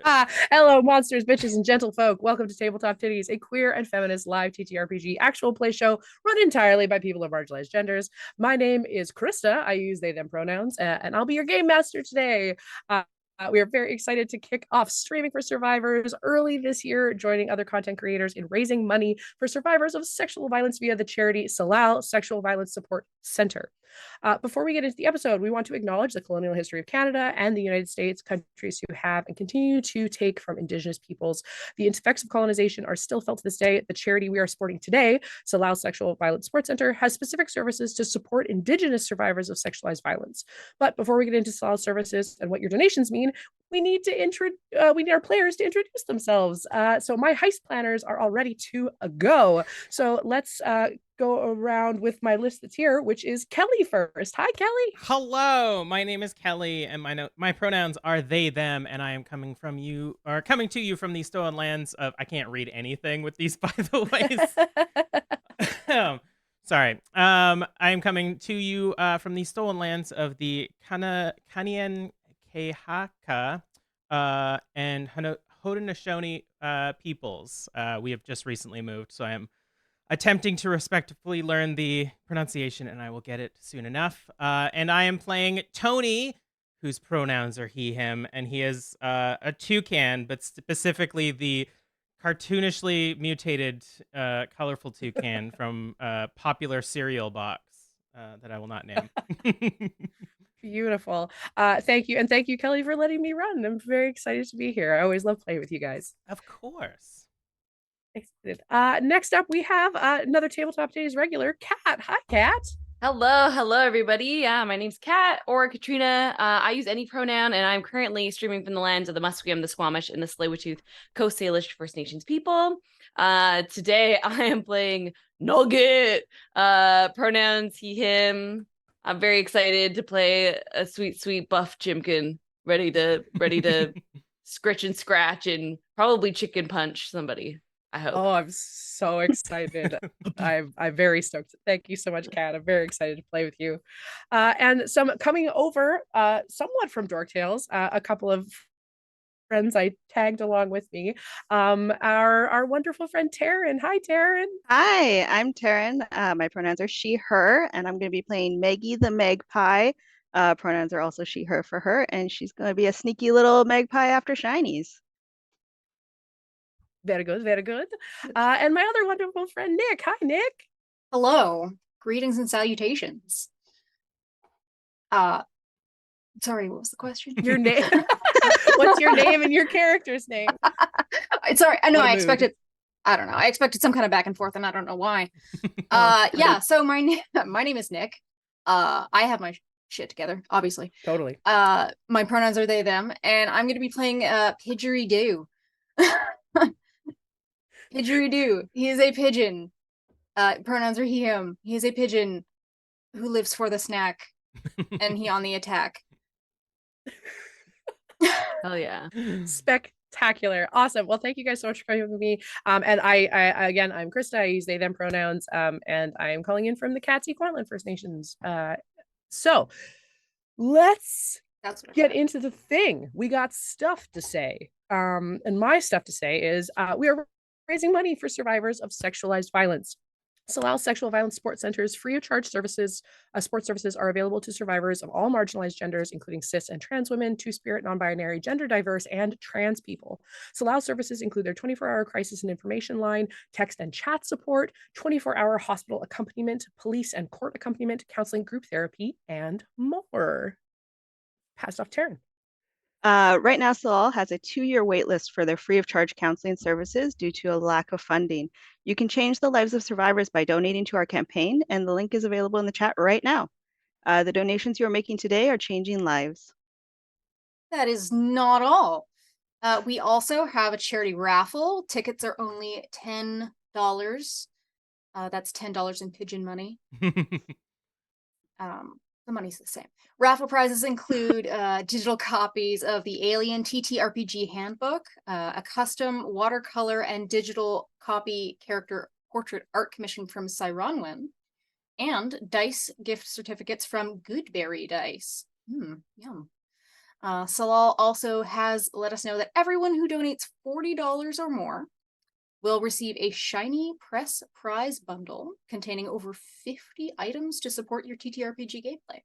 Hello, monsters, bitches, and gentlefolk. Welcome to Tabletop Tiddies, a queer and feminist live TTRPG actual play show run entirely by people of marginalized genders. My name is Christa. I use they, them pronouns, and I'll be your game master today. We are very excited to kick off streaming for survivors early this year, joining other content creators in raising money for survivors of sexual violence via the charity Salal Sexual Violence Support Center. Before we get into the episode, we want to acknowledge the colonial history of Canada and the United States, countries who have and continue to take from Indigenous peoples. The effects of colonization are still felt to this day. The charity we are supporting today, Salal Sexual Violence Support Center, has specific services to support Indigenous survivors of sexualized violence. But before we get into Salal services and what your donations mean, we need our players to introduce themselves. So my heist planners are all ready to go. So let's go around with my list that's here, which is Kelly first. Hi, Kelly. Hello, my name is Kelly, and my pronouns are they, them, and I am coming to you from the stolen lands of. I can't read anything with these, by the way. Sorry. I am coming to you from the stolen lands of the Kanien'kehá:ka and Haudenosaunee peoples. We have just recently moved, so I am attempting to respectfully learn the pronunciation, and I will get it soon enough. And I am playing Tony, whose pronouns are he, him, and he is a toucan, but specifically the cartoonishly mutated colorful toucan from a popular cereal box that I will not name. Beautiful. Thank you. And thank you, Kelly, for letting me run. I'm very excited to be here. I always love playing with you guys. Of course. Next up, we have another Tabletop Days regular, Kat. Hi, Kat. Hello, everybody. My name's Kat or Katrina. I use any pronoun, and I'm currently streaming from the lands of the Musqueam, the Squamish, and the Tsleil-Waututh Coast Salish First Nations people. Today, I am playing Nugget. Pronouns he, him. I'm very excited to play a sweet buff Jimkin, ready to scritch and scratch and probably chicken punch somebody. I hope. Oh, I'm so excited. I'm very stoked. Thank you so much, Kat. I'm very excited to play with you. And some coming over, somewhat from Dork Tales, a couple of friends I tagged along with me. Our wonderful friend Taryn. Hi, Taryn. Hi, I'm Taryn. My pronouns are she, her, and I'm going to be playing Maggie the Magpie. Pronouns are also she, her for her, and she's going to be a sneaky little magpie after shinies. Very good, very good. And my other wonderful friend, Nick. Hi, Nick. Hello. Greetings and salutations. Sorry, what was the question? Your name. What's your name and your character's name? Sorry, I know I expected some kind of back and forth, and I don't know why. Yeah, so my name is Nick. I have my shit together, obviously. Totally. My pronouns are they, them, and I'm gonna be playing Pidgeridoo. Pidgeridoo. He is a pigeon. Pronouns are he, him. He is a pigeon who lives for the snack, and he on the attack. Hell yeah. Spectacular. Awesome. Well, thank you guys so much for coming with me. And I again, I'm Christa. I use they, them pronouns. And I am calling in from the Catsi Quantland First Nations. So let's get into the thing. We got stuff to say. And my stuff to say is we are raising money for survivors of sexualized violence. Salal Sexual Violence Support Center's free of charge services, sports services are available to survivors of all marginalized genders, including cis and trans women, two-spirit, non-binary, gender diverse, and trans people. Salal services include their 24-hour crisis and information line, text and chat support, 24-hour hospital accompaniment, police and court accompaniment, counseling, group therapy, and more. Passed off Taryn. Right now, Salal has a 2-year wait list for their free of charge counseling services due to a lack of funding. You can change the lives of survivors by donating to our campaign, and the link is available in the chat right now. The donations you are making today are changing lives. That is not all. We also have a charity raffle. Tickets are only $10. That's $10 in pigeon money. The money's the same. Raffle prizes include digital copies of the Alien TTRPG handbook, a custom watercolor and digital copy character portrait art commission from Syronwen, and dice gift certificates from Goodberry Dice. Yum. Salal also has let us know that everyone who donates $40 or more will receive a shiny press prize bundle containing over 50 items to support your TTRPG gameplay.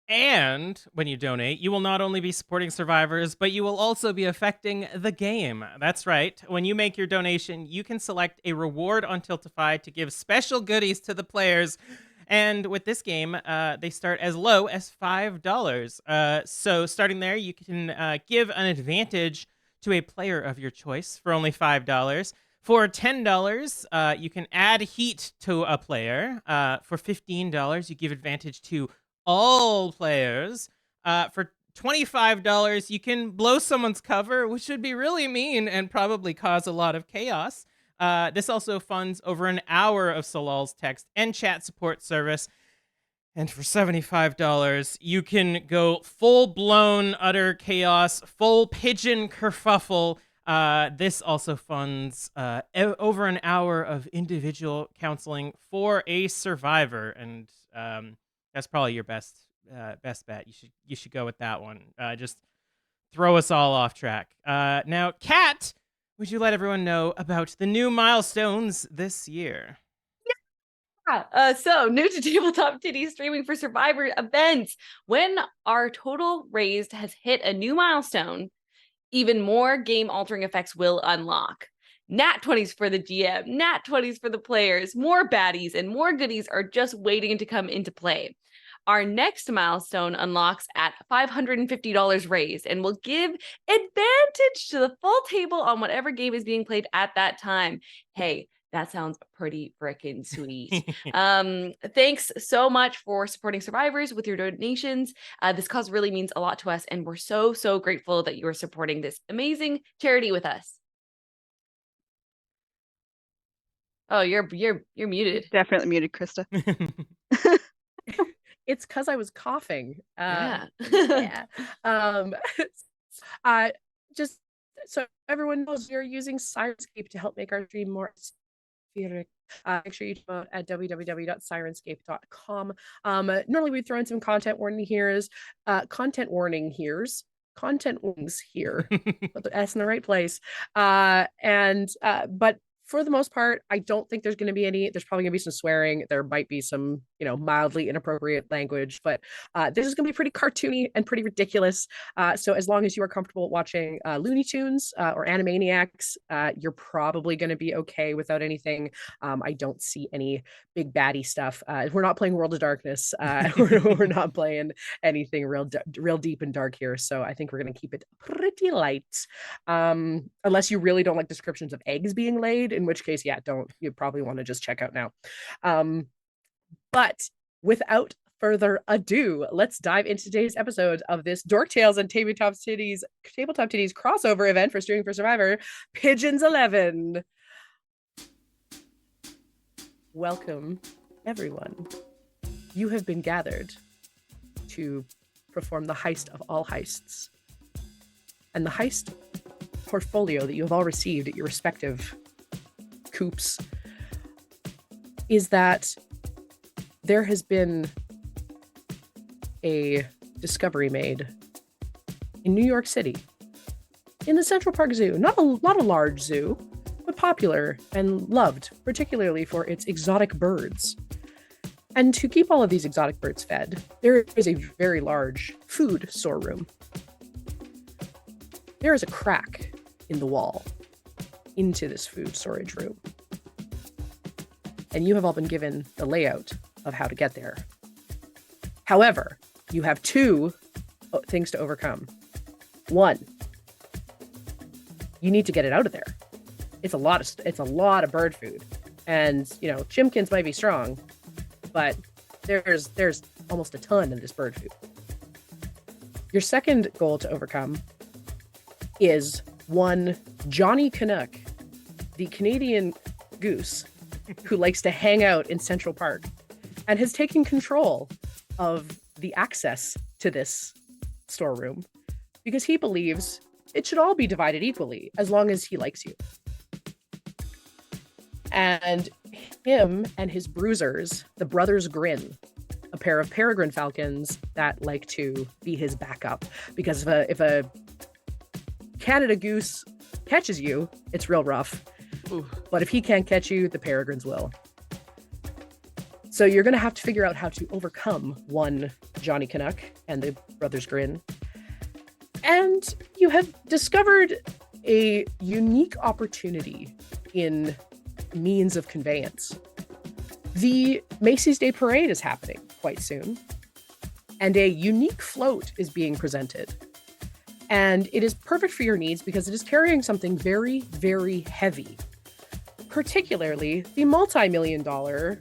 And when you donate, you will not only be supporting survivors, but you will also be affecting the game. That's right. When you make your donation, you can select a reward on Tiltify to give special goodies to the players. And with this game, they start as low as $5. So starting there, you can give an advantage to a player of your choice for only $5. For $10, you can add heat to a player. For $15, you give advantage to all players. For $25, you can blow someone's cover, which would be really mean and probably cause a lot of chaos. This also funds over an hour of Salal's text and chat support service. And for $75, you can go full-blown utter chaos, full pigeon kerfuffle. This also funds over an hour of individual counseling for a survivor, and that's probably your best bet. You should go with that one. Just throw us all off track. Now, Kat, would you let everyone know about the new milestones this year? So new to Tabletop Tiddies streaming for Survivor events. When our total raised has hit a new milestone, even more game-altering effects will unlock. Nat 20s for the GM, Nat 20s for the players, more baddies, and more goodies are just waiting to come into play. Our next milestone unlocks at $550 raised and will give advantage to the full table on whatever game is being played at that time. Hey, that sounds pretty freaking sweet. Thanks so much for supporting survivors with your donations. This cause really means a lot to us, and we're so grateful that you are supporting this amazing charity with us. Oh, you're muted. Definitely muted, Christa. It's because I was coughing. Yeah. Just so everyone knows, we are using Syrinscape to help make our stream more atmospheric. Make sure you check out at www.syrinscape.com. Normally we throw in some content warnings here. Put the S in the right place. But for the most part, I don't think there's going to be any. There's probably going to be some swearing. There might be some, mildly inappropriate language, but this is going to be pretty cartoony and pretty ridiculous. So as long as you are comfortable watching Looney Tunes or Animaniacs, you're probably going to be okay without anything. I don't see any big baddie stuff. We're not playing World of Darkness. We're not playing anything real deep and dark here. So I think we're going to keep it pretty light. Unless you really don't like descriptions of eggs being laid, in which case, you probably want to just check out now. But without further ado, let's dive into today's episode of this Dork Tales and Tabletop Tiddies crossover event for Streaming for Survivor, Pigeons 11. Welcome, everyone. You have been gathered to perform the heist of all heists. And the heist portfolio that you have all received at your respective coops is that there has been a discovery made in New York City in the Central Park Zoo. Not a large zoo, but popular and loved, particularly for its exotic birds. And to keep all of these exotic birds fed, there is a very large food storeroom. There is a crack in the wall into this food storage room. And you have all been given the layout of how to get there. However, you have two things to overcome. One, you need to get it out of there. It's a lot of bird food. And, chimkins might be strong, but there's almost a ton of this bird food. Your second goal to overcome is one Johnny Canuck, the Canadian goose who likes to hang out in Central Park and has taken control of the access to this storeroom because he believes it should all be divided equally as long as he likes you. And him and his bruisers, the Brothers Grin, a pair of peregrine falcons that like to be his backup. Because if a Canada goose catches you, it's real rough. Ooh. But if he can't catch you, the peregrines will. So you're going to have to figure out how to overcome one Johnny Canuck and the Brothers Grin. And you have discovered a unique opportunity in means of conveyance. The Macy's Day Parade is happening quite soon, and a unique float is being presented. And it is perfect for your needs because it is carrying something very, very heavy, particularly the multi-million-dollar,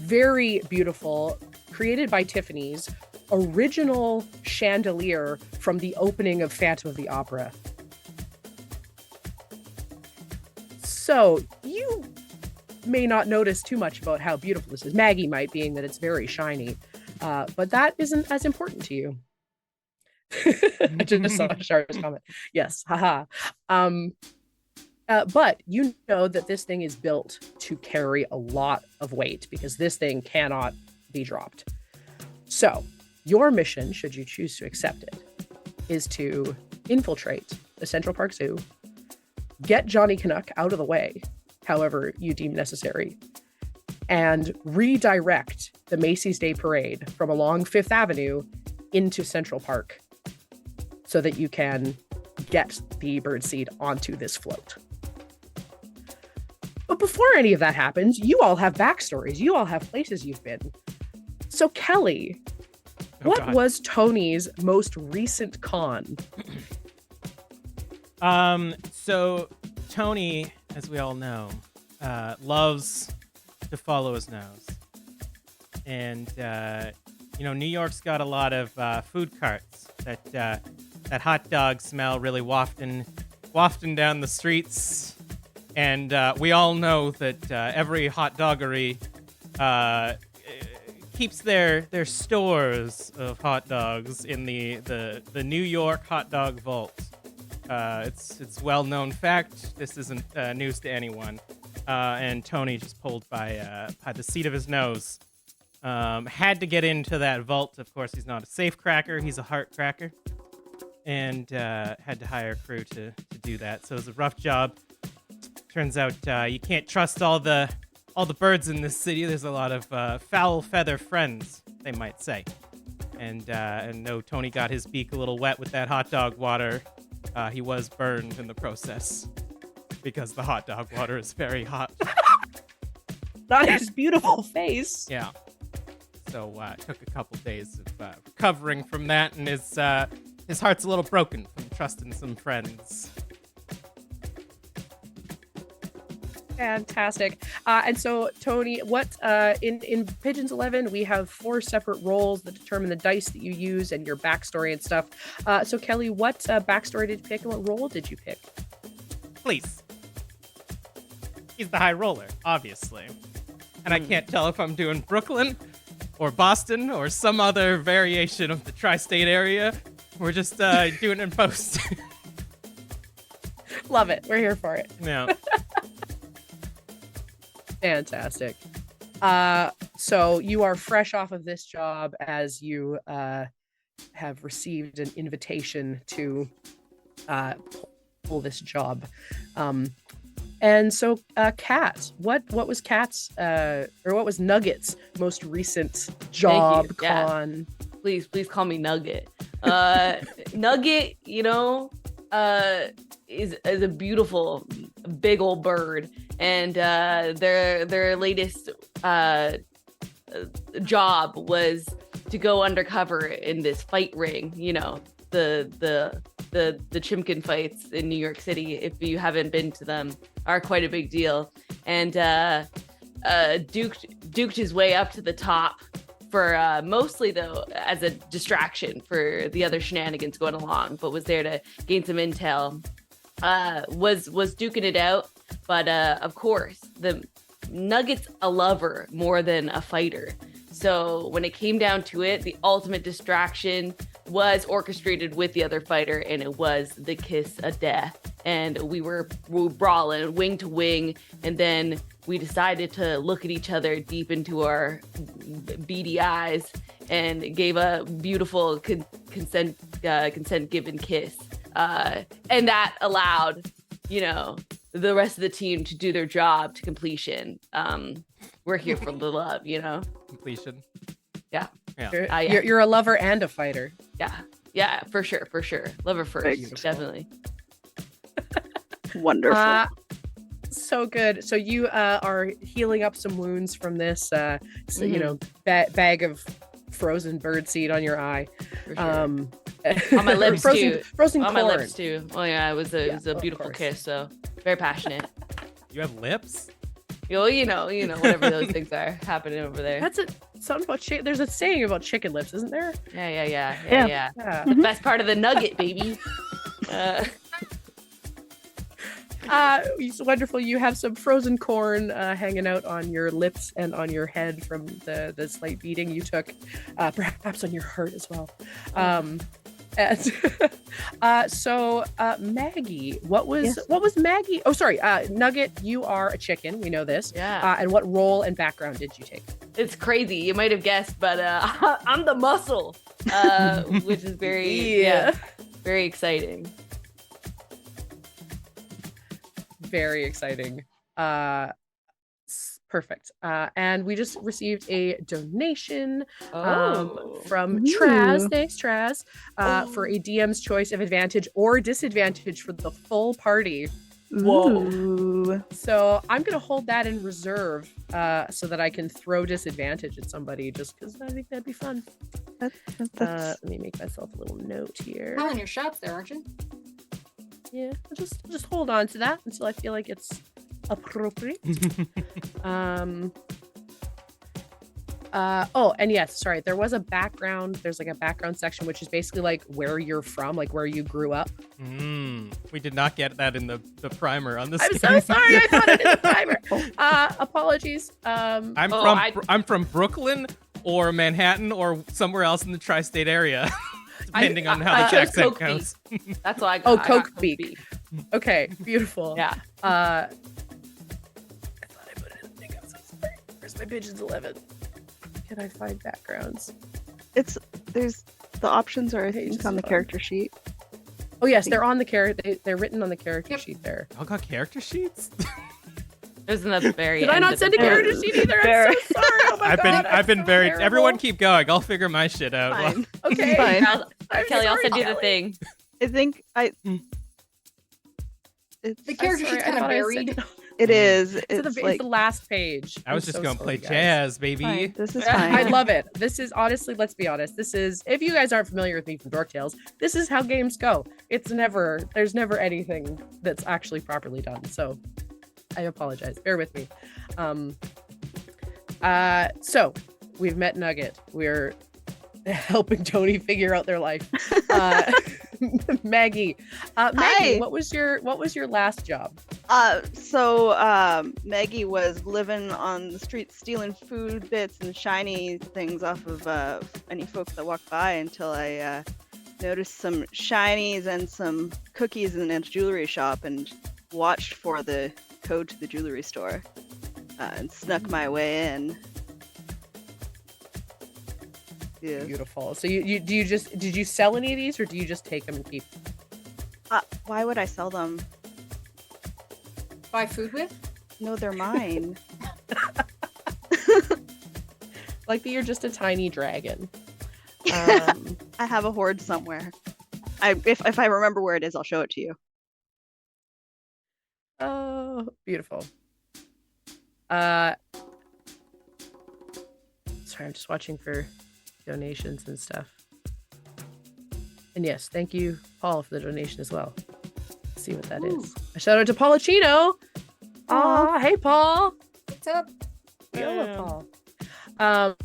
very beautiful, created by Tiffany's, original chandelier from the opening of Phantom of the Opera. So you may not notice too much about how beautiful this is. Maggie might, being that it's very shiny, but that isn't as important to you. I just saw Shara's comment. Yes, haha. But you know that this thing is built to carry a lot of weight because this thing cannot be dropped. So your mission, should you choose to accept it, is to infiltrate the Central Park Zoo, get Johnny Canuck out of the way, however you deem necessary, and redirect the Macy's Day Parade from along Fifth Avenue into Central Park so that you can get the birdseed onto this float. But before any of that happens, you all have backstories. You all have places you've been. So Kelly, what was Tony's most recent con? So Tony, as we all know, loves to follow his nose. And, New York's got a lot of food carts that hot dog smell really wafting down the streets. And we all know that every hot doggery keeps their stores of hot dogs in the New York hot dog vault. It's well-known fact. This isn't news to anyone. And Tony, just pulled by the seat of his nose, had to get into that vault. Of course, he's not a safe cracker. He's a heart cracker. And had to hire a crew to do that. So it was a rough job. Turns out you can't trust all the birds in this city. There's a lot of foul feather friends, they might say. And no, Tony got his beak a little wet with that hot dog water. He was burned in the process because the hot dog water is very hot. Not his beautiful face. Yeah. So took a couple days of recovering from that, and his heart's a little broken from trusting some friends. Fantastic. And so, Tony, what in Pigeons 11, we have 4 separate roles that determine the dice that you use and your backstory and stuff. So, Kelly, what backstory did you pick and what role did you pick? Please. He's the high roller, obviously. And I can't tell if I'm doing Brooklyn or Boston or some other variation of the tri-state area. We're just doing it in post. Love it. We're here for it. Yeah. Fantastic. So you are fresh off of this job as you have received an invitation to pull this job. And so, Kat, what was Kat's or what was Nugget's most recent job con? Yeah. Please call me Nugget. Nugget, is a beautiful big old bird, and their latest job was to go undercover in this fight ring. The Chimkin fights in New York City, if you haven't been to them, are quite a big deal. And duked his way up to the top for mostly, though, as a distraction for the other shenanigans going along, but was there to gain some intel. Was duking it out, but of course, the Nugget's a lover more than a fighter. So when it came down to it, the ultimate distraction was orchestrated with the other fighter, and it was the kiss of death. and we were brawling wing to wing, and then we decided to look at each other deep into our beady eyes and gave a beautiful consent given kiss, and that allowed, the rest of the team to do their job to completion. We're here for the love, Completion. Yeah. Yeah. You're a lover and a fighter. Yeah, for sure. Lover first, Beautiful. definitely. Wonderful. So good. So you are healing up some wounds from this, bag of frozen birdseed on your eye. For sure. On my lips too. Frozen On corn. my lips too. Oh yeah, it was a of beautiful course. kiss. So very passionate. You have lips? Whatever those things are happening over there. That's something about chicken. There's a saying about chicken lips, isn't there? Yeah. Yeah. The best part of the nugget, baby. It's wonderful. You have some frozen corn hanging out on your lips and on your head from the slight beating you took, perhaps on your heart as well. So Maggie, what was Maggie? Oh, sorry, Nugget. You are a chicken. We know this. Yeah. And what role and background did you take? It's crazy. You might have guessed, but I'm the muscle, which is very very exciting. Very exciting. Perfect. And we just received a donation from Traz. Thanks, Traz, for a DM's choice of advantage or disadvantage for the full party. Whoa. So I'm going to hold that in reserve so that I can throw disadvantage at somebody just because I think that'd be fun. Let me make myself a little note here. Calling your shots there, aren't you? Yeah, I'll just hold on to that until I feel like it's appropriate. And yes, sorry, there was a background. There's like a background section, which is basically like where you're from, like where you grew up. We did not get that in the primer on this. I'm so sorry. I thought it in the primer. Apologies. I'm from Brooklyn or Manhattan or somewhere else in the tri-state area. Depending on how the accent goes. That's why I got. Coke beak. Okay, beautiful. Yeah. I thought I put it in the thing. I was like, sorry. Where's my Pigeons 11? Can I find backgrounds? There's the options are I think Pages on the fun. character sheet. Oh yes, they're on the character. They're written on the character sheet there. Y'all got character sheets? It was in the very Did end I not of send the a character sheet either? I'm so sorry. Oh my God, I've been I'm so very. terrible. Everyone keep going. I'll figure my shit out. Fine. Okay. Fine. Kelly, I'll send you the thing. I think The character sheet's kind of buried. it is. It's the last page. I was I'm just so going to sorry, play guys. jazz, baby. fine. This is fine. I love it. This is honestly, let's be honest. This is, if you guys aren't familiar with me from Dork Tales, this is how games go. There's never anything that's actually properly done. So I apologize. Bear with me. So we've met Nugget. We're helping Tony figure out their life. Maggie, Hi. what was your last job? So Maggie was living on the street stealing food bits and shiny things off of any folks that walked by until I noticed some shinies and some cookies in a jewelry shop and watched for the code to the jewelry store and snuck my way in. Yeah. Beautiful. So did you sell any of these or do you just take them and keep them? Why would I sell them? Buy food with? No, they're mine. Like that you're just a tiny dragon. I have a hoard somewhere. If I remember where it is, I'll show it to you. Oh, beautiful. Sorry, I'm just watching for donations and stuff. And yes, thank you, Paul, for the donation as well. Let's see what that is. A shout out to Paulachino. Aw, hey Paul. What's up? Hello, Paul.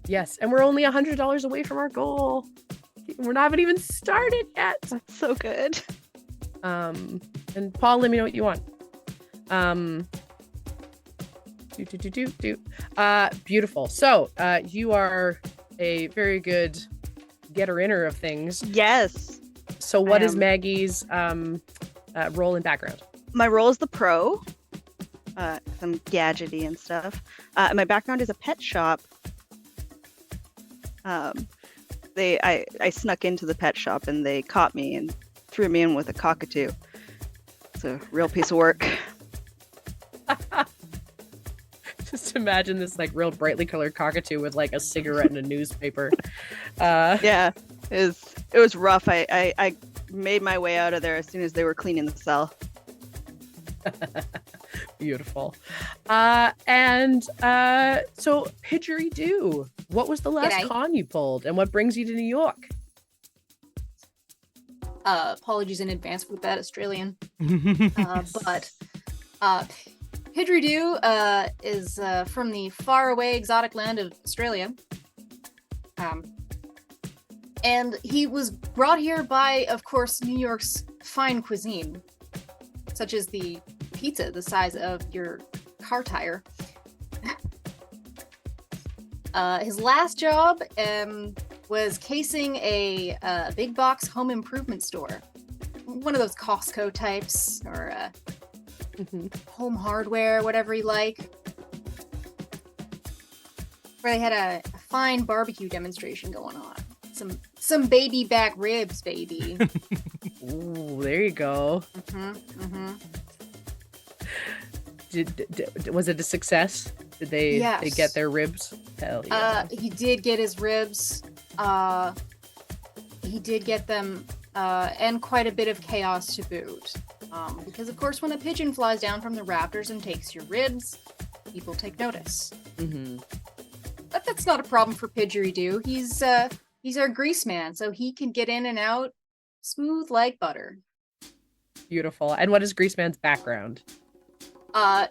Yes, and we're only $100 away from our goal. We're not even started yet. That's so good. And Paul, let me know what you want. Beautiful. So, you are a very good getter-inner of things. Yes. So what I is am. Maggie's role and background. My role is the pro. Some gadgety and stuff. My background is a pet shop. I snuck into the pet shop and they caught me and threw me in with a cockatoo. It's a real piece of work. Just imagine this like real brightly colored cockatoo with like a cigarette and a newspaper. Yeah, it was rough. I made my way out of there as soon as they were cleaning the cell. Beautiful. So Pidgeridoo, what was the last G'day. con you pulled and what brings you to New York? Apologies in advance for the bad Australian. But Pidgeridoo is from the faraway exotic land of Australia. And he was brought here by, of course, New York's fine cuisine, such as the pizza the size of your car tire. His last job was casing a big box home improvement store. One of those Costco types, or home hardware, whatever you like. Where they had a fine barbecue demonstration going on. Some baby back ribs, baby. Ooh, there you go. Was it a success? Did they get their ribs? Hell yeah. He did get his ribs. He did get them, and quite a bit of chaos to boot. Because of course, when a pigeon flies down from the rafters and takes your ribs, people take notice. But that's not a problem for Pidgeridoo. He's our grease man, so he can get in and out smooth like butter. Beautiful. And what is Greaseman's background? The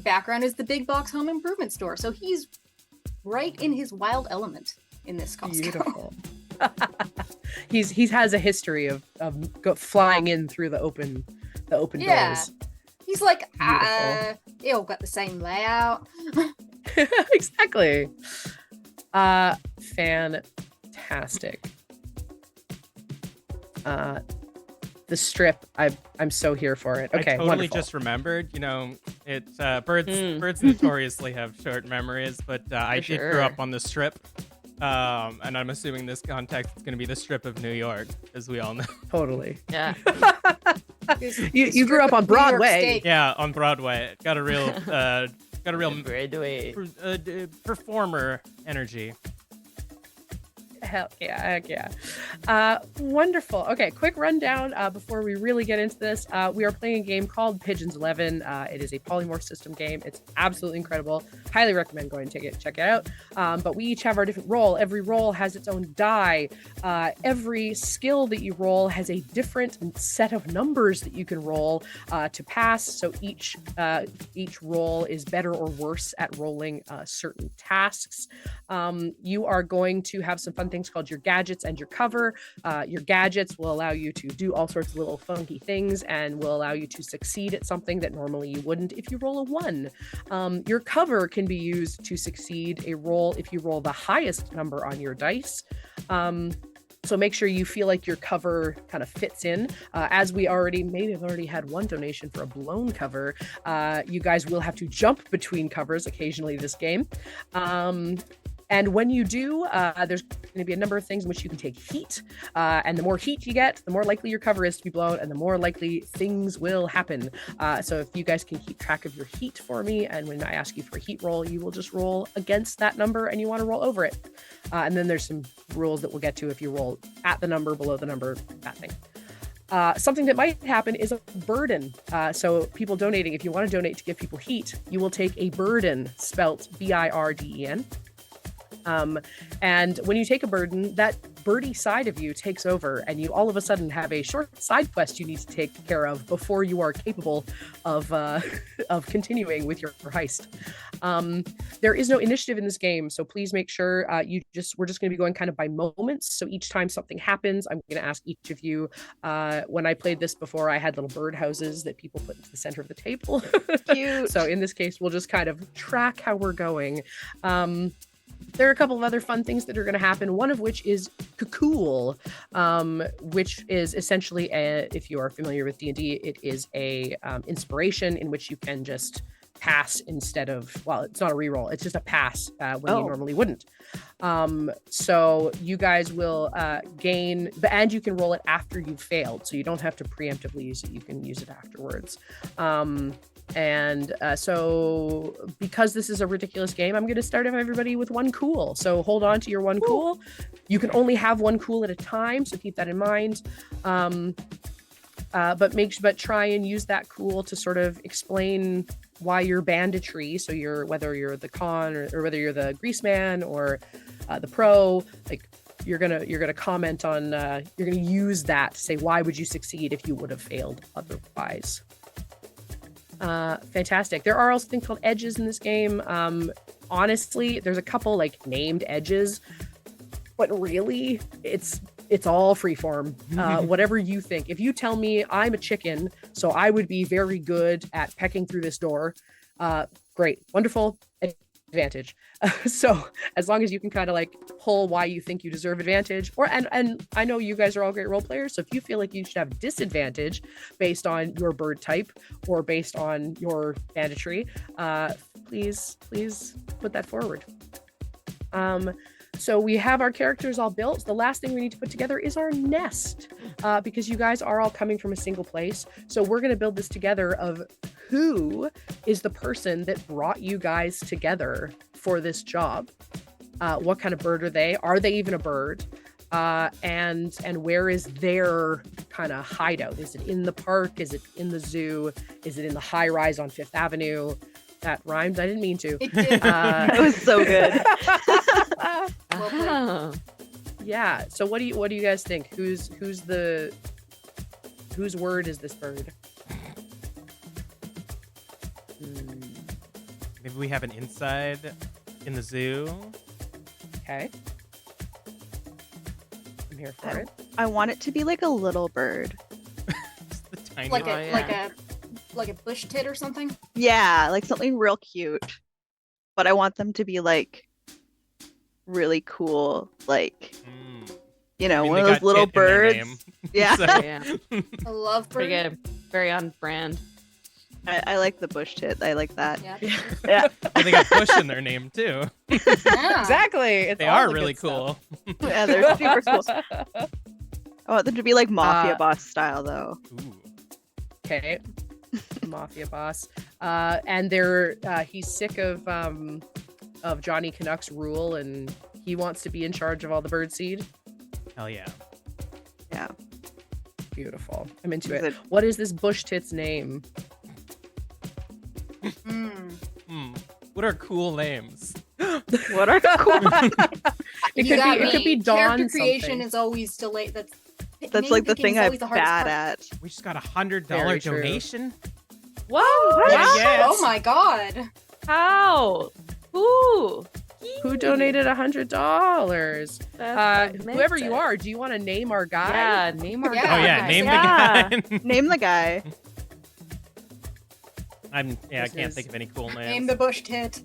background is the big box home improvement store, so he's right in his wild element in this Costco. Beautiful. He has a history of flying in through the open doors. He's like, they all got the same layout. Exactly. Fantastic. The strip, I'm so here for it. Okay, I totally wonderful. just remembered. It's birds notoriously have short memories, but I did grow up on the strip, and I'm assuming this context is going to be the strip of New York, as we all know. Totally. Yeah. You grew up on Broadway. Yeah, on Broadway. Got a real Broadway. Performer energy. Heck yeah. Wonderful. Okay, quick rundown before we really get into this. We are playing a game called Pigeons 11. It is a polymorph system game. It's absolutely incredible. Highly recommend going to check it out. But we each have our different role. Every role has its own die. Every skill that you roll has a different set of numbers that you can roll to pass. So each role is better or worse at rolling certain tasks. You are going to have some fun things called your gadgets and your cover. Your gadgets will allow you to do all sorts of little funky things and will allow you to succeed at something that normally you wouldn't if you roll a 1. Your cover can be used to succeed a roll if you roll the highest number on your dice. So make sure you feel like your cover kind of fits in. As we maybe have already had one donation for a blown cover. You guys will have to jump between covers occasionally this game. And when you do, there's going to be a number of things in which you can take heat. And the more heat you get, the more likely your cover is to be blown and the more likely things will happen. So if you guys can keep track of your heat for me, and when I ask you for a heat roll, you will just roll against that number and you want to roll over it. And then there's some rules that we'll get to if you roll at the number, below the number, that thing. Something that might happen is a burden. So people donating, if you want to donate to give people heat, you will take a burden, spelt B-I-R-D-E-N. And when you take a burden, that birdie side of you takes over and you all of a sudden have a short side quest you need to take care of before you are capable of continuing with your heist. There is no initiative in this game, so please make sure we're just going to be going kind of by moments. So each time something happens, I'm going to ask each of you. When I played this before, I had little bird houses that people put into the center of the table. Cute. So in this case, we'll just kind of track how we're going. there are a couple of other fun things that are going to happen, one of which is Cool, which is essentially, if you are familiar with D&D, it is a inspiration in which you can just pass instead of, well, it's not a reroll, it's just a pass when you normally wouldn't. So you guys will gain, and you can roll it after you've failed, so you don't have to preemptively use it, you can use it afterwards. So because this is a ridiculous game, I'm going to start everybody with one cool. So hold on to your one cool. You can only have one cool at a time, so keep that in mind. But try and use that cool to sort of explain why you're banditry. So whether you're the con or whether you're the grease man or the pro, like you're gonna comment on, you're gonna use that to say why would you succeed if you would have failed otherwise. Fantastic. There are also things called edges in this game. Honestly, there's a couple like named edges, but really it's all freeform. Whatever you think. If you tell me I'm a chicken, so I would be very good at pecking through this door, great, wonderful, advantage. So as long as you can kind of like pull why you think you deserve advantage, and I know you guys are all great role players, so if you feel like you should have disadvantage based on your bird type or based on your banditry, please put that forward. So we have our characters all built. The last thing we need to put together is our nest, because you guys are all coming from a single place. So we're going to build this together of who is the person that brought you guys together for this job. What kind of bird are they? Are they even a bird? And where is their kind of hideout? Is it in the park? Is it in the zoo? Is it in the high rise on Fifth Avenue? That rhymed. I didn't mean to. It did. It was so good. Yeah. So what do you guys think? Whose word is this bird? Maybe we have an inside in the zoo. Okay. I'm here for it. I want it to be like a little bird. Just the tiny like one. a bush tit or something. Yeah, like something real cute. But I want them to be like really cool, like I mean, one they of those got little tit in their birds. name. Yeah. So- Yeah. A love Pretty bird. good. Very on brand. I like the bush tit. I like that. Yeah. Yeah. Well, they got Bush in their name too. Yeah. Exactly. It's They all are the really good stuff. cool. Yeah, they're super cool. I want them to be like mafia boss style though. Ooh. Okay. Mafia boss. And he's sick of Johnny Canuck's rule, and he wants to be in charge of all the birdseed. Hell yeah. Yeah. Beautiful. I'm into Is it. it- What is this bush tit's name? What are cool names? What are cool? It You got could be me. Dawn Character creation something. is always delayed. That's name like the picking thing is I'm always the hardest bad part. at. We just got $100 Very true. donation. Whoa! Yes. Oh my god. How? Ooh. Who donated $100? That's Whoever you amazing. are, do you want to name our guy? Yeah, name our Yeah. Oh yeah, Okay. name Yeah. the guy. Name the guy. I This can't is- think of any cool names. Name the bush tit.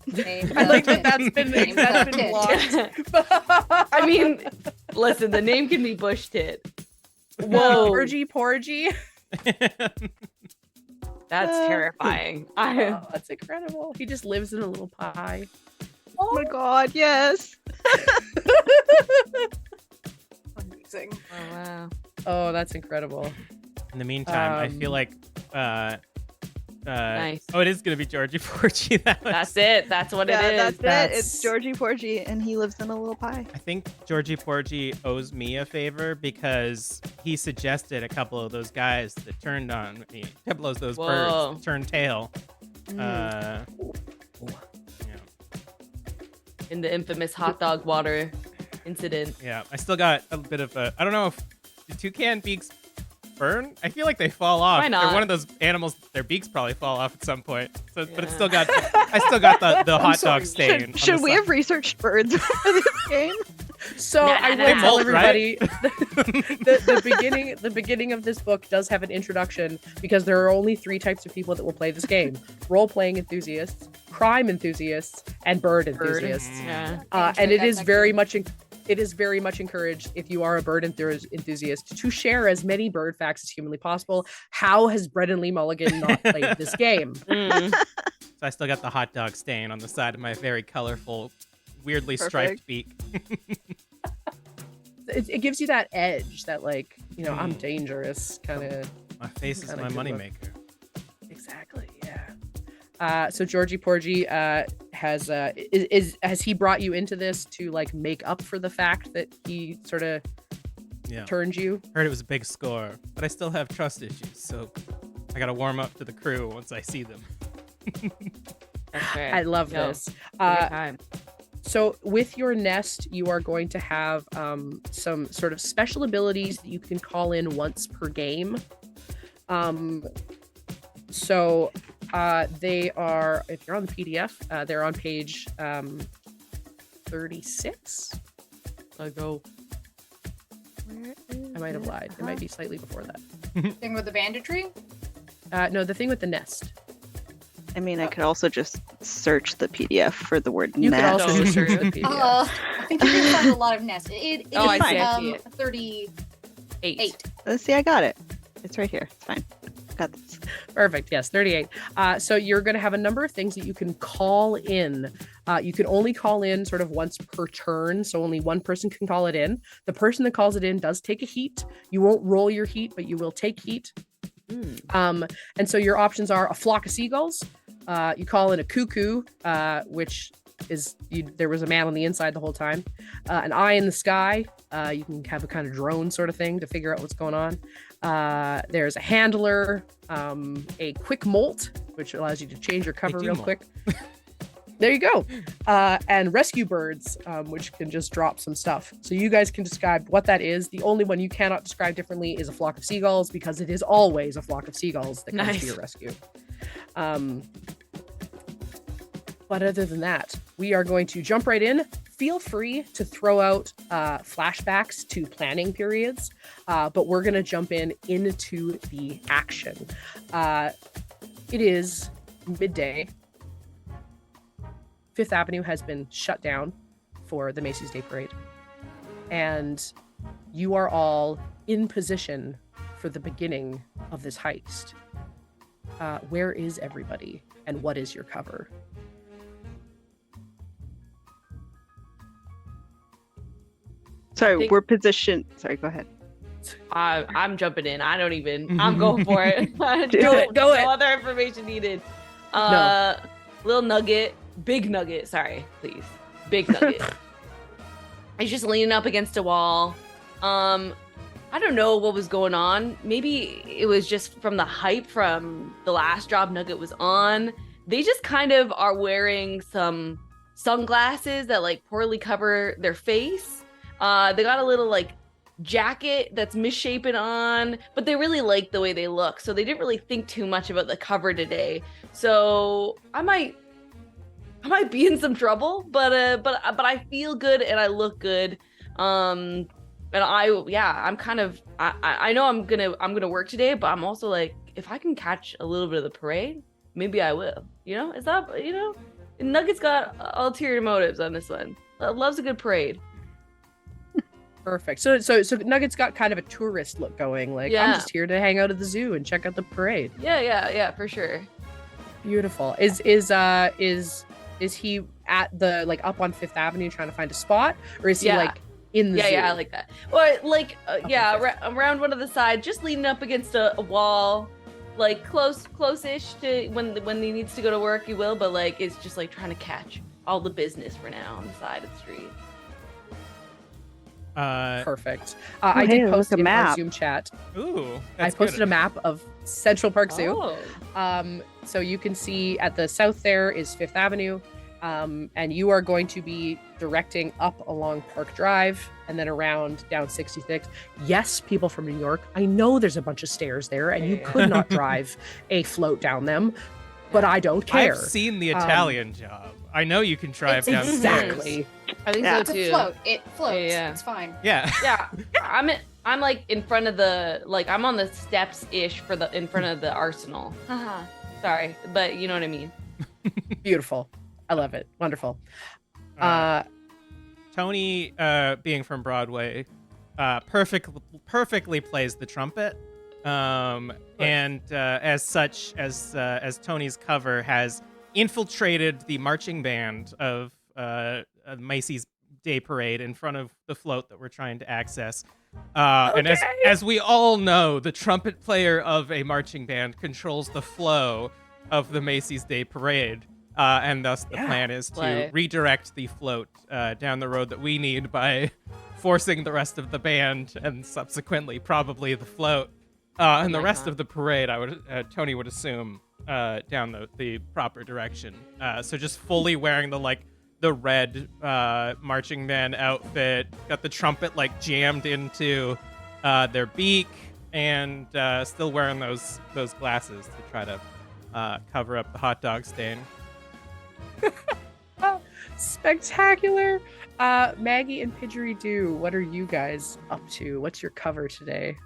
Name I like the that that's tit. been Name that's the been tit. blocked. I mean, listen, the name can be Bush Tit. Whoa, Porgy Porgy. that's terrifying. I Oh, that's incredible. He just lives in a little pie. Oh my god, yes. Amazing. Oh wow. Oh, that's incredible. In the meantime, I feel like Nice. Oh, it is gonna be Georgie Porgy. That's it. That's what Yeah, it is. that's it. That's- It's Georgie Porgy, and he lives in a little pie. I think Georgie Porgy owes me a favor because he suggested a couple of those guys that turned on me. A couple of those Whoa. birds that turned tail. Mm. In the infamous hot dog water incident. Yeah, I still got a bit of a. I don't know if the toucan beaks burn. I feel like they fall off. Why They're not? one of those animals. Their beaks probably fall off at some point. So, but it's Yeah. still got. I still got the hot sorry. dog stain. on Should the we side. have researched birds for this game? So Nah, I nah, will nah. tell Molt, right? everybody the beginning of this book does have an introduction because there are only 3 types of people that will play this game: role-playing enthusiasts, crime enthusiasts, and bird enthusiasts. Yeah. And it is very much encouraged, if you are a bird enthusiast, to share as many bird facts as humanly possible. How has Brendan Lee Mulligan not played this game? Mm. So I still got the hot dog stain on the side of my very colorful, weirdly striped Perfect. beak. It gives you that edge, that like, I'm Mm. dangerous kind of. My face is Kinda my good look. moneymaker. Exactly, yeah. So Georgie Porgy has he brought you into this to like make up for the fact that he sort of Yeah. turned you? Heard it was a big score, but I still have trust issues, so I gotta warm up to the crew once I see them. Okay. I love Yo, this. Great time. So with your nest, you are going to have some sort of special abilities that you can call in once per game. So they are, if you're on the PDF, they're on page 36. I go. I might have lied. It might be slightly before that. Thing with the banditry. No, the thing with the nest. I mean, I could also just search the PDF for the word You could nest. also just search the PDF. I think you can find a lot of nests. It Oh, I is see, I see it. 38. Eight. See, I got it. It's right here. It's fine. Got this. Perfect. Yes, 38. So you're going to have a number of things that you can call in. You can only call in sort of once per turn, so only one person can call it in. The person that calls it in does take a heat. You won't roll your heat, but you will take heat. And so your options are a flock of seagulls. You call in a cuckoo, which is there was a man on the inside the whole time. An eye in the sky. You can have a kind of drone sort of thing to figure out what's going on. There's a handler, a quick molt, which allows you to change your cover real molt. quick. There you go. And rescue birds, which can just drop some stuff. So you guys can describe what that is. The only one you cannot describe differently is a flock of seagulls, because it is always a flock of seagulls that comes Nice. to your rescue. But other than that, we are going to jump right in. Feel free to throw out flashbacks to planning periods, but we're going to jump into the action. It is midday. Fifth Avenue has been shut down for the Macy's Day Parade, and you are all in position for the beginning of this heist. Where is everybody, and what is your cover? Sorry, think- we're positioned. Sorry, go ahead. I'm jumping in. I don't even. I'm going for it. Do it. No other information needed. Little nugget, big nugget. Sorry, please, big nugget. He's just leaning up against a wall. I don't know what was going on. Maybe it was just from the hype from the last job Nugget was on. They just kind of are wearing some sunglasses that like poorly cover their face. They got a little like jacket that's misshapen on, but they really like the way they look, so they didn't really think too much about the cover today. So I might be in some trouble, but I feel good and I look good. And I'm kind of I know I'm gonna work today, but I'm also like, if I can catch a little bit of the parade, maybe I will. Is that Nugget's got ulterior motives on this one. Loves a good parade. Perfect. So Nugget's got kind of a tourist look going. Like, I'm Yeah. just here to hang out at the zoo and check out the parade. Yeah, for sure. Beautiful. Is he at the like up on Fifth Avenue trying to find a spot, or is he Yeah. like in the zoo? Yeah, I like that. Or like, Okay. around one of the sides, just leaning up against a wall, like close-ish to when he needs to go to work, he will. But like, it's just like trying to catch all the business for now on the side of the street. Perfect. Oh, I hey, did look, post a in our map. Zoom chat. Ooh, I posted a map of Central Park Zoo. Oh. So you can see at the south there is Fifth Avenue, and you are going to be directing up along Park Drive and then around down 66. Yes, people from New York, I know there's a bunch of stairs there, and you Yeah. could not drive a float down them, but I don't care. I've seen the Italian Job. I know you can drive downstairs. Exactly. I think Yeah. so It's a too. float. It floats. Yeah. It's fine. Yeah. Yeah, I'm like in front of the I'm on the steps ish in front of the arsenal. Haha. Sorry, but you know what I mean. Beautiful. I love it. Wonderful. Tony, being from Broadway, perfectly plays the trumpet. And as such, as Tony's cover has infiltrated the marching band of Macy's Day Parade in front of the float that we're trying to access. And as we all know, the trumpet player of a marching band controls the flow of the Macy's Day Parade. And thus the plan is to redirect the float down the road that we need by forcing the rest of the band and subsequently probably the float and the rest of the parade, Tony would assume, down the proper direction. So just fully wearing the red marching band outfit, got the trumpet jammed into their beak, and still wearing those glasses to try to cover up the hot dog stain. Spectacular. Maggie and Pidgeridoo, what are you guys up to? What's your cover today?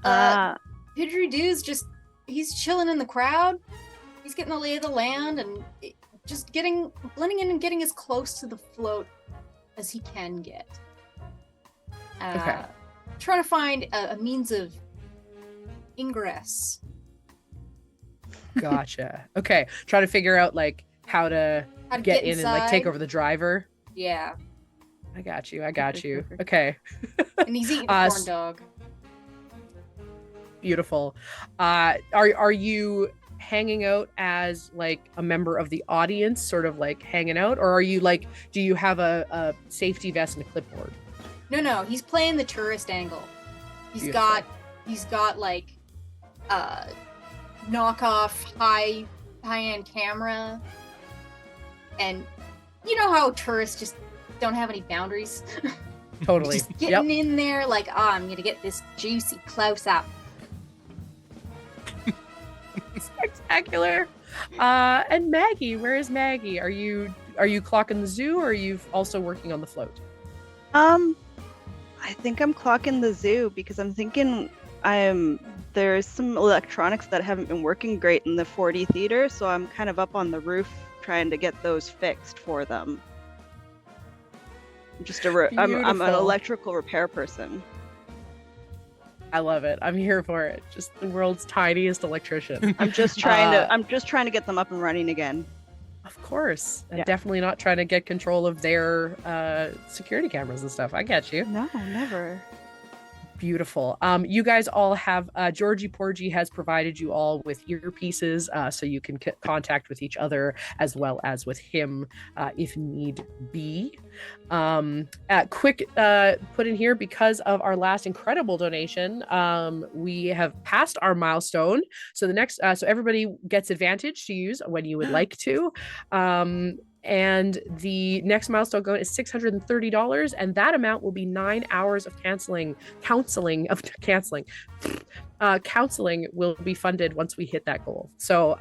Pidgeridoo's he's chilling in the crowd. He's getting the lay of the land and just blending in and getting as close to the float as he can get. Okay. Trying to find a means of ingress. Gotcha. Okay. Trying to figure out how to get in inside. and take over the driver. Yeah. I got you. Okay. And he's eating a corn dog. Beautiful. Are you hanging out as a member of the audience, sort of hanging out, or are you do you have a safety vest and a clipboard? No, he's playing the tourist angle. He's Beautiful. got knockoff high-end camera, and you know how tourists just don't have any boundaries. Totally. Just getting in there I'm gonna get this juicy close-up. Spectacular. And Maggie, where is Maggie? Are you clocking the zoo, or are you also working on the float? I think I'm clocking the zoo because I'm thinking there's some electronics that haven't been working great in the 4D theater, so I'm kind of up on the roof trying to get those fixed for them. I'm an electrical repair person. I love it. I'm here for it. Just the world's tiniest electrician. I'm just trying to get them up and running again. Of course. And Yeah. definitely not trying to get control of their security cameras and stuff. I get you. No, never. Beautiful. You guys all have Georgie Porgy has provided you all with earpieces so you can contact with each other as well as with him if need be. Quick put in here, because of our last incredible donation, we have passed our milestone. So the next, so everybody gets advantage to use when you would like to. And the next milestone is $630, and that amount will be 9 hours of counseling will be funded once we hit that goal. So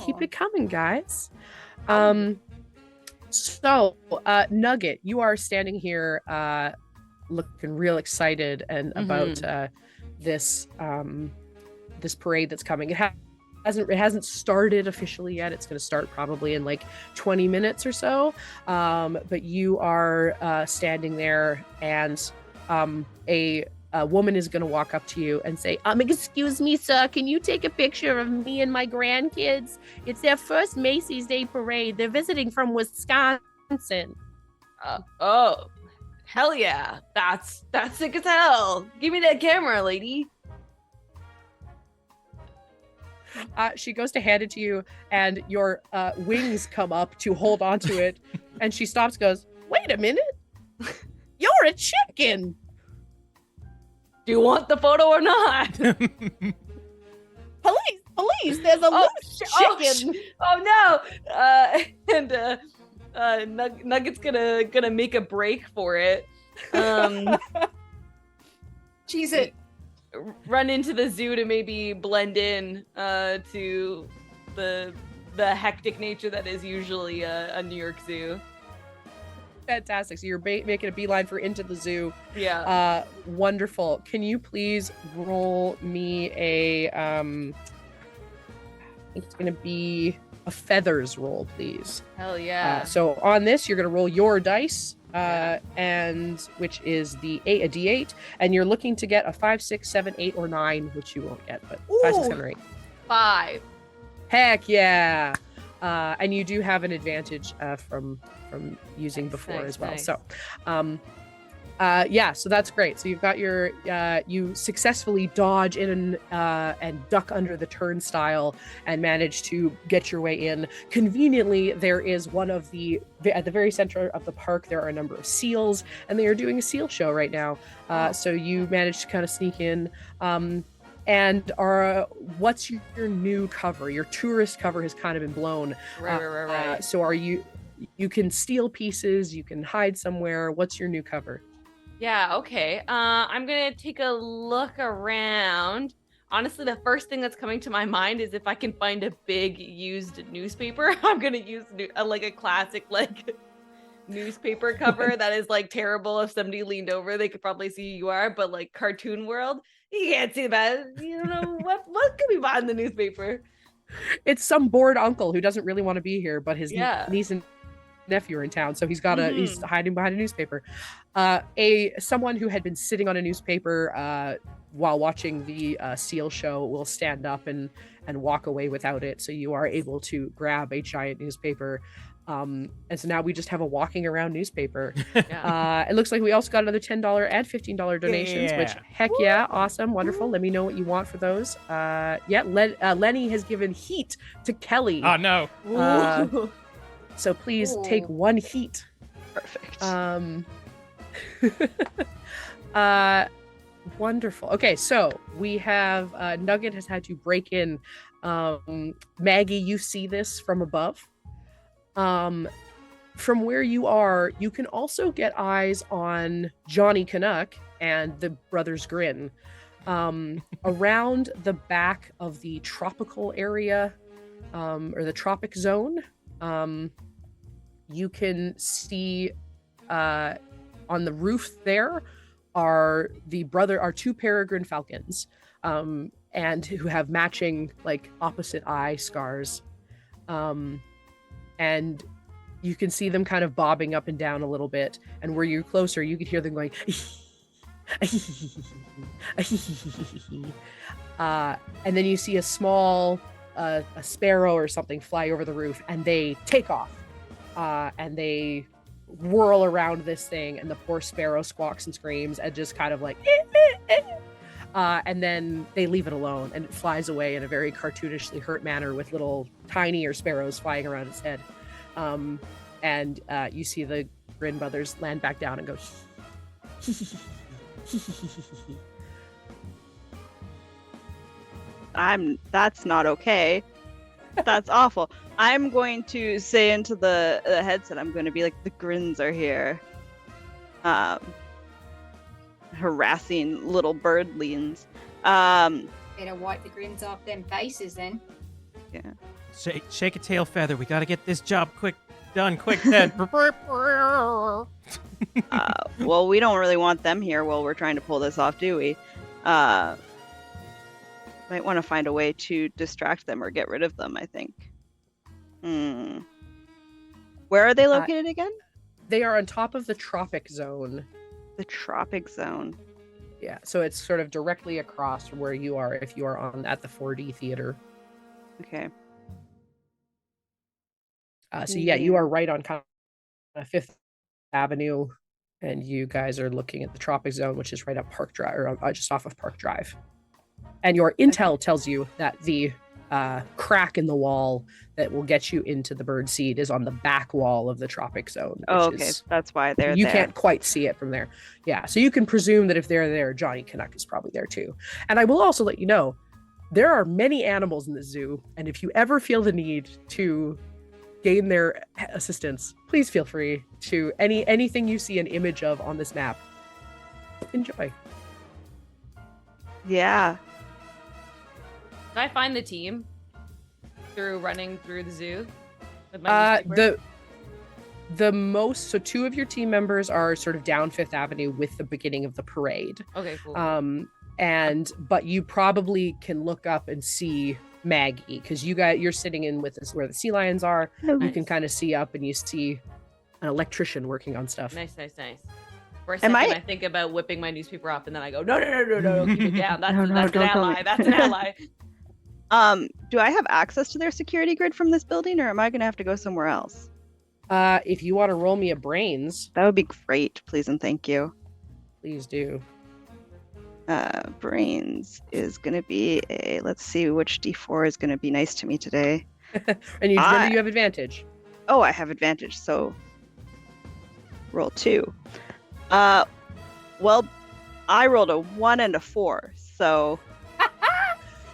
keep it coming, guys. So Nugget, you are standing here looking real excited and about this parade that's coming. It hasn't started officially yet. It's going to start probably in 20 minutes or so. But you are standing there, and a woman is going to walk up to you and say, excuse me, sir, can you take a picture of me and my grandkids? It's their first Macy's Day Parade. They're visiting from Wisconsin. Oh, hell yeah. That's sick as hell. Give me that camera, lady. She goes to hand it to you, and your wings come up to hold onto it, and she stops, goes, wait a minute, you're a chicken. Do you want the photo or not? Police, there's a loose chicken. Oh no. Nugget's gonna make a break for it. Cheese it. Run into the zoo to maybe blend in to the the hectic nature that is usually a New York Zoo. Fantastic. So you're making a beeline for into the zoo. Yeah. Wonderful. Can you please roll me a I think it's gonna be a feathers roll, please. Hell yeah. So on this, you're gonna roll your dice, and which is a D8, and you're looking to get a 5, 6, 7, 8, or 9, which you won't get, but 5, 6, 7, or 8. 5. Heck yeah. And you do have an advantage from using before as well. Nice. So so that's great. So you've got your you successfully dodge in and duck under the turnstile and manage to get your way in. Conveniently, there is one of at the very center of the park, there are a number of seals, and they are doing a seal show right now. So you manage to kind of sneak in. And what's your new cover? Your tourist cover has kind of been blown. Right. So you can steal pieces, you can hide somewhere. What's your new cover? Yeah, okay. I'm gonna take a look around. Honestly, the first thing that's coming to my mind is if I can find a big used newspaper, I'm gonna use like a classic like newspaper cover that is like terrible. If somebody leaned over, they could probably see who you are, but like cartoon world, you can't see that. You don't know what could be behind the newspaper. It's some bored uncle who doesn't really want to be here, but his niece and nephew are in town, so he's he's hiding behind a newspaper. Someone who had been sitting on a newspaper while watching the seal show will stand up and walk away without it, so you are able to grab a giant newspaper. And so now we just have a walking around newspaper. It looks like we also got another $10 and $15 donations, which heck yeah, awesome, wonderful. Let me know what you want for those. Lenny has given heat to Kelly. Oh no. So please take 1 heat. Perfect. Wonderful. Okay, so we have Nugget has had to break in. Maggie, you see this from above. From where you are, you can also get eyes on Johnny Canuck and the Brothers Grin. Around the back of the tropical area, or the tropic zone, you can see on the roof there are 2 peregrine falcons, and who have matching like opposite eye scars. And you can see them kind of bobbing up and down a little bit. And where you're closer, you could hear them going, and then you see a small, a sparrow or something fly over the roof, and they take off, and they whirl around this thing, and the poor sparrow squawks and screams and just kind of like, and then they leave it alone, and it flies away in a very cartoonishly hurt manner with little tinier sparrows flying around its head. And you see the Grin brothers land back down and go, That's not okay. That's awful. I'm going to say into the headset, I'm going to be like, the Grins are here. Harassing little birdlings. Better wipe the grins off them faces then. Yeah. Shake a tail feather. We got to get this job done quick then. Well, we don't really want them here while we're trying to pull this off, do we? Might want to find a way to distract them or get rid of them, I think. Where are they located again? They are on top of the tropic zone. The tropic zone. Yeah, so it's sort of directly across from where you are if you are at the 4D theater. Okay. So yeah, you are right on kind of 5th Avenue, and you guys are looking at the tropic zone, which is right up Park Drive, or just off of Park Drive. And your intel tells you that the crack in the wall that will get you into the bird seed is on the back wall of the tropic zone. Okay, that's why they're you there. Can't quite see it from there. Yeah, so you can presume that if they're there, Johnny Canuck is probably there too. And I will also let you know, there are many animals in the zoo, and if you ever feel the need to gain their assistance, please feel free to anything you see an image of on this map. Enjoy. Yeah. Did I find the team? through running through the zoo with my newspaper? So 2 of your team members are sort of down Fifth Avenue with the beginning of the parade. Okay, cool. But you probably can look up and see Maggie because you're sitting in with us where the sea lions are. Hello. You can kind of see up and you see an electrician working on stuff. Nice. For a second, I think about whipping my newspaper up, and then I go, no, keep it down. That's an ally. That's an ally. Do I have access to their security grid from this building, or am I going to have to go somewhere else? If you want to roll me a brains, That would be great, please and thank you. please do. Brains is going to be let's see which D4 is going to be nice to me today. And you remember you have advantage. Oh, I have advantage, so roll 2. Well, I rolled a 1 and a 4, so...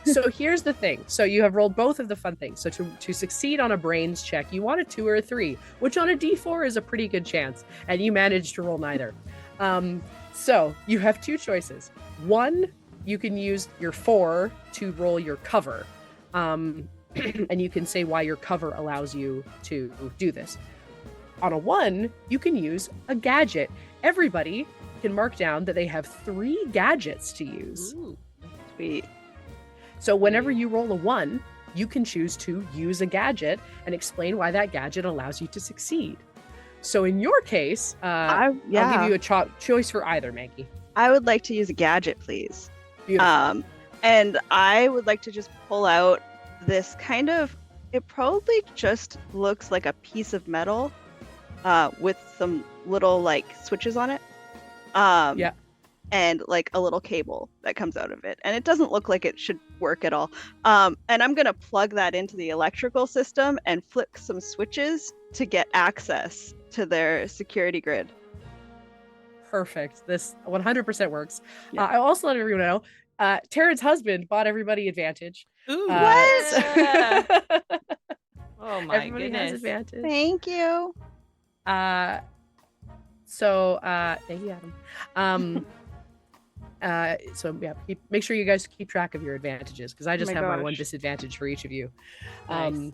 So here's the thing. So you have rolled both of the fun things. So to succeed on a brains check, you want a 2 or a 3, which on a D4 is a pretty good chance. And you managed to roll neither. So you have 2 choices. 1, you can use your 4 to roll your cover. And you can say why your cover allows you to do this. On a 1, you can use a gadget. Everybody can mark down that they have 3 gadgets to use. Ooh. Sweet. So whenever you roll a 1, you can choose to use a gadget and explain why that gadget allows you to succeed. So in your case, I'll give you a choice for either, Maggie. I would like to use a gadget, please. Beautiful. And I would like to just pull out this kind of, it probably just looks like a piece of metal with some little like switches on it. Yeah. And like a little cable that comes out of it. And it doesn't look like it should work at all. And I'm going to plug that into the electrical system and flip some switches to get access to their security grid. Perfect. This 100% works. Yeah. I also let everyone know, Taryn's husband bought everybody advantage. Ooh. What? Oh my Everybody goodness. has advantage. Thank you. So thank you, Adam. So yeah, make sure you guys keep track of your advantages because I just my have my gosh. 1 disadvantage for each of you. Nice.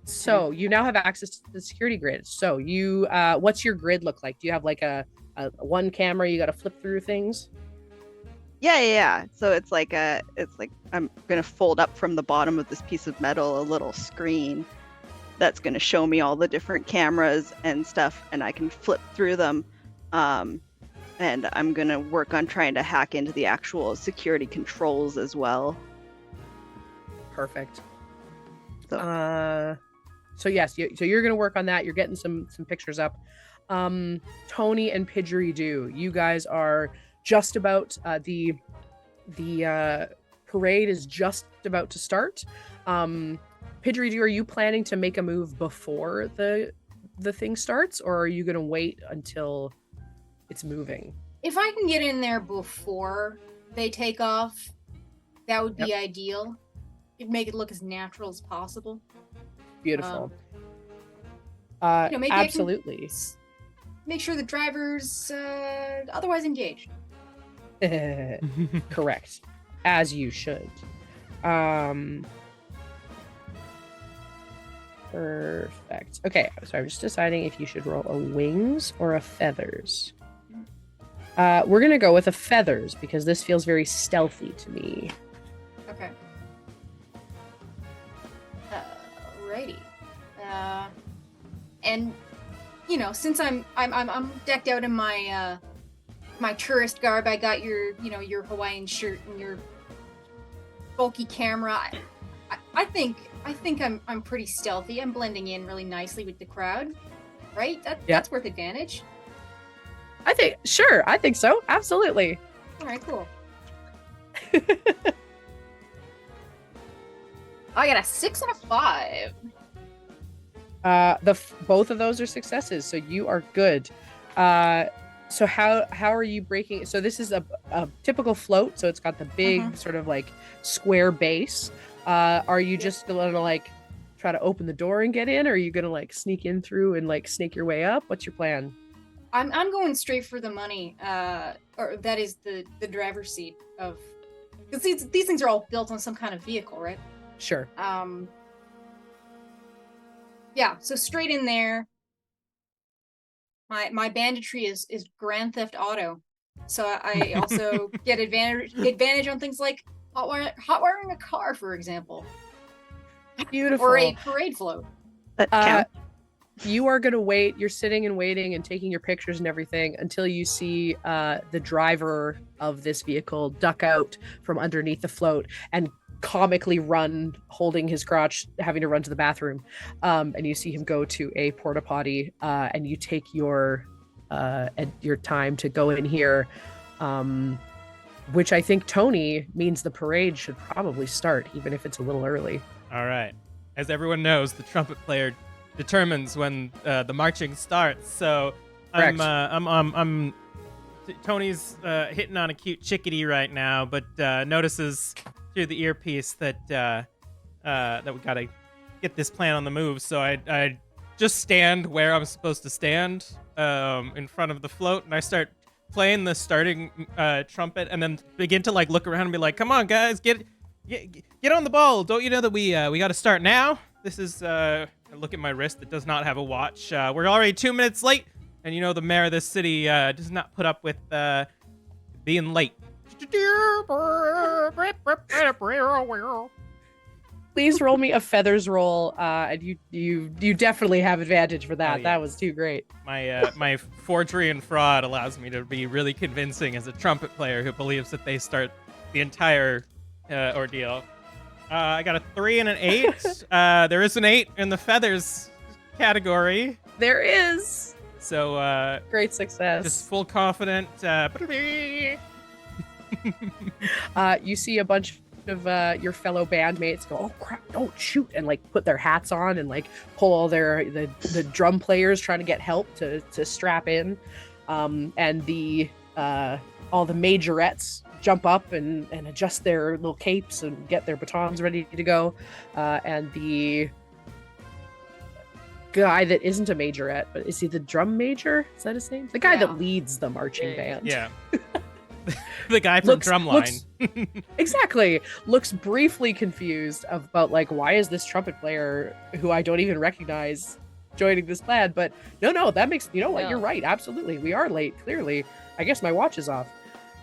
So you now have access to the security grid. So you, what's your grid look like? Do you have like a 1 camera you got to flip through things? Yeah. So it's like I'm gonna fold up from the bottom of this piece of metal a little screen that's gonna show me all the different cameras and stuff, and I can flip through them. And I'm gonna work on trying to hack into the actual security controls as well. Perfect. So, So yes, so you're gonna work on that. You're getting some pictures up. Tony and Pidgeridoo, you guys are just about the parade is just about to start. Pidgeridoo, are you planning to make a move before the thing starts, or are you gonna wait until it's moving? If I can get in there before they take off, that would be ideal. It'd make it look as natural as possible. Beautiful. Maybe Absolutely. I can make sure the driver's otherwise engaged. Correct. As you should. Perfect. Okay, so I'm just deciding if you should roll a wings or a feathers. We're gonna go with a feathers because this feels very stealthy to me. Okay. Righty. And since I'm decked out in my my tourist garb, I got your Hawaiian shirt and your bulky camera. I think I'm pretty stealthy. I'm blending in really nicely with the crowd, right? That's worth advantage. I think so. Absolutely. All right, cool. I got a 6 and a 5. Both of those are successes, so you are good. So how are you breaking? So this is a typical float, so it's got the big sort of like square base. Are you just gonna like try to open the door and get in, or are you gonna like sneak in through and like snake your way up? What's your plan? I'm going straight for the money, or that is the driver's seat of, because these things are all built on some kind of vehicle, right? Sure. Yeah, so straight in there. My banditry is Grand Theft Auto, so I also get advantage on things like hot wiring a car, for example, Beautiful. or a parade float. You are going to wait. You're sitting and waiting and taking your pictures and everything until you see the driver of this vehicle duck out from underneath the float and comically run, holding his crotch, having to run to the bathroom. And you see him go to a porta potty, and you take your time to go in here, which I think, Tony, means the parade should probably start, even if it's a little early. All right. As everyone knows, the trumpet player determines when the marching starts. So I'm Tony's hitting on a cute chickadee right now, but notices through the earpiece that we gotta get this plan on the move. So I just stand where I'm supposed to stand, in front of the float, and I start playing the starting trumpet, and then begin to like look around and be like, "Come on, guys, get on the ball! Don't you know that we got to start now? This is I look at my wrist that does not have a watch. We're already 2 minutes late, and you know the mayor of this city does not put up with being late." Please roll me a feathers roll, and you definitely have advantage for that. Yeah. That was too great. My forgery and fraud allows me to be really convincing as a trumpet player who believes that they start the entire ordeal. I got a 3 and an 8. There is an 8 in the feathers category. There is. So Great success. just full confident. You see a bunch of your fellow bandmates go, "Oh crap, don't shoot," and like put their hats on and like pull all the drum players trying to get help to strap in, and the all the majorettes jump up and adjust their little capes and get their batons ready to go, and the guy that isn't a majorette, but is he the drum major? Is that his name? The guy that leads the marching band. Yeah. The guy from Drumline. Exactly. Looks briefly confused about like, why is this trumpet player who I don't even recognize joining this band? But no, that makes, you know what? Yeah. You're right. Absolutely. We are late. Clearly. I guess my watch is off.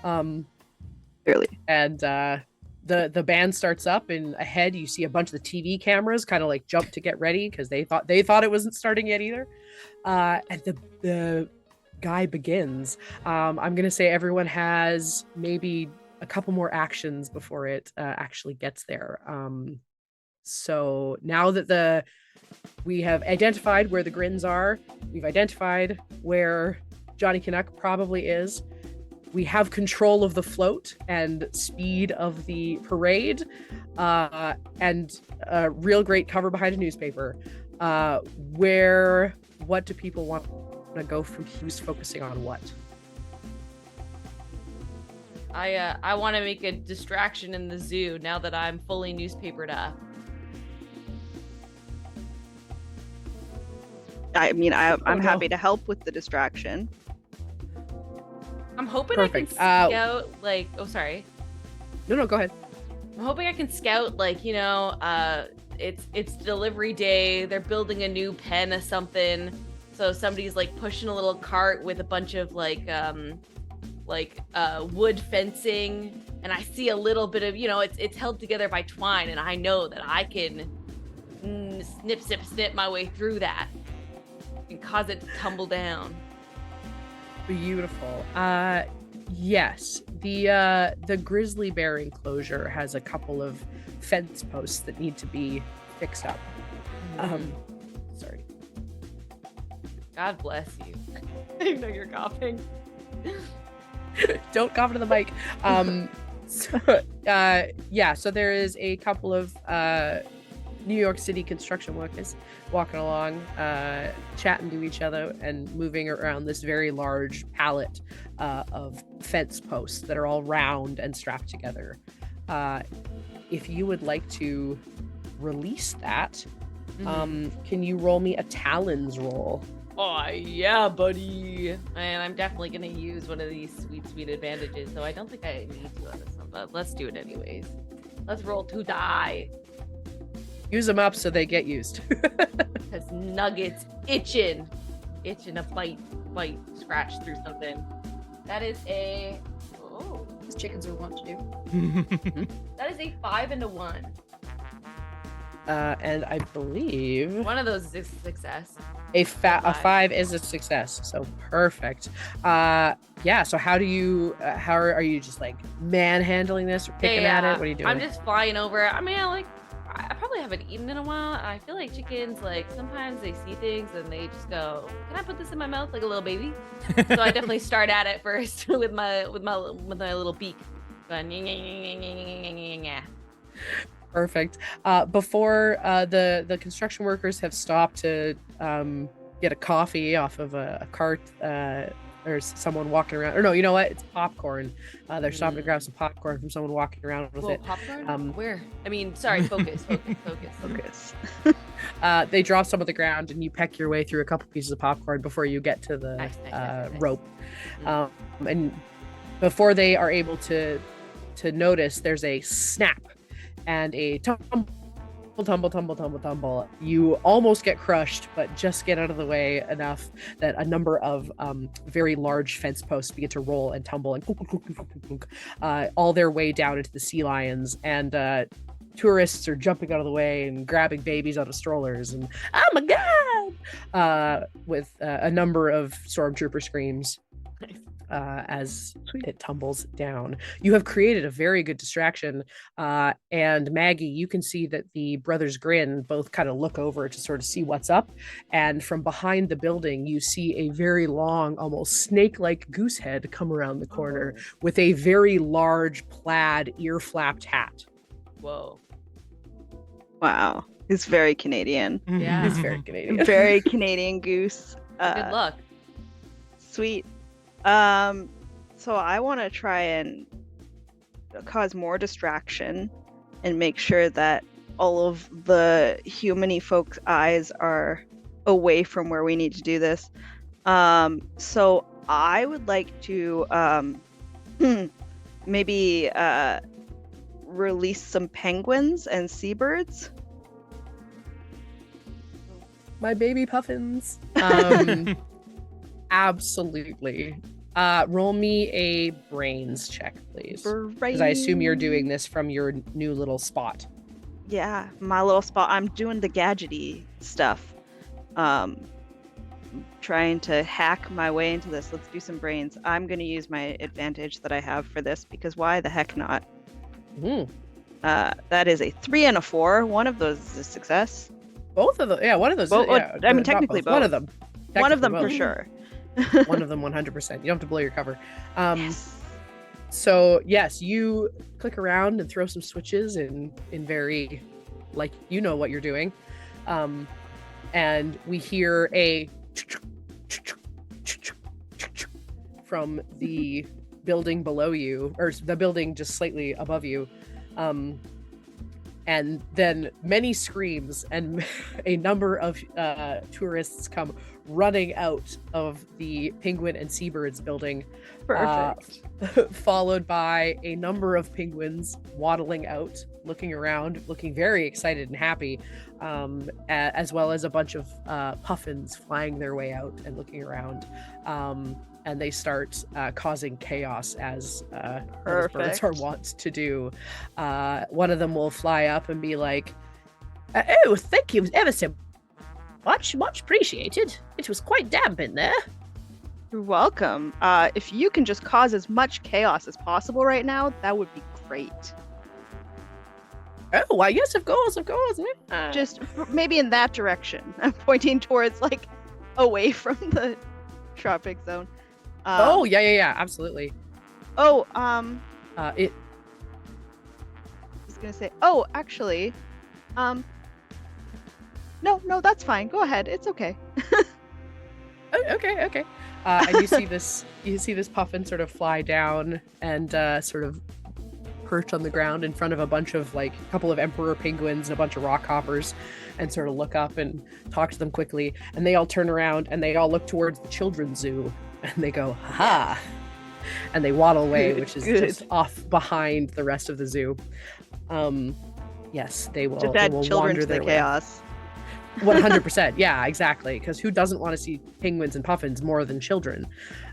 Clearly. And the band starts up, and ahead you see a bunch of the TV cameras kind of like jump to get ready because they thought it wasn't starting yet either. And the guy begins. I'm gonna say everyone has maybe a couple more actions before it actually gets there. So now that we have identified where the grins are, we've identified where Johnny Canuck probably is, we have control of the float and speed of the parade, and a real great cover behind a newspaper. What do people want to go from? Who's focusing on what? I want to make a distraction in the zoo now that I'm fully newspapered up. I mean, I'm happy to help with the distraction. I'm hoping Perfect. I can scout, like, oh, sorry. No, go ahead. I'm hoping I can scout, like, you know, it's delivery day. They're building a new pen or something. So somebody's like pushing a little cart with a bunch of like wood fencing, and I see a little bit of, you know, it's held together by twine, and I know that I can snip my way through that and cause it to tumble down. Beautiful. Yes, the grizzly bear enclosure has a couple of fence posts that need to be fixed up. Sorry. God bless you. I know you're coughing. Don't cough into the mic. So there is a couple of New York City construction workers walking along, chatting to each other and moving around this very large pallet of fence posts that are all round and strapped together. If you would like to release that, can you roll me a Talons roll? Oh, yeah, buddy. And I'm definitely going to use one of these sweet advantages, so I don't think I need to on this one, but let's do it anyways. Let's roll 2 die. Use them up so they get used. Because Nugget's itching to bite, scratch through something. That is a As chickens are wont to do. that is a 5 and a 1. And I believe One of those is a success. a 5 is a success. So perfect. Yeah. So how do you? How are you just like manhandling this or picking at it? What are you doing? I'm just flying over it. I mean, I probably haven't eaten in a while. I feel like chickens, like sometimes they see things and they just go, "Can I put this in my mouth like a little baby?" So I definitely start at it first with my little beak. Going, Perfect. Before the construction workers have stopped to get a coffee off of a cart, there's someone walking around. Or no, you know what? It's popcorn. They're stopping to grab some popcorn from someone walking around with it. Popcorn? Where? I mean, sorry, focus. They drop some on the ground, and you peck your way through a couple pieces of popcorn before you get to the Nice. rope. And before they are able to notice, there's a snap and a tumble. You almost get crushed, but just get out of the way enough that a number of very large fence posts begin to roll and tumble and all their way down into the sea lions. And tourists are jumping out of the way and grabbing babies out of strollers. And oh my god! With a number of stormtrooper screams. As it tumbles down. You have created a very good distraction. And Maggie, you can see that the brothers Grin both kind of look over to sort of see what's up. And from behind the building, you see a very long, almost snake-like goose head come around the corner with a very large plaid ear-flapped hat. Whoa. Wow. It's very Canadian. Yeah. It's very Canadian. Very Canadian goose. Good luck. Sweet. So I want to try and cause more distraction and make sure that all of the human-y folks' eyes are away from where we need to do this. So I would like to maybe release some penguins and seabirds. My baby puffins. Absolutely. Roll me a brains check, please. Because I assume you're doing this from your new little spot. Yeah, my little spot. I'm doing the gadgety stuff. Trying to hack my way into this. Let's do some brains. I'm going to use my advantage that I have for this because why the heck not? That is a 3 and a 4. One of those is a success. Both of them. Yeah, one of those. Yeah, I mean, technically both. One of them. One of them both. for sure. One of them 100%. You don't have to blow your cover. Yes. So yes, you click around and throw some switches in very, like, you know what you're doing. And we hear a from the building below you, or the building just slightly above you. And then many screams and a number of tourists come running out of the penguin and seabirds building. Perfect. Followed by a number of penguins waddling out, looking around, looking very excited and happy, as well as a bunch of puffins flying their way out and looking around. And they start causing chaos as those birds are wont to do. One of them will fly up and be like, "Oh, thank you ever so much appreciated. It was quite damp in there." You're welcome. If you can just cause as much chaos as possible right now, that would be great. Oh, why, yes, of course. Just maybe in that direction. I'm pointing towards, like, away from the tropic zone. Yeah, absolutely. It. I was gonna say. Oh, actually, No, that's fine. Go ahead. It's okay. Okay. And you see this puffin sort of fly down and sort of perch on the ground in front of a bunch of, like, a couple of emperor penguins and a bunch of rock hoppers, and sort of look up and talk to them quickly. And they all turn around and they all look towards the children's zoo and they go, "Ha!" And they waddle away, which is just off behind the rest of the zoo. Yes, they will. Just They add will children wander to the their way. chaos. 100%. Yeah, exactly. Because who doesn't want to see penguins and puffins more than children?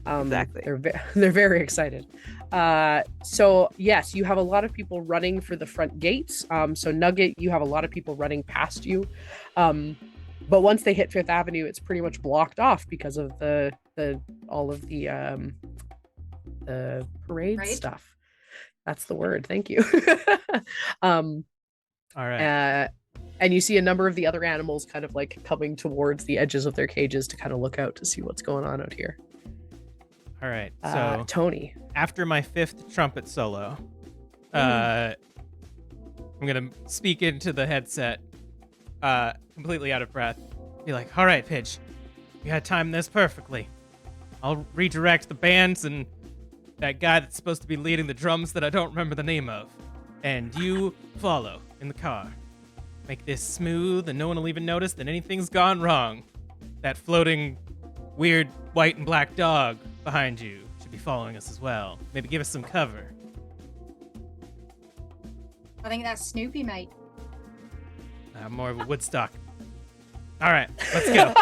Exactly. They're very excited. So yes, you have a lot of people running for the front gates. So Nugget, you have a lot of people running past you. But once they hit Fifth Avenue, it's pretty much blocked off because of all of the parade Right? stuff. That's the word. Thank you. All right. And you see a number of the other animals kind of like coming towards the edges of their cages to kind of look out to see what's going on out here. All right. So Tony, after my 5th trumpet solo, I'm gonna speak into the headset, completely out of breath. Be like, "All right, Pidge, you had timed this perfectly. I'll redirect the bands and that guy that's supposed to be leading the drums that I don't remember the name of, and you follow in the car. Make this smooth, and no one will even notice that anything's gone wrong. That floating, weird white and black dog behind you should be following us as well. Maybe give us some cover." I think that's Snoopy, mate. More of a Woodstock. All right, let's go.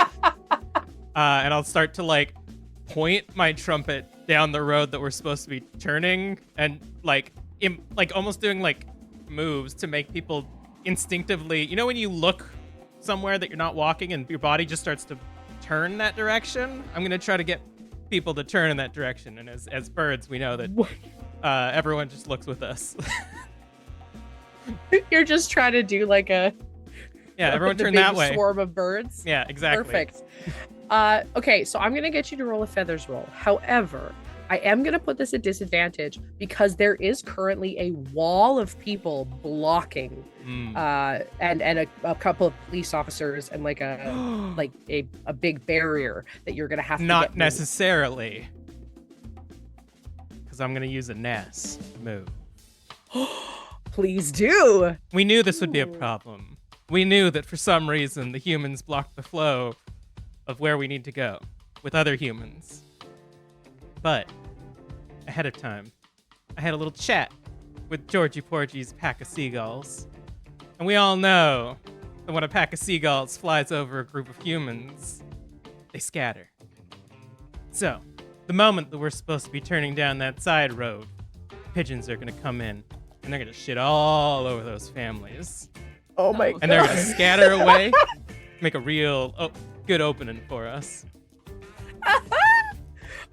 And I'll start to like point my trumpet down the road that we're supposed to be turning, and like almost doing like moves to make people instinctively, you know, when you look somewhere that you're not walking and your body just starts to turn that direction. I'm gonna try to get people to turn in that direction, and as birds, we know that everyone just looks with us. you're just trying to do like a everyone the turn big that way. swarm of birds. Yeah, exactly. Perfect. Okay, so I'm gonna get you to roll a feathers roll. However, I am gonna put this at disadvantage because there is currently a wall of people blocking, and a couple of police officers and like a big barrier that you're gonna have to Not get necessarily, because I'm gonna use a Ness move. Please do. We knew this would be a problem. We knew that for some reason the humans blocked the flow of where we need to go with other humans. But ahead of time, I had a little chat with Georgie Porgy's pack of seagulls. And we all know that when a pack of seagulls flies over a group of humans, they scatter. So, the moment that we're supposed to be turning down that side road, pigeons are going to come in and they're going to shit all over those families. Oh my god. And they're going to scatter away, make a real good opening for us.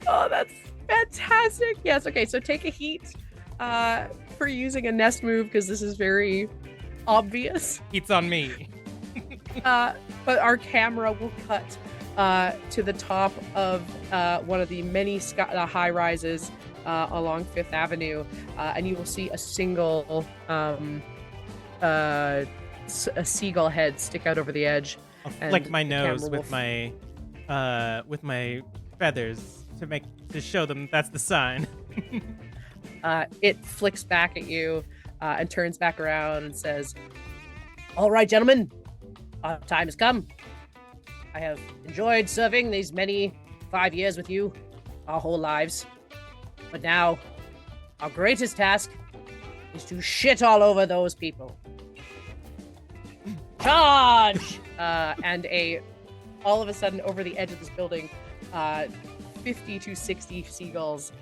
Oh, that's fantastic. Yes, okay, so take a heat for using a nest move because this is very obvious. Heat's on me. But our camera will cut to the top of one of the many high rises along Fifth Avenue, and you will see a single a seagull head stick out over the edge. I'll flick my nose with my feathers to show them that's the sign. It flicks back at you and turns back around and says, "All right, gentlemen, our time has come. I have enjoyed serving these 5 years with you, our whole lives. But now, our greatest task is to shit all over those people. Charge!" And all of a sudden, over the edge of this building, 50 to 60 seagulls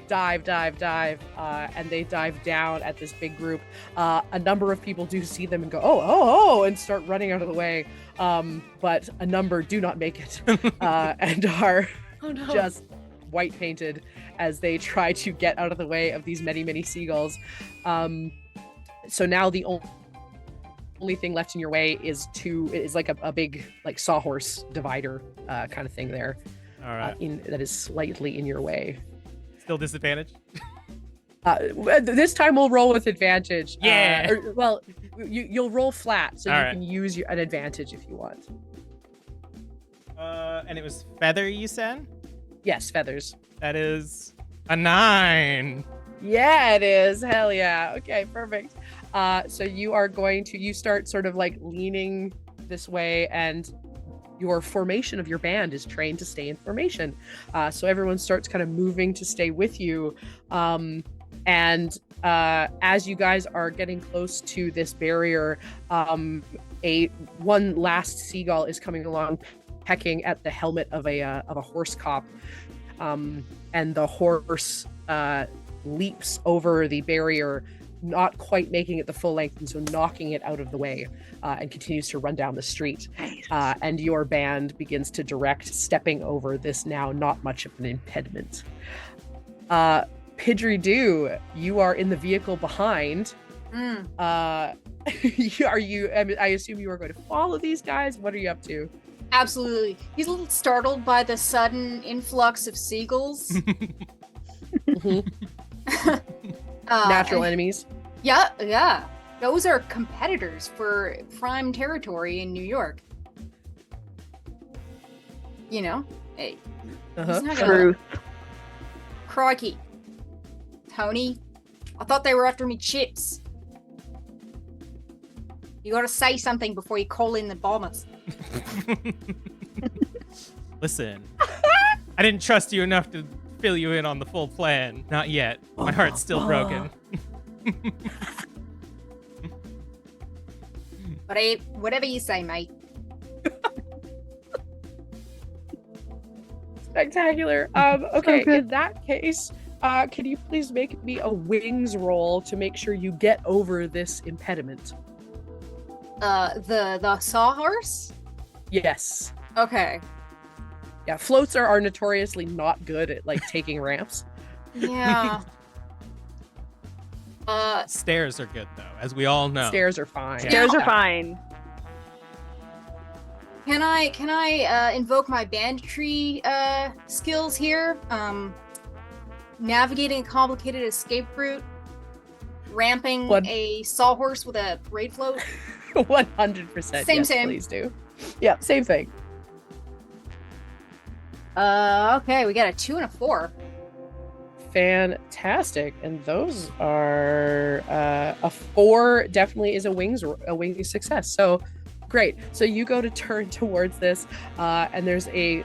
dive, and they dive down at this big group. A number of people do see them and go, oh, and start running out of the way. But a number do not make it and are just white painted as they try to get out of the way of these many, many seagulls. So now the only thing left in your way is like a big like sawhorse divider kind of thing there. All right. That is slightly in your way. Still disadvantage? This time we'll roll with advantage. Yeah. You'll roll flat, so All you right. can use an advantage if you want. And it was feather, you said? Yes, feathers. That is a 9. Yeah, it is. Hell yeah. Okay, perfect. So you start sort of like leaning this way, and your formation of your band is trained to stay in formation. So everyone starts kind of moving to stay with you. And as you guys are getting close to this barrier, one last seagull is coming along, pecking at the helmet of a horse cop, and the horse leaps over the barrier, not quite making it the full length, and so knocking it out of the way, and continues to run down the street. Nice. And your band begins to direct stepping over this now not much of an impediment. Pidgeridoo, you are in the vehicle behind. I assume you are going to follow these guys. What are you up to? Absolutely. He's a little startled by the sudden influx of seagulls. Natural enemies. Yeah. Those are competitors for prime territory in New York. You know? Hey. He's not gonna- Truth. Crikey. Tony, I thought they were after me chips. You gotta say something before you call in the bombers. Listen, I didn't trust you enough to fill you in on the full plan. Not yet. My heart's still broken. Whatever you say, mate. Spectacular. Okay, good. in that case, can you please make me a wings roll to make sure you get over this impediment? The sawhorse? Yes. Okay. Yeah, floats are notoriously not good at like taking ramps. Yeah. Stairs are good though, as we all know. Stairs are fine. Stairs Yeah. are fine. Can I invoke my banditry skills here? Navigating a complicated escape route, ramping What? a sawhorse with a raid float. 100%. Same, yes, same. Please do. Yeah, same thing. Okay, we got a 2 and a 4. Fantastic. And those are a 4 definitely is a wings success. So great. So you go to turn towards this, and there's a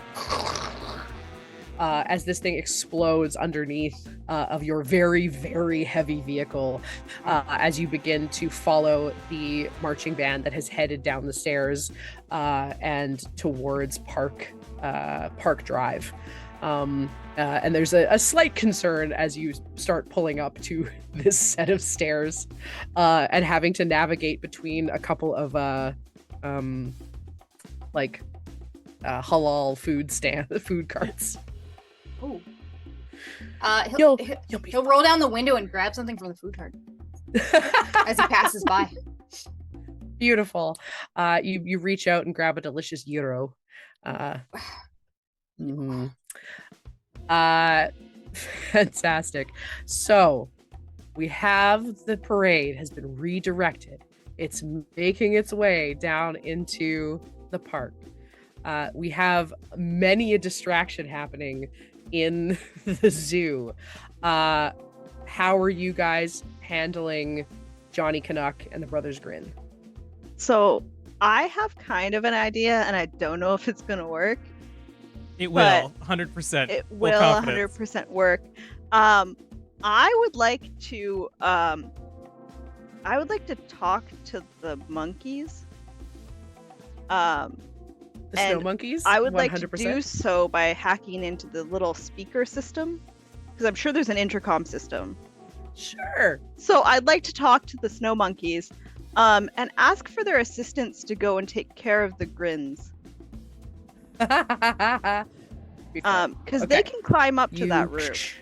as this thing explodes underneath of your very, very heavy vehicle, as you begin to follow the marching band that has headed down the stairs and towards Park Drive. And there's a slight concern as you start pulling up to this set of stairs and having to navigate between a couple of halal food carts. Ooh. You'll be He'll roll down the window and grab something from the food cart as he passes by. beautiful. You reach out and grab a delicious gyro. Fantastic. So we have the parade has been redirected. It's making its way down into the park. We have many a distraction happening in the zoo. How are you guys handling Johnny Canuck and the Brothers Grin? So I have kind of an idea, and I don't know if it's gonna work. It will, 100%. It Full will confidence. 100% work. I would like to talk to the monkeys. The snow And monkeys? I would like to 100%? do so by hacking into the little speaker system, because I'm sure there's an intercom system. Sure. So I'd like to talk to the snow monkeys, and ask for their assistance to go and take care of the grins, because Okay. they can climb up to that roof.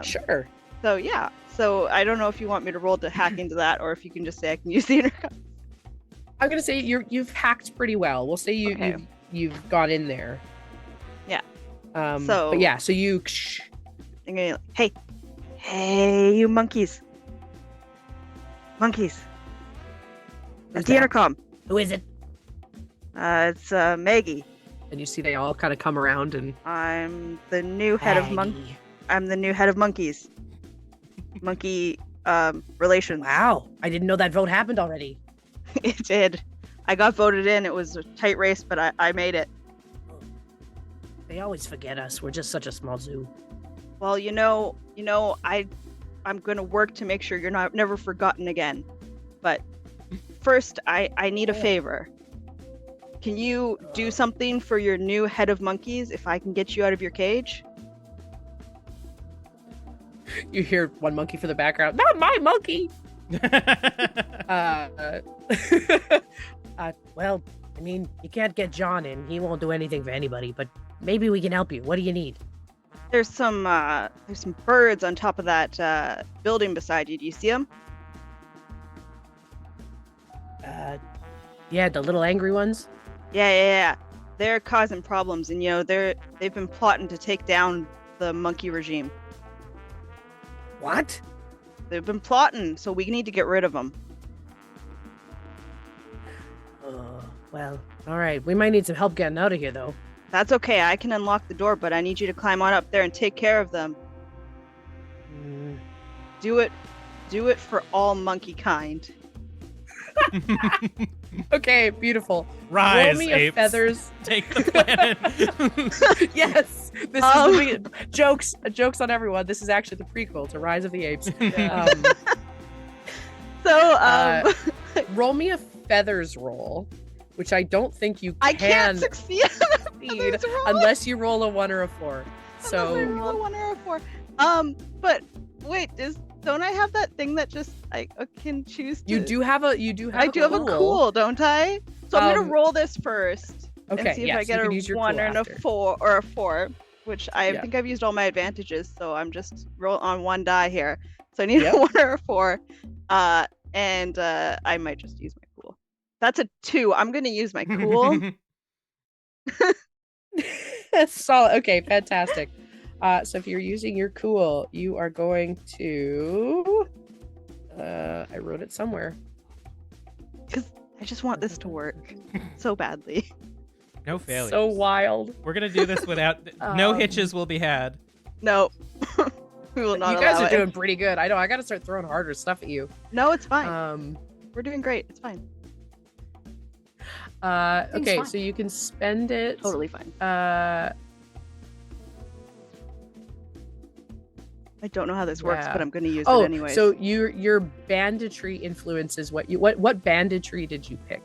Sure. So yeah. So I don't know if you want me to roll to hack into that, or if you can just say I can use the intercom. I'm gonna say you've hacked pretty well. We'll say Okay. you've gone in there. Yeah. But yeah, so you I'm gonna hey, you monkeys. That's Who's the that? intercom. who is it? It's Maggie. And you see they all kind of come around and I'm the new head of Maggie. I'm the new head of monkeys. Monkey relations. Wow, I didn't know that vote happened already. It did. I got voted in. It was a tight race, but I made it. They always forget us. We're just such a small zoo. Well, you know, I'm going to work to make sure you're never forgotten again. But first, I need a favor. Can you do something for your new head of monkeys if I can get you out of your cage? You hear one monkey from the background. Not my monkey. Well, I mean, you can't get John in. He won't do anything for anybody, but maybe we can help you. What do you need? There's some birds on top of that building beside you. Do you see them? Yeah, the little angry ones. Yeah. They're causing problems, and they've been plotting to take down the monkey regime. What? They've been plotting, so we need to get rid of them. Well, all right. We might need some help getting out of here, though. That's okay. I can unlock the door, but I need you to climb on up there and take care of them. Do it for all monkey kind. Okay, beautiful. Rise, Roll me a apes. feathers. Take the planet. Yes, this is the jokes on everyone. This is actually the prequel to Rise of the Apes. Roll me a feathers roll, which I don't think you can. I can't succeed unless you roll a 1 or a 4. So unless I roll a 1 or a 4. But wait, don't I have that thing that just I can choose to... You do have a cool, don't I? So I'm gonna roll this first. Okay, and see if I get a 1 and a 4 or a 4, which I think I've used all my advantages, so I'm just roll on 1 die here. So I need a 1 or a 4. And I might just use my cool. That's a 2. I'm gonna use my cool. Solid. Okay, fantastic. So if you're using your cool, you are going to I wrote it somewhere. Because I just want this to work so badly. No failures. So wild. We're gonna do this without no hitches will be had. No. We will not. You guys are doing pretty good. I know. I gotta start throwing harder stuff at you. No, it's fine. We're doing great. It's fine. Okay, fine. so you can spend it. Totally fine. I don't know how this works, but I'm going to use it anyway. So your banditry influences what banditry did you pick?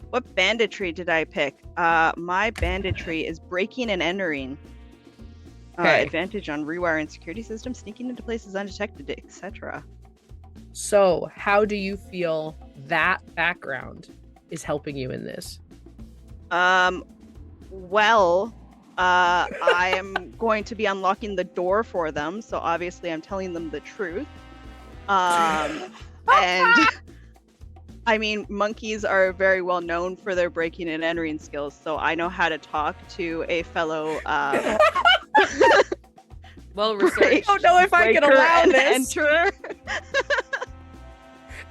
What banditry did I pick? My banditry is breaking and entering. Advantage on rewiring security systems, sneaking into places undetected, etc. So how do you feel that background is helping you in this? Well, I am going to be unlocking the door for them, so obviously I'm telling them the truth. And I mean, monkeys are very well known for their breaking and entering skills, so I know how to talk to a fellow well researched. I don't know if I can allow this. Enterer.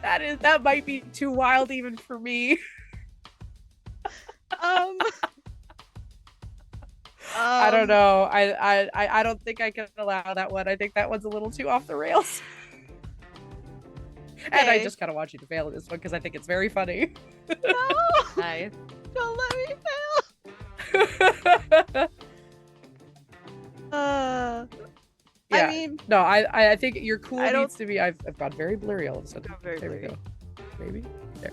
That might be too wild even for me. I don't know. I don't think I can allow that one. I think that one's a little too off the rails. And I just kind of want you to fail at this one because I think it's very funny. No! Nice. Don't let me fail! Yeah. I mean... No, I think your cool needs to be... I've gone very blurry all of a sudden. Very there blurry. we go. Maybe? There.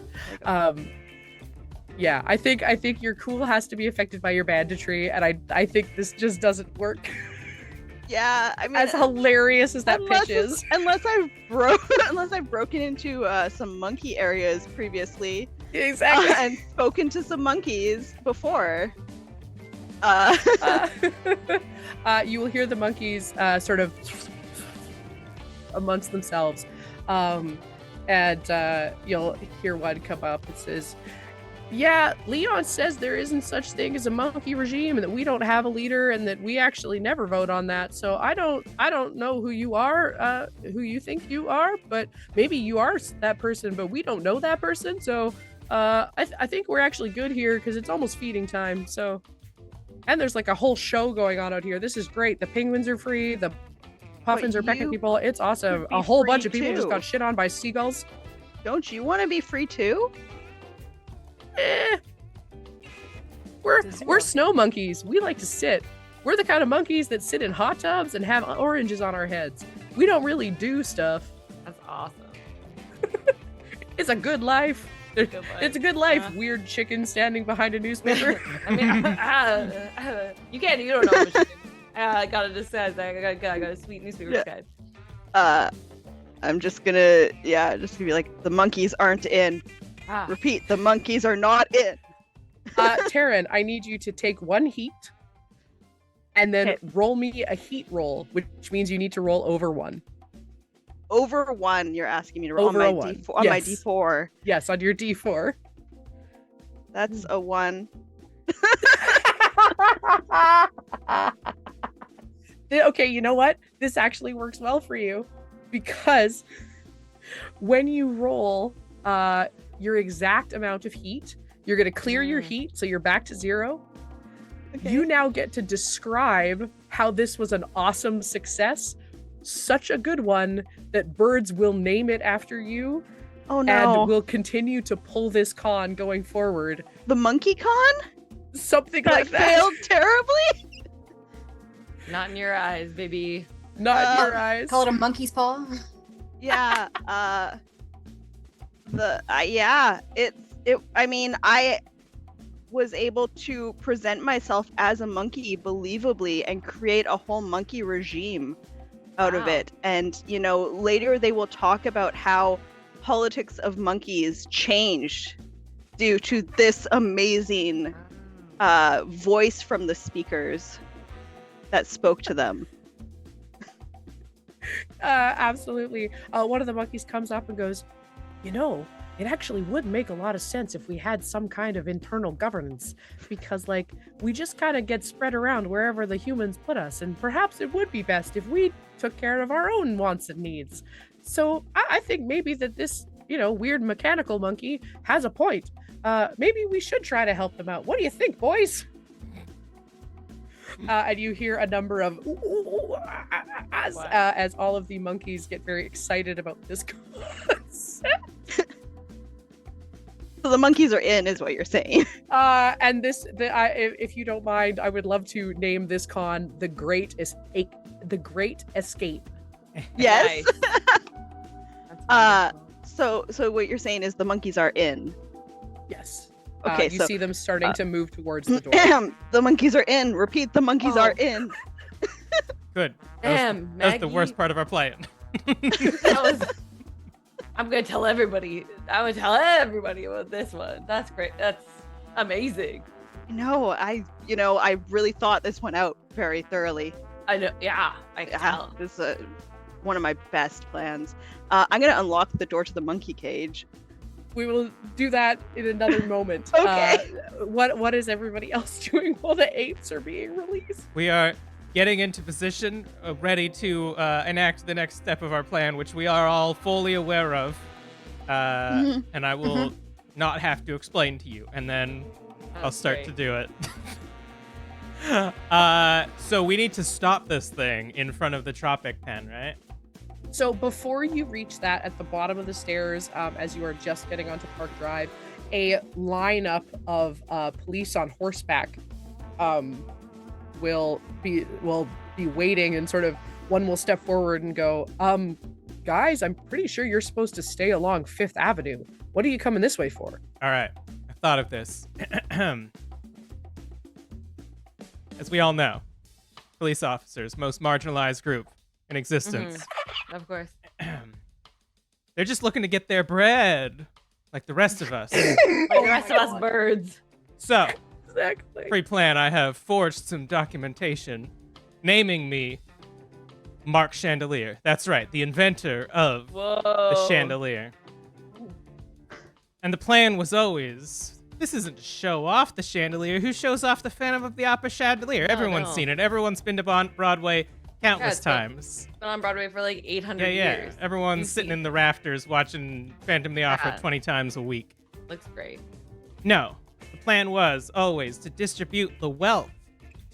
Yeah, I think your cool has to be affected by your banditry, and I think this just doesn't work. Yeah, I mean, as hilarious as that pitch is. Unless I've broken into some monkey areas previously, exactly, and spoken to some monkeys before. You will hear the monkeys sort of amongst themselves, and you'll hear one come up and says, "Yeah, Leon says there isn't such thing as a monkey regime and that we don't have a leader and that we actually never vote on that. So I don't know who you are, who you think you are, but maybe you are that person, but we don't know that person. So I think we're actually good here because it's almost feeding time. So, and there's like a whole show going on out here. This is great. The penguins are free. The puffins are pecking people. It's awesome. A whole bunch of people just got shit on by seagulls. Don't you want to be free too? We're snow monkeys. We like to sit. We're the kind of monkeys that sit in hot tubs and have oranges on our heads. We don't really do stuff. That's awesome. It's a good life. It's a good life. Weird chicken standing behind a newspaper. I mean, you don't know what chicken. I got it. Just says I got a sweet newspaper guide. I'm just gonna be like, the monkeys aren't in. Repeat, the monkeys are not in. Taryn, I need you to take one heat and then roll me a heat roll, which means you need to roll over one. Over one, you're asking me to roll over on my D4. On my D4. Yes, on your D4. That's a 1. Okay, you know what? This actually works well for you because when you roll your exact amount of heat, you're going to clear your heat, so you're back to 0. Okay. You now get to describe how this was an awesome success, such a good one that birds will name it after you. Oh no. And will continue to pull this con going forward. The monkey con? Something like that. Failed terribly? Not in your eyes, baby. Not in your eyes. Call it a monkey's paw. Yeah. I mean, I was able to present myself as a monkey believably and create a whole monkey regime out of it. And, later they will talk about how politics of monkeys changed due to this amazing voice from the speakers that spoke to them. Absolutely. One of the monkeys comes up and goes, it actually would make a lot of sense if we had some kind of internal governance, because we just kind of get spread around wherever the humans put us, and perhaps it would be best if we took care of our own wants and needs. So I think maybe that this, weird mechanical monkey has a point. Maybe we should try to help them out. What do you think, boys? And you hear a number of as all of the monkeys get very excited about this concept. So the monkeys are in, is what you're saying. And if you don't mind, I would love to name this con the Great Escape. Yes. So what you're saying is the monkeys are in. Yes. Okay. You see them starting to move towards the door. The monkeys are in. Repeat, the monkeys are in. Good. That's the worst part of our plan. I'm gonna tell everybody. I'm gonna tell everybody about this one. That's great. That's amazing. No, I really thought this one out very thoroughly. I know. Yeah, I can tell. This is one of my best plans. I'm gonna unlock the door to the monkey cage. We will do that in another moment. Okay. What is everybody else doing while the apes are being released? We are getting into position, ready to enact the next step of our plan, which we are all fully aware of. And I will not have to explain to you, and then I'll start to do it. So we need to stop this thing in front of the Tropic Pen, right? So before you reach that, at the bottom of the stairs, as you are just getting onto Park Drive, a lineup of police on horseback will be waiting, and sort of one will step forward and go, guys, I'm pretty sure you're supposed to stay along 5th Avenue. What are you coming this way for? All right, I thought of this. As we all know, police officers, most marginalized group in existence. Of course. They're just looking to get their bread, like the rest of us. Like the rest of us birds. So, Exactly. pre-plan, I have forged some documentation naming me Mark Chandelier. That's right, the inventor of the chandelier. And the plan was always, this isn't to show off the chandelier. Who shows off the Phantom of the Opera chandelier? Everyone's seen it. Everyone's been to Broadway countless times. It's been on Broadway for like 800 years. years. Everyone's sitting in the rafters watching Phantom of the Opera 20 times a week. Looks great. No, the plan was always to distribute the wealth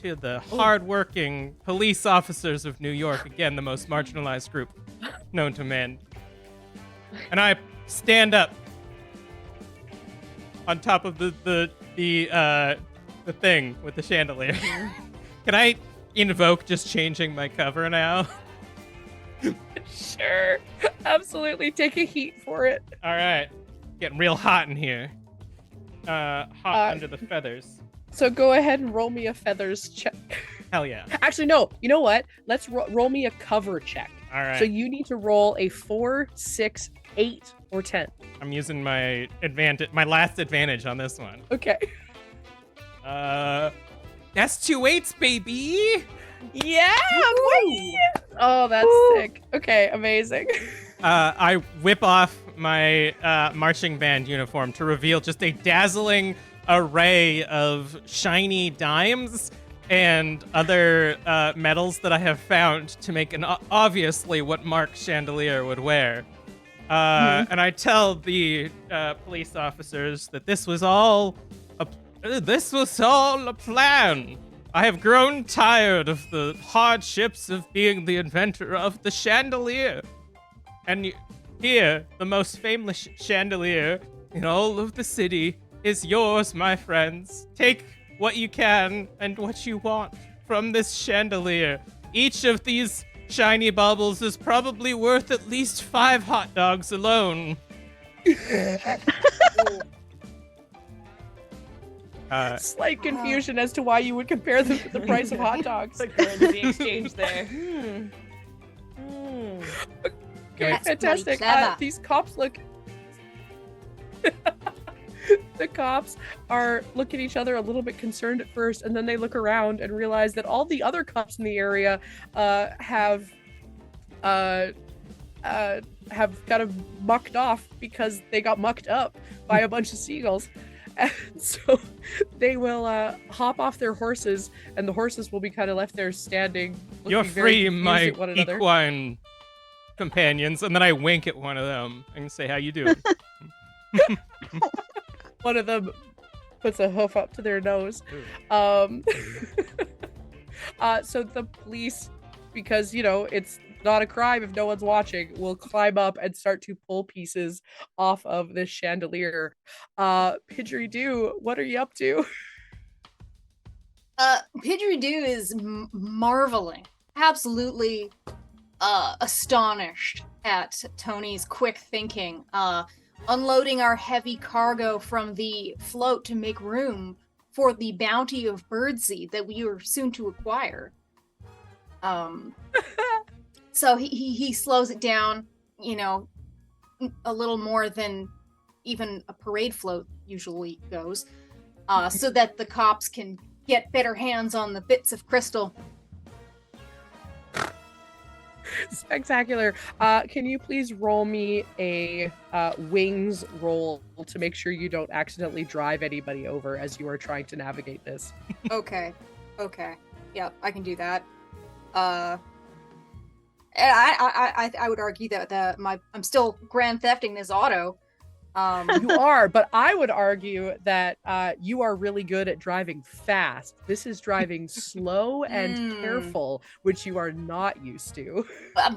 to the hardworking police officers of New York. Again, the most marginalized group known to man. And I stand up on top of the thing with the chandelier. Can I invoke just changing my cover now. Sure. Absolutely. Take a heat for it. All right. Getting real hot in here. Hot under the feathers. So go ahead and roll me a feathers check. Hell yeah. Actually, no. You know what? Let's roll me a cover check. All right. So you need to roll a 4, 6, 8, or 10. I'm using my last advantage on this one. Okay. That's 2 8s, baby. Yeah. Boy. Oh, that's sick. Okay, amazing. I whip off my marching band uniform to reveal just a dazzling array of shiny dimes and other metals that I have found to make an obviously what Mark Chandelier would wear. And I tell the police officers that this was all a plan. I have grown tired of the hardships of being the inventor of the chandelier. And here, the most famous chandelier in all of the city is yours, my friends. Take what you can and what you want from this chandelier. Each of these shiny baubles is probably worth at least 5 hot dogs alone. Slight confusion as to why you would compare them to the price of hot dogs. The currency exchange there. Okay, That's fantastic. bloody clever. These cops look. The cops are look at each other a little bit concerned at first, and then they look around and realize that all the other cops in the area have kind of mucked off because they got mucked up by a bunch of seagulls. And so they will hop off their horses, and the horses will be kind of left there standing. You're looking very free, confused my at one another. equine companions. And then I wink at one of them and say, how you doing? One of them puts a hoof up to their nose. So the police, because, it's not a crime if no one's watching, will climb up and start to pull pieces off of this chandelier. Pidgeridoo, what are you up to? Pidgeridoo is marveling, absolutely astonished at Tony's quick thinking, unloading our heavy cargo from the float to make room for the bounty of birdseed that we are soon to acquire. So he slows it down, a little more than even a parade float usually goes, so that the cops can get better hands on the bits of crystal. Spectacular. Can you please roll me a wings roll to make sure you don't accidentally drive anybody over as you are trying to navigate this? Okay. Yep, I can do that. And I would argue that I'm still grand thefting this auto. You are, but I would argue that you are really good at driving fast. This is driving slow and careful, which you are not used to. But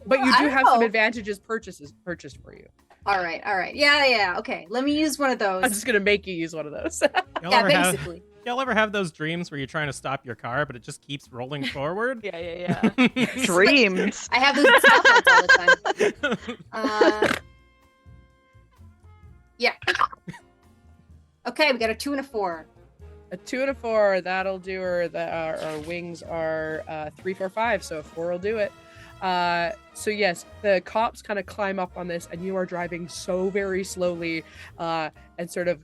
you do have some advantages purchased for you. All right. Yeah. Okay, let me use one of those. I'm just gonna make you use one of those. Basically. Y'all ever have those dreams where you're trying to stop your car, but it just keeps rolling forward? Yeah. Dreams. I have those stoplights all the time. Yeah. Okay, we got a 2 and a 4. A 2 and a 4, that'll do her. Our wings are 3, 4, 5, so a 4 will do it. So yes, the cops kind of climb up on this, and you are driving so very slowly, and sort of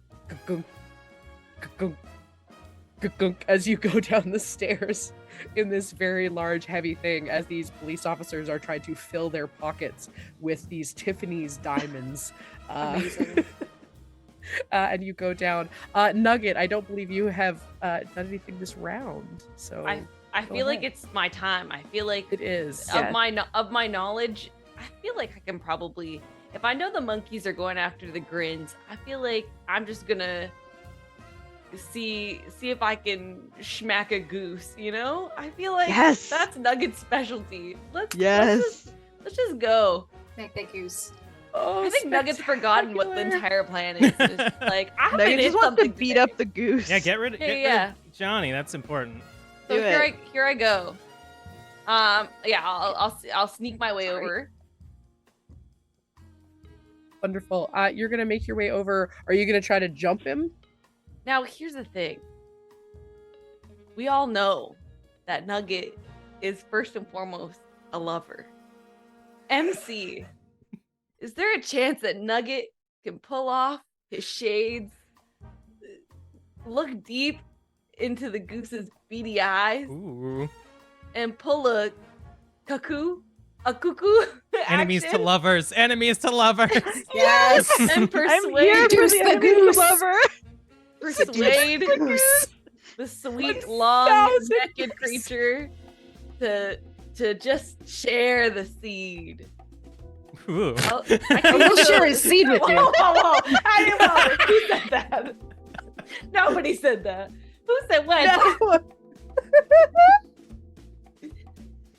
as you go down the stairs in this very large, heavy thing, as these police officers are trying to fill their pockets with these Tiffany's diamonds. Amazing. And you go down. Nugget, I don't believe you have done anything this round. So I feel like it's my time. I feel like it is. Of my knowledge, I feel like I can probably, if I know the monkeys are going after the grins, I feel like I'm just gonna see if I can schmack a goose, I feel like that's Nugget's specialty. Let's just go. Make that goose. Oh, I think Nugget's forgotten what the entire plan is. It's just like, I haven't Nugget hit just wants to something beat today. up the goose. Yeah, get rid of Johnny. That's important. So Do it. here I go. Yeah, I'll sneak my way Sorry. over. Wonderful. You're gonna make your way over. Are you gonna try to jump him? Now, here's the thing. We all know that Nugget is first and foremost a lover. MC, is there a chance that Nugget can pull off his shades, look deep into the goose's beady eyes, Ooh. and pull a cuckoo? Enemies to action lovers. Enemies to lovers. Yes. and I'm persuade here for Deuce the the enemies goose. lover. persuade Goose. the sweet 1,000%. long-necked creature to just share the seed. Ooh. Oh, He'll share his seed with you. Whoa. Who said that? Nobody said that. Who said what?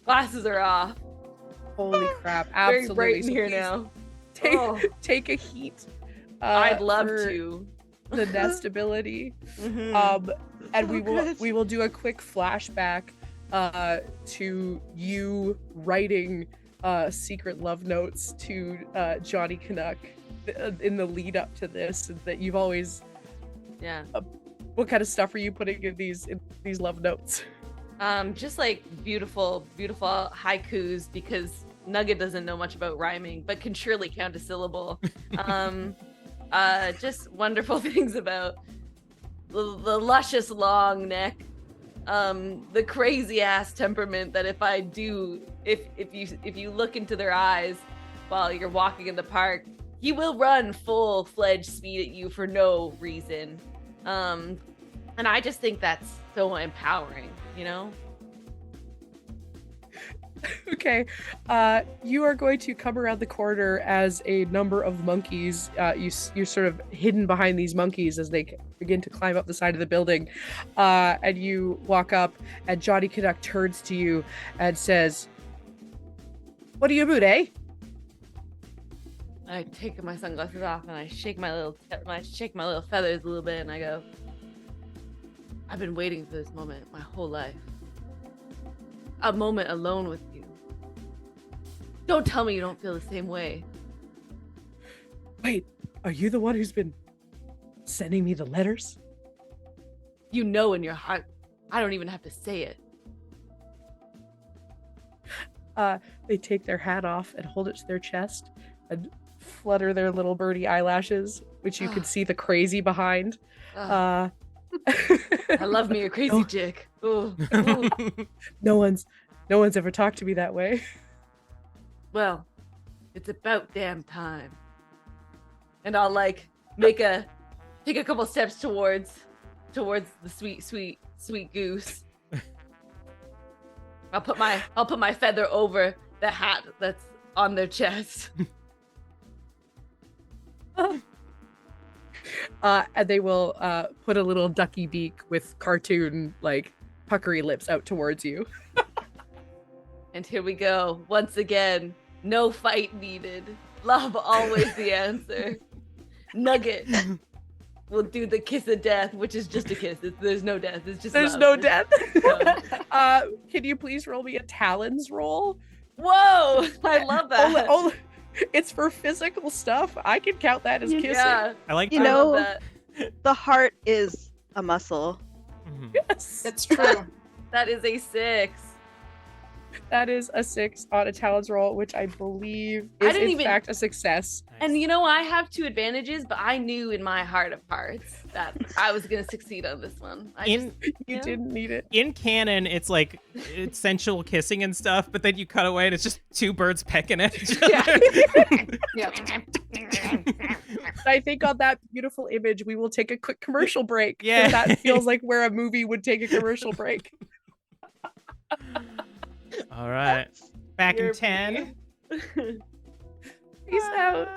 Glasses are off. Holy crap! Very Absolutely. bright in So here please now. Take Oh. take a heat. I'd love for to. the nest ability. Mhm. And Oh, we good. will do a quick flashback to you writing secret love notes to Johnny Canuck in the lead up to this, and that you've always Yeah. what kind of stuff are you putting in these love notes? Just like beautiful haikus, because Nugget doesn't know much about rhyming, but can surely count a syllable. Just wonderful things about the luscious long neck, the crazy ass temperament that if you look into their eyes while you're walking in the park, he will run full-fledged speed at you for no reason. And I just think that's so empowering, you know? Okay, you are going to come around the corner as a number of monkeys. You're sort of hidden behind these monkeys as they begin to climb up the side of the building, and you walk up, and Johnny Canuck turns to you and says, "What are you about, eh?" I take my sunglasses off and I shake my little feathers a little bit, and I go, I've been waiting for this moment my whole life. A moment alone with you. Don't tell me you don't feel the same way. Wait, are you the one who's been sending me the letters? You know in your heart. I don't even have to say it. They take their hat off and hold it to their chest and flutter their little birdie eyelashes, which you can see the crazy behind. Ugh, I love me a crazy Oh. chick. Ooh, ooh. No one's ever talked to me that way. Well, it's about damn time. And I'll like take a couple steps towards the sweet goose. I'll put my feather over the hat that's on their chest. And they will put a little ducky beak with cartoon like puckery lips out towards you. And here we go. Once again, no fight needed. Love always the answer. Nugget will do the kiss of death, which is just a kiss. There's no death. It's just There's love. no death. No. Can you please roll me a talons roll? Whoa! I love that. Oh, it's for physical stuff. I can count that as kissing. Yeah, I like You that. I love know- that. The heart is a muscle. Mhm. Yes. That's true. That is a 6. That is a 6 on a talents roll, which I believe I is didn't in even- fact a success. And you know, I have 2 advantages, but I knew in my heart of hearts that I was gonna succeed on this one. In You Yeah. didn't need it. in canon, it's like it's sensual kissing and stuff, but then you cut away and it's just 2 birds pecking at each other. Yeah. I think on that beautiful image, we will take a quick commercial break. 'cause Yeah. That feels like where a movie would take a commercial break. All right. Back in You're 10. Peace out.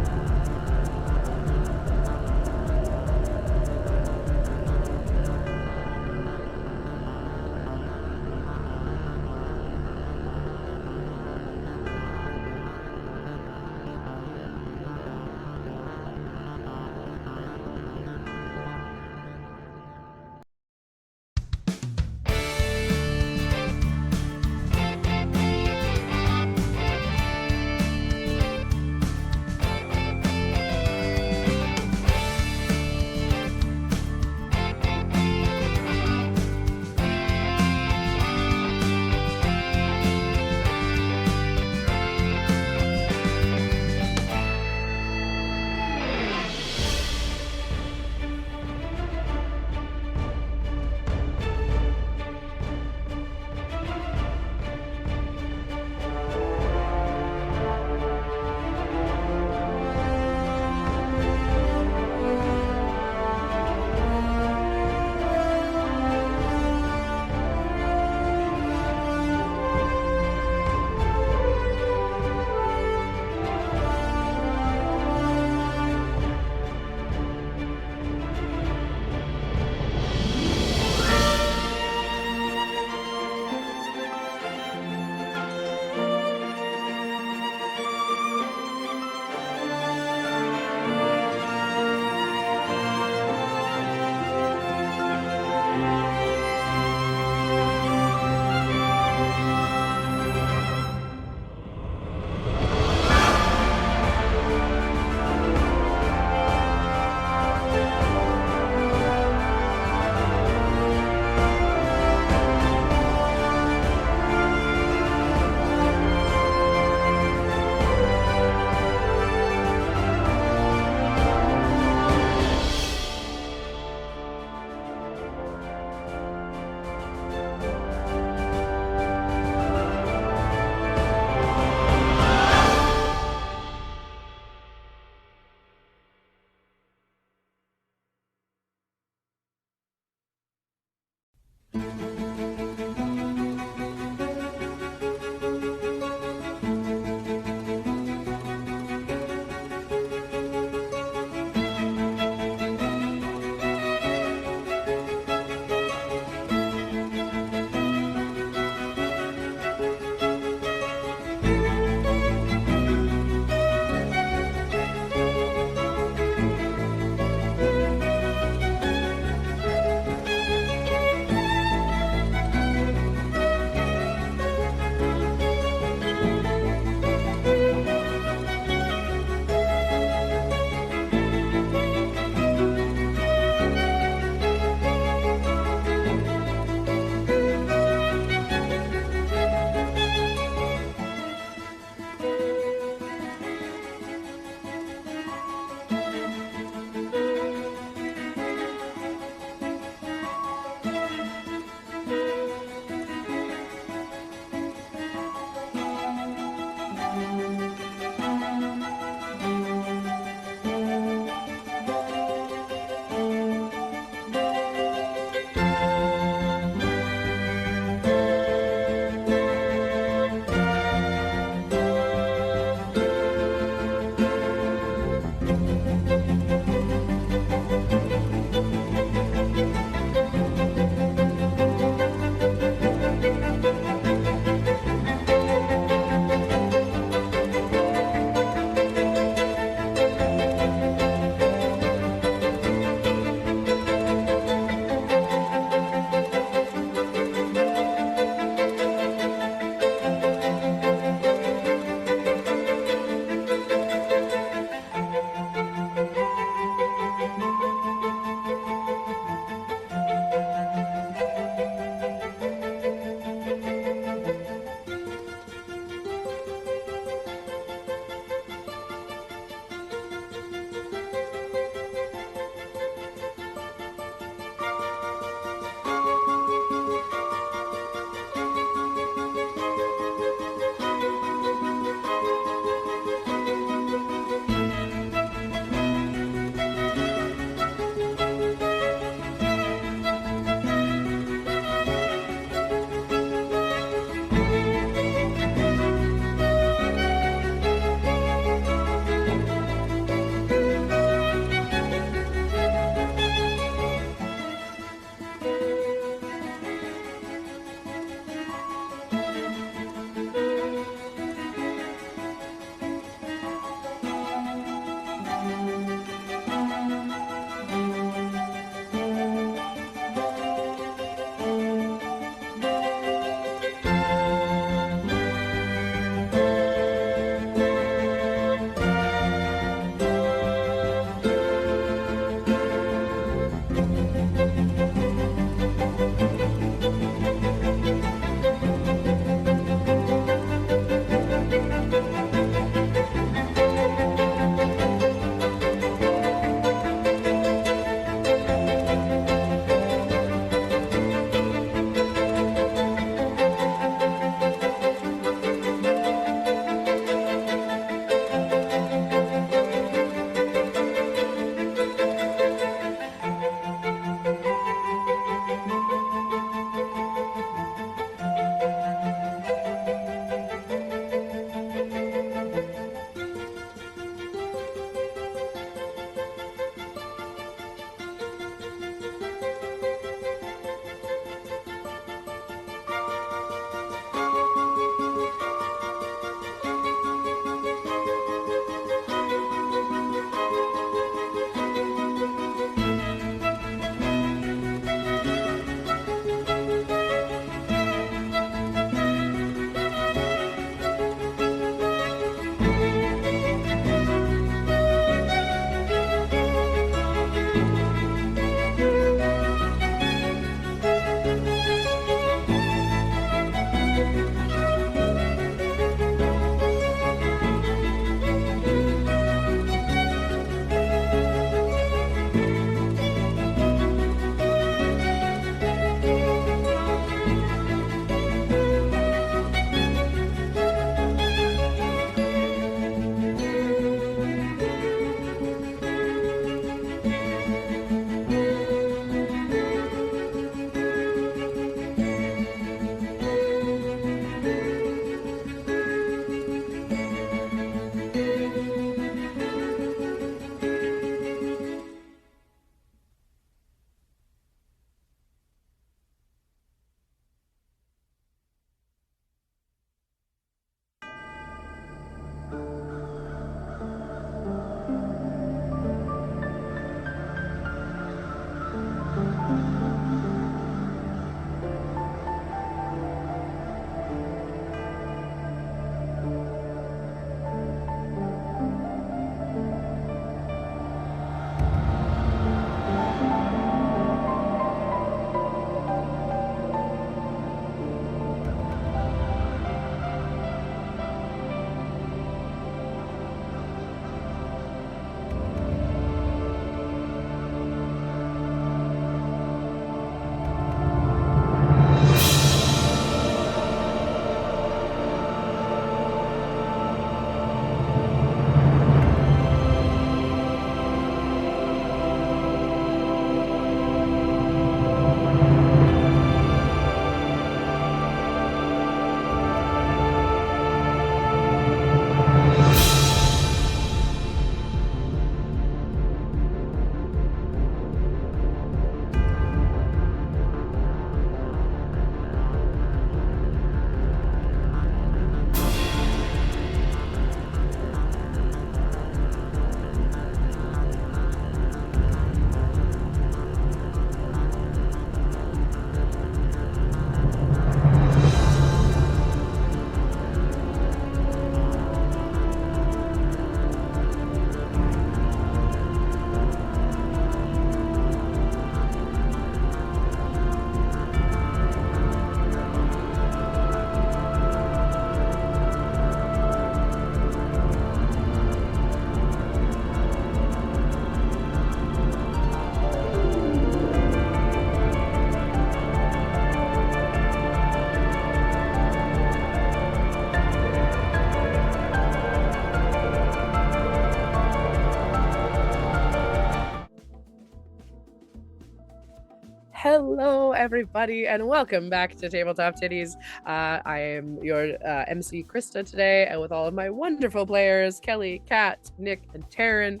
Hello, everybody, and welcome back to Tabletop Tiddies. I am your MC Christa today, and with all of my wonderful players, Kelly, Kat, Nick, and Taryn.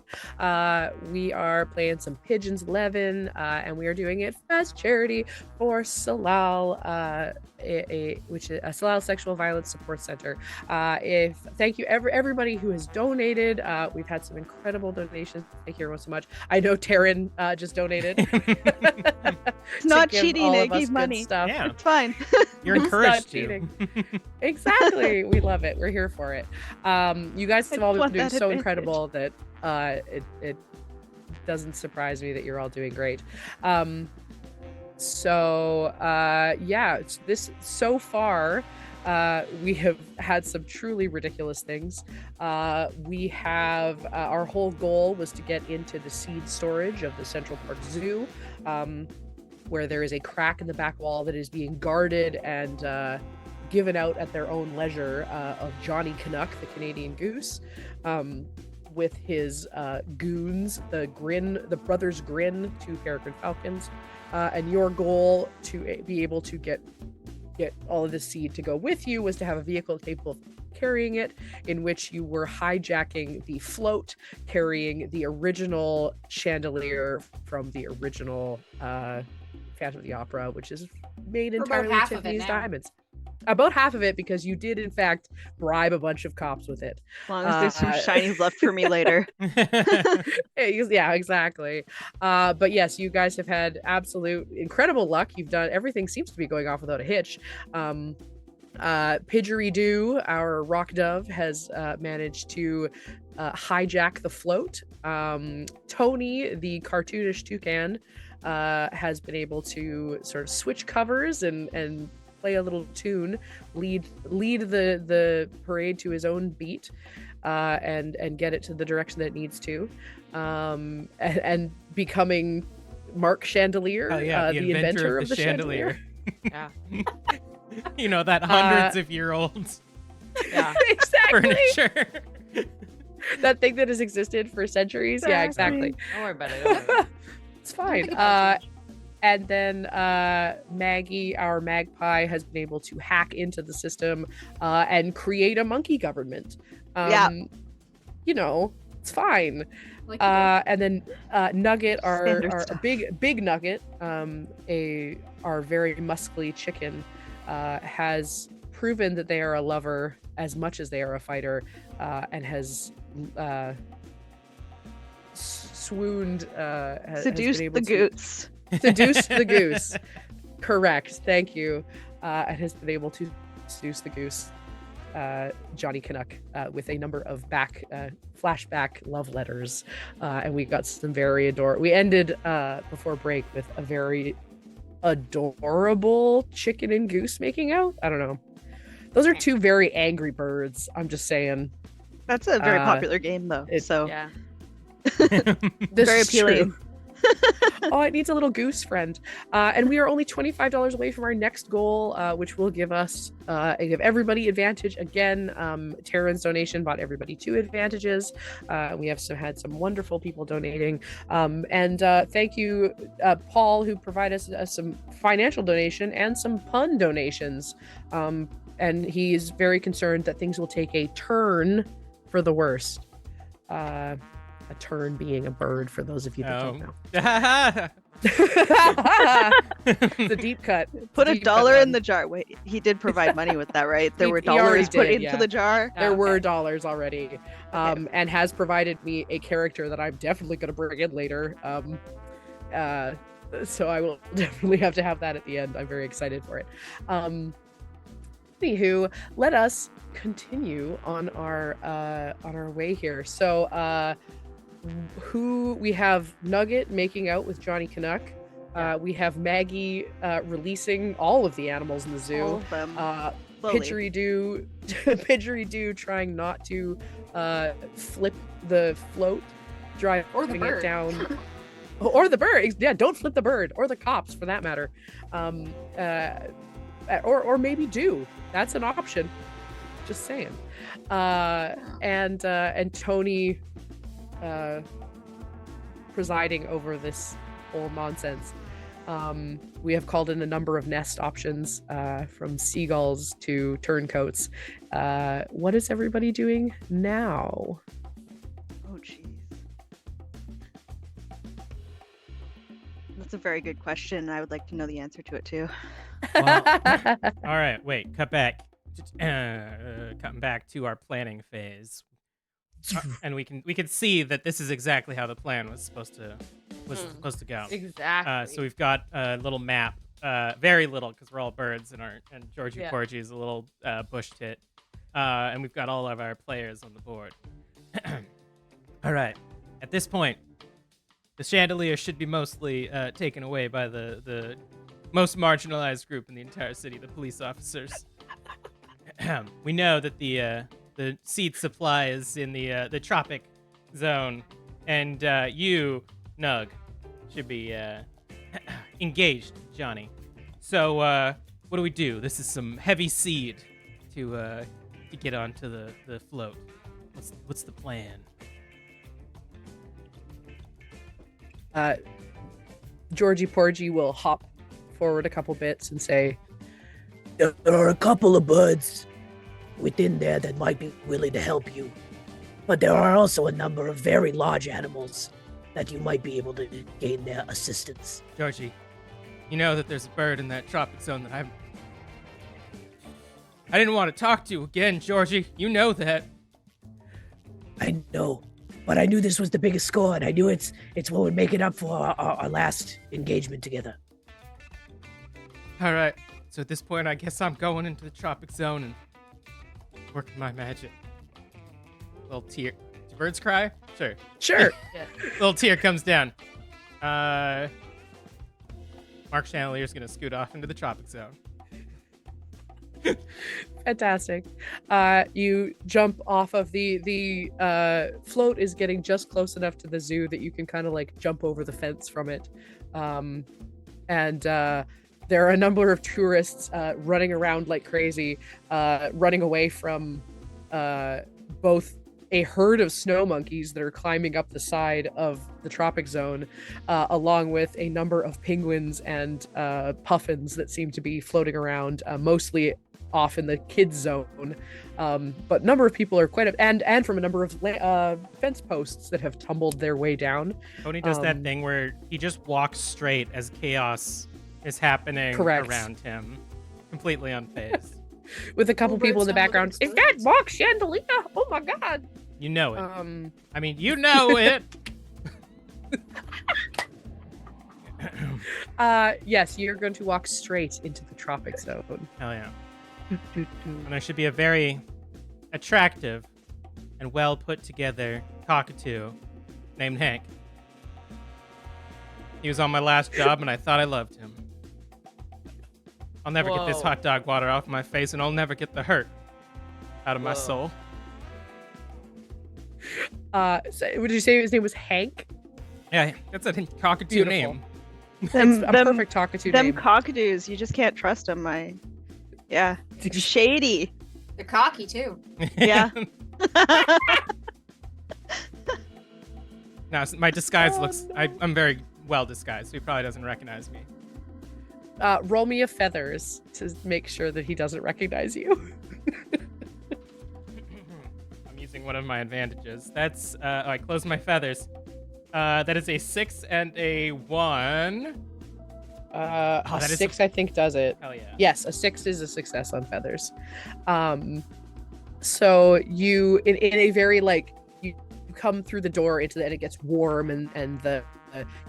We are playing some Pigeons 11, and we are doing it as charity for Salal, which is a Salal Sexual Violence Support Center. Thank you everybody who has donated. We've had some incredible donations. Thank you everyone so much. I know Taryn just donated. It's not cheating. It gave money. Stuff. Yeah. It's fine. You're It's encouraged not to. cheating. Exactly. We love it. We're here for it. You guys have all been want doing that so advantage. incredible that it doesn't surprise me that you're all doing great. This so far we have had some truly ridiculous things. We have our whole goal was to get into the seed storage of the Central Park Zoo, where there is a crack in the back wall that is being guarded and given out at their own leisure of Johnny Canuck, the Canadian goose, with his goons, the Brothers Grin, 2 peregrine falcons. And your goal to be able to get all of the seed to go with you was to have a vehicle capable of carrying it, in which you were hijacking the float carrying the original chandelier from the original Phantom of the Opera, which is made For about entirely half of of it Tiffany's now. diamonds. About half of it, because you did in fact bribe a bunch of cops with it. As long as there's some shinies left for me later. Yeah, exactly. But yes, you guys have had absolute incredible luck. You've done everything seems to be going off without a hitch. Pidgeridoo, our rock dove, has managed to hijack the float. Tony, the cartoonish toucan, has been able to sort of switch covers and play a little tune, lead the parade to his own beat, and get it to the direction that it needs to, and becoming Mark Chandelier, the inventor of the chandelier. Yeah. You know, that hundreds of year old Yeah. Exactly. furniture. That thing that has existed for centuries. Yeah, exactly. Don't worry about it. Don't worry about it. It's Don't fine. think about it too much. And then Maggie, our magpie, has been able to hack into the system and create a monkey government. You know, it's fine. Like you did. And then Nugget, our Standard big Nugget, our very muscly chicken, has proven that they are a lover as much as they are a fighter, and has swooned. Seduce the goose. Seduce the goose. Correct. Thank you. And has been able to seduce the goose, Johnny Canuck, with a number of flashback love letters. And we got some very adorable. We ended before break with a very adorable chicken and goose making out. I don't know. Those are 2 very angry birds. I'm just saying. That's a very popular game, though. So Yeah. This very is appealing. true. Oh, it needs a little goose friend. And we are only $25 away from our next goal, which will give us give everybody advantage again. Taryn's donation bought everybody 2 advantages. We have had some wonderful people donating. And thank you, Paul, who provided us some financial donation and some pun donations. And he's very concerned that things will take a turn for the worst. A turn being a bird, for those of you that don't know. It's a deep cut. Put a Deep cut dollar in one. the jar. Wait, he did provide money with that, right? There were He already dollars put did, into yeah. the jar. There Okay. were dollars already, and has provided me a character that I'm definitely going to bring in later. So I will definitely have to have that at the end. I'm very excited for it. Anywho, let us continue on our way here. So, who we have Nugget making out with Johnny Canuck. We have Maggie releasing all of the animals in the zoo. All of them. Slowly. Pidgeridoo trying not to flip the float, driving Or the it bird. down, or the bird. Yeah, don't flip the bird, or the cops for that matter. Or maybe do. That's an option. Just saying. And Tony presiding over this whole nonsense. We have called in a number of nest options, from seagulls to turncoats. What is everybody doing now? Oh, jeez. That's a very good question. I would like to know the answer to it too. Well, all right, wait, cut back. Cutting back to our planning phase. And we can see that this is exactly how the plan was supposed to go. Exactly. So we've got a little map, very little because we're all birds, and Georgie Yeah. Porgy is a little bush tit, and we've got all of our players on the board. All right, at this point, the chandelier should be mostly taken away by the most marginalized group in the entire city, the police officers. We know that the seed supply is in the tropic zone, and you, Nug, should be engaged, Johnny. So what do we do? This is some heavy seed to get onto the float. What's the plan? Georgie Porgy will hop forward a couple bits and say, There are a couple of birds within there that might be willing to help you. But there are also a number of very large animals that you might be able to gain their assistance. Georgie, you know that there's a bird in that tropic zone that I didn't want to talk to again, Georgie. You know that. I know, but I knew this was the biggest score, and I knew it's what would make it up for our last engagement together. All right. So at this point, I guess I'm going into the tropic zone and working my magic. Little tear. Do birds cry? Sure. sure. Yeah. Little tear comes down. Mark Chandelier's gonna scoot off into the tropic zone. Fantastic. You jump off of the float is getting just close enough to the zoo that you can kind of like jump over the fence from it. And there are a number of tourists running around like crazy, running away from both a herd of snow monkeys that are climbing up the side of the tropic zone, along with a number of penguins and puffins that seem to be floating around, mostly off in the kids zone. But a number of people are and from a number of fence posts that have tumbled their way down. Tony does that thing where he just walks straight as chaos is happening Correct. around him, completely unfazed. With a couple Birds people in the sound like background. Is that Mark Chandelier? Oh my god. You know it. Um, I mean, you know it. yes, you're going to walk straight into the tropic zone. Hell yeah. And there should be a very attractive and well put together cockatoo named Hank. He was on my last job and I thought I loved him. I'll never get this Whoa. hot dog water off my face, and I'll never get the hurt out of my Whoa. soul. So would you say his name was Hank? Yeah, that's a cockatoo Beautiful. name. That's a perfect cockatoo Them name. cockadoos, you just can't trust them. Yeah, shady. They're cocky too. Yeah. No, my disguise looks... I'm very well disguised, so he probably doesn't recognize me. Roll me a feathers to make sure that he doesn't recognize you. I'm using one of my advantages. That's... I close my feathers. That is a 6 and a 1. A that is 6, I think, does it. Hell yeah. Yes, a 6 is a success on feathers. So you, in a very like, you come through the door into and it gets warm, and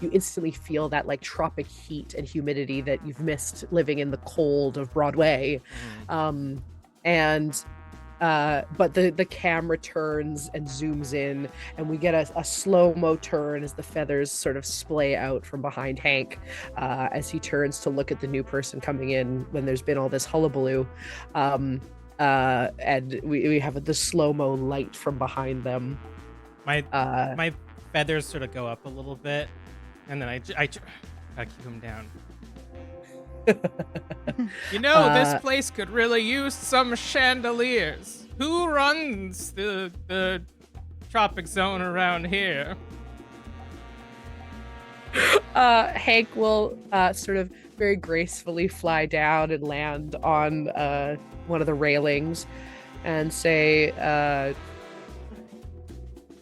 you instantly feel that like tropic heat and humidity that you've missed living in the cold of Broadway. But the camera turns and zooms in, and we get a slow-mo turn as the feathers sort of splay out from behind Hank, as he turns to look at the new person coming in when there's been all this hullabaloo. And we have the slow-mo light from behind them. My feathers sort of go up a little bit, and then I gotta keep them down. You know, this place could really use some chandeliers. Who runs the tropic zone around here? Hank will sort of very gracefully fly down and land on one of the railings and say,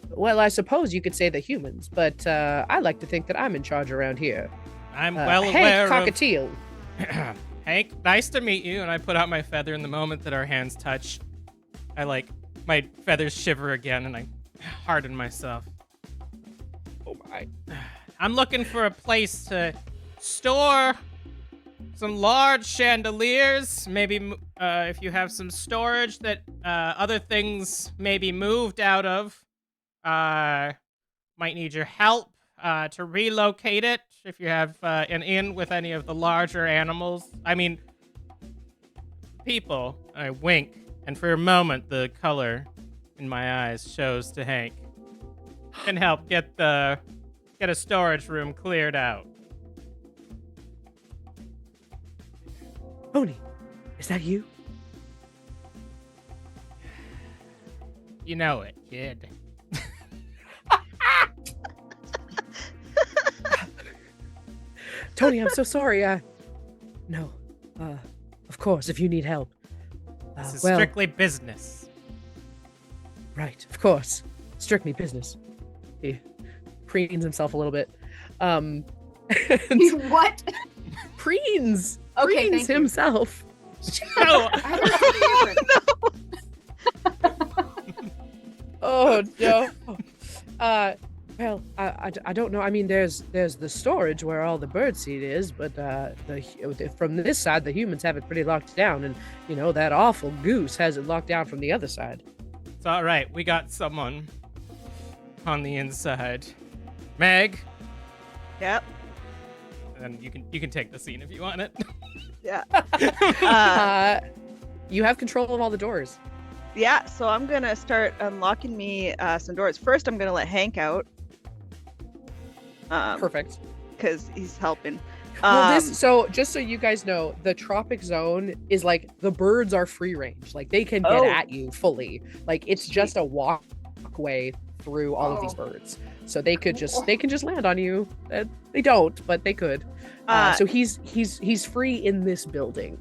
well, I suppose you could say the humans, but I like to think that I'm in charge around here. I'm well Hank aware Cockatiel. of... Hank, nice to meet you. And I put out my feather, and the moment that our hands touch, my feathers shiver again, and I harden myself. Oh my. I'm looking for a place to store some large chandeliers. Maybe if you have some storage that other things may be moved out of, might need your help to relocate it. If you have an inn with any of the larger animals. I mean, people. I wink, and for a moment, the color in my eyes shows to Hank. Can help get a storage room cleared out. Tony, is that you? You know it, kid. Tony, I'm so sorry. No. Of course, if you need help. This is well, strictly business. right, of course. Strictly business. He preens himself a little bit. And What? preens! Okay, Preens thank you. himself. Oh, I heard something different. Oh no. Well, I don't know. I mean, there's the storage where all the birdseed is, but from this side, the humans have it pretty locked down, and you know that awful goose has it locked down from the other side. it's all right. We got someone on the inside. Meg, Yep. and you can take the scene if you want it. Yeah. You have control of all the doors. Yeah, so I'm gonna start unlocking me some doors. First, I'm gonna let Hank out. Perfect. Because he's helping. Well, so just so you guys know, the tropic zone is like the birds are free range. Like they can get Oh. at you fully. Like it's just a walkway through all of these Oh. birds. So they can just land on you. They don't, but they could. So he's free in this building.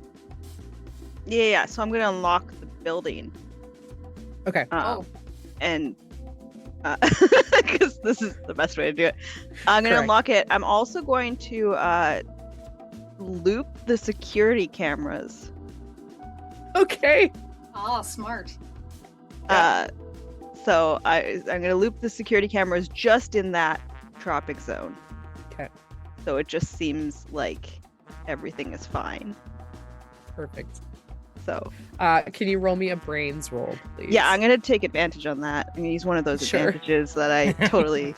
Yeah. So I'm gonna unlock the building. Okay. Oh. And because this is the best way to do it, I'm gonna Correct. unlock it. I'm also going to loop the security cameras. Okay. Oh, smart. So I'm gonna loop the security cameras just in that tropic zone. Okay. So it just seems like everything is fine. Perfect. So Can you roll me a brains roll, please? yeah, I'm gonna take advantage on that. I'm gonna use one of those Sure. advantages that I totally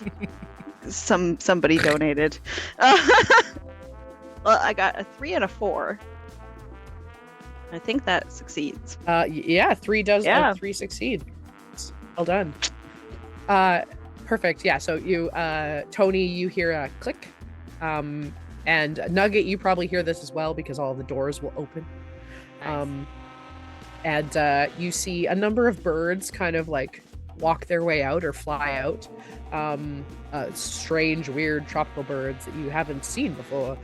somebody donated. Well, I got a 3 and a 4. I think that succeeds. Yeah, 3 does. Yeah. 3 succeed. Well done. Perfect. Yeah. So you, Tony, you hear a click, and Nugget, you probably hear this as well because all the doors will open. And you see a number of birds kind of like walk their way out or fly out. Strange, weird tropical birds that you haven't seen before.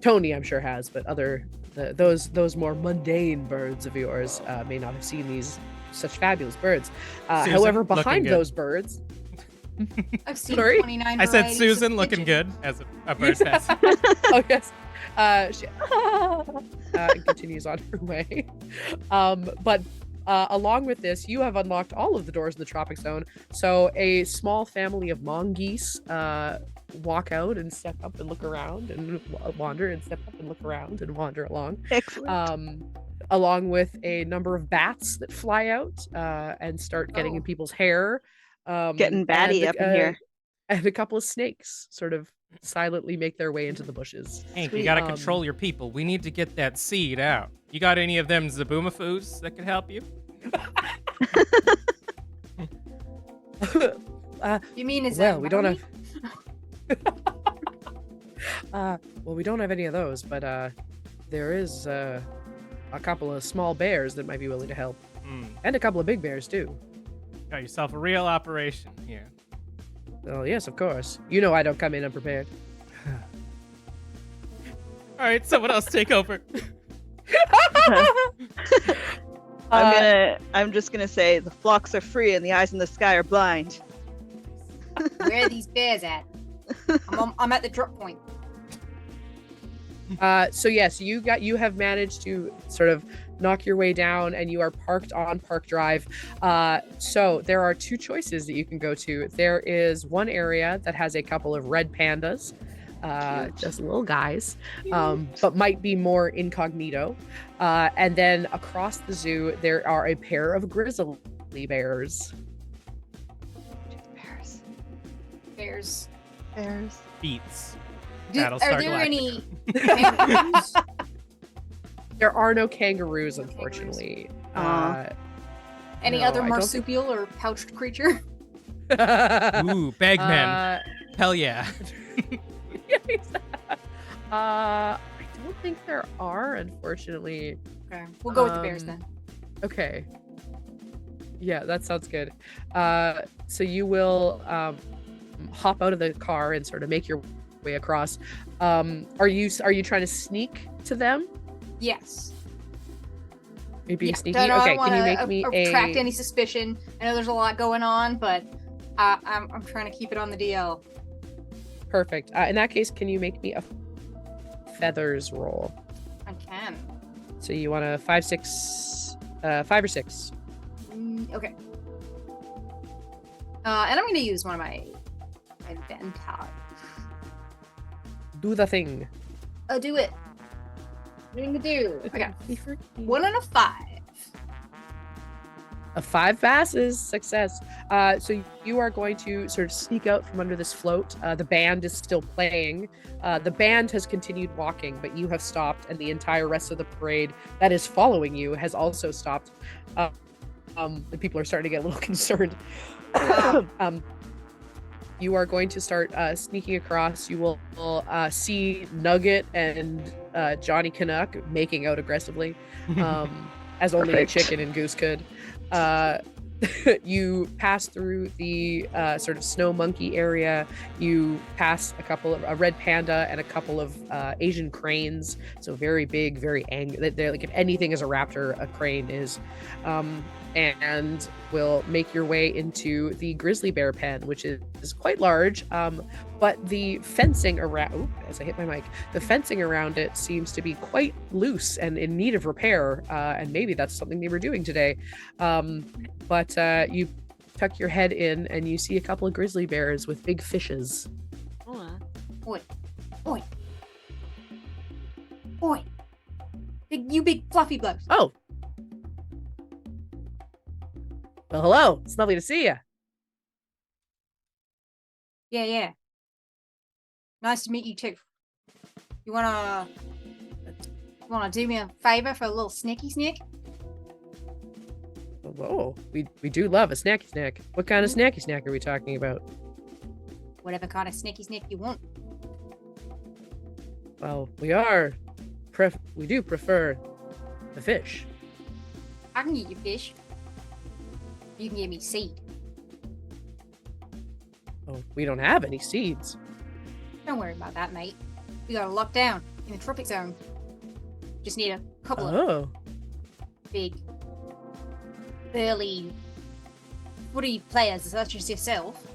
Tony, I'm sure has, but those more mundane birds of yours may not have seen these such fabulous birds. Susan, However, looking behind good. those birds, I've seen Sorry? 29 I said varieties Susan of looking pigeon. good as a bird pass. oh yes, she and continues on her way. But along with this, you have unlocked all of the doors in the tropic zone. So a small family of mongoose walk out and step up and look around and wander and step up and look around and wander along. Excellent. Along with a number of bats that fly out and start getting in Oh. people's hair. Getting batty and, up in here. And a couple of snakes sort of silently make their way into the bushes. Hank, you Sweet. gotta control your people. We need to get that seed out. You got any of them Zaboomafoo's that could help you? You mean is Well, that we don't Maui? have. Well, we don't have any of those, but there is a couple of small bears that might be willing to help, and a couple of big bears too. Got yourself a real operation here. Oh, yes, of course. You know I don't come in unprepared. All right, someone else take over. I'm just gonna say the flocks are free and the eyes in the sky are blind. Where are these bears at? I'm at the drop point. So yes, you have managed to sort of knock your way down, and you are parked on Park Drive. So there are two choices that you can go to. There is one area that has a couple of red pandas, just little guys, but might be more incognito. And then across the zoo, there are a pair of grizzly bears. Bears. Beats. Are Battlestar there Galactica. any kangaroos? There are no kangaroos, unfortunately. Any No, other I don't think- marsupial or pouched creature? Ooh, Bagmen. Hell yeah. I don't think there are, unfortunately. Okay, we'll go with the bears then. Okay. Yeah, that sounds good. So you will hop out of the car and sort of make your way across. Are you trying to sneak to them? Yes. Maybe Yeah, sneaky. I don't Okay, can you wanna make me attract a any suspicion? I know there's a lot going on, but I'm trying to keep it on the DL. perfect? In that case, can you make me a feathers roll? I can. So you want a 5, 6, 5 or 6? Okay. And I'm going to use one of my Ventile. Do the thing. Oh, do it. Doing the do. Okay. 1 and a 5. A 5 passes. Success. So you are going to sort of sneak out from under this float. The band is still playing. The band has continued walking, but you have stopped, and the entire rest of the parade that is following you has also stopped. The people are starting to get a little concerned. You are going to start sneaking across. You will see Nugget and Johnny Canuck making out aggressively, as only a chicken and goose could. You pass through the sort of snow monkey area. You pass a red panda and a couple of Asian cranes. So very big, very angry. They're like, if anything is a raptor, a crane is. And will make your way into the grizzly bear pen, which is quite large. But the fencing around, as I hit my mic, the fencing around it seems to be quite loose and in need of repair. And maybe that's something they were doing today. But you tuck your head in and you see a couple of grizzly bears with big fishes. Oi. Big fluffy blows. Oh. Well, hello. It's lovely to see you. Yeah. Nice to meet you too. You wanna do me a favor for a little snicky snack? Whoa, we do love a snacky snack. What kind of snacky snack are we talking about? Whatever kind of snicky snack you want. Well, we do prefer the fish. I can get you fish. You can give me seed. Oh, we don't have any seeds. Don't worry about that, mate. We got it locked down in the tropic zone. Just need a couple of big, burly, footy players such as yourself.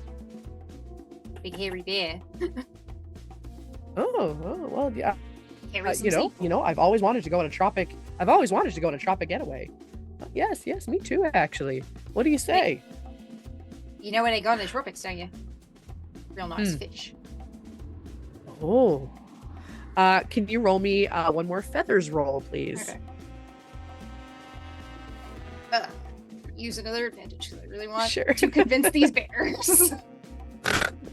Big hairy bear. Well, yeah. Carry some You know, I've always wanted to go on a tropic getaway. Yes, me too, actually. What do you say? You know where they go in the tropics, don't you? Real nice fish. Oh. Can you roll me one more feathers roll, please? Okay. Use another advantage because I really want Sure. to convince these bears.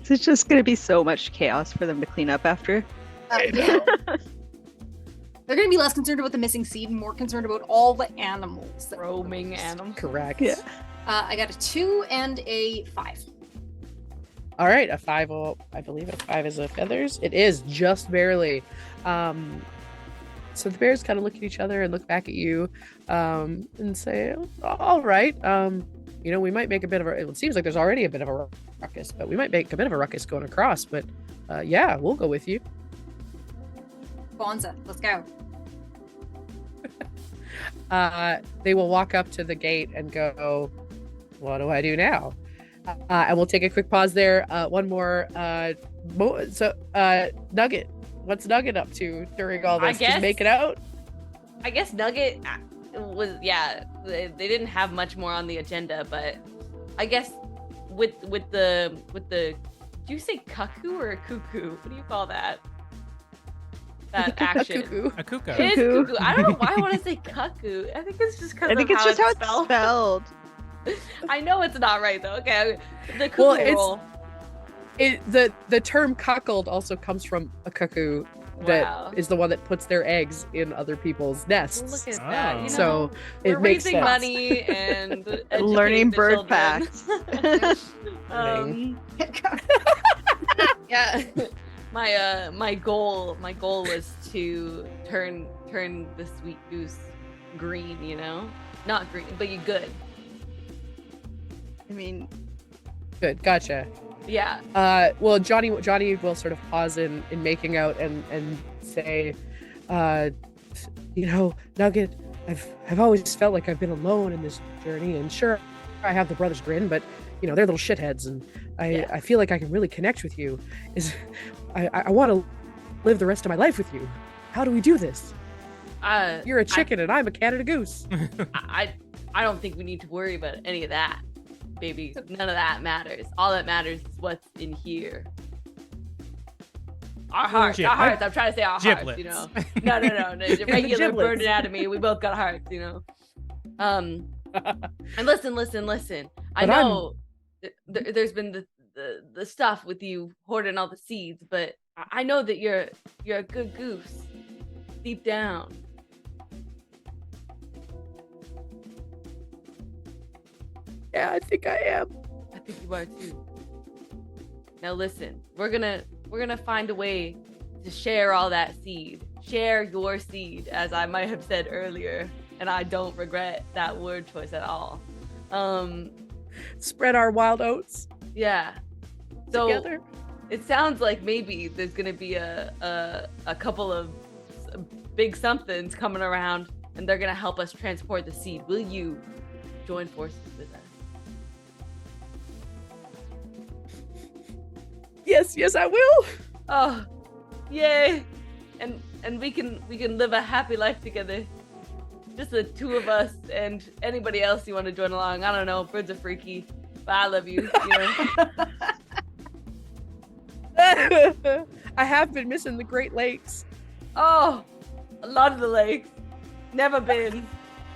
It's just going to be so much chaos for them to clean up after. Yeah. They're going to be less concerned about the missing seed and more concerned about all the animals. Roaming animals. Correct. Yeah. I got a 2 and a 5. All right, a 5. I believe a 5 is a feathers. It is just barely. So the bears kind of look at each other and look back at you, and say, "All right. We might make a bit of a. It seems like there's already a bit of a ruckus, but we might make a bit of a ruckus going across. But yeah, we'll go with you. Bonza, let's go. They will walk up to the gate and go, what do I do now? And we'll take a quick pause there. One more. Nugget, what's Nugget up to during all this? Just make it out? I guess Nugget was, they didn't have much more on the agenda, but I guess with the, do you say cuckoo or a cuckoo? What do you call that? That action. A cuckoo. It is cuckoo. I don't know why I want to say cuckoo. I think it's just because I think it's just how it's spelled. I know it's not right though. Okay, the cuckoo roll. The term cuckold also comes from a cuckoo that is the one that puts their eggs in other people's nests. Look at that. You know, so we're it makes raising sense. money and Learning the bird children. facts. Yeah. My goal was to turn the sweet goose green, you know? Not green, but you good. I mean, Good, gotcha. Yeah. Well, Johnny will sort of pause in making out and say, Nugget, I've always felt like I've been alone in this journey, and sure, I have the Brothers Grin, but they're little shitheads, and I feel like I can really connect with you. I want to live the rest of my life with you. How do we do this? You're a chicken and I'm a Canada goose. I don't think we need to worry about any of that, baby. None of that matters. All that matters is what's in here. Our hearts. I'm trying to say our hearts, you know. No. The regular bird anatomy. We both got hearts, you know. And listen. I know there's been the stuff with you hoarding all the seeds, but I know that you're a good goose deep down. Yeah, I think I am. I think you are too. Now listen, we're gonna find a way to share all that seed. Share your seed, as I might have said earlier, and I don't regret that word choice at all. Spread our wild oats. Yeah. So together. It sounds like maybe there's gonna be a couple of big somethings coming around, and they're gonna help us transport the seed. Will you join forces with us? Yes, I will. Oh, yay! And we can live a happy life together. Just the two of us, and anybody else you want to join along. I don't know. Birds are freaky, but I love you. I have been missing the Great Lakes. Oh, a lot of the lakes. Never been.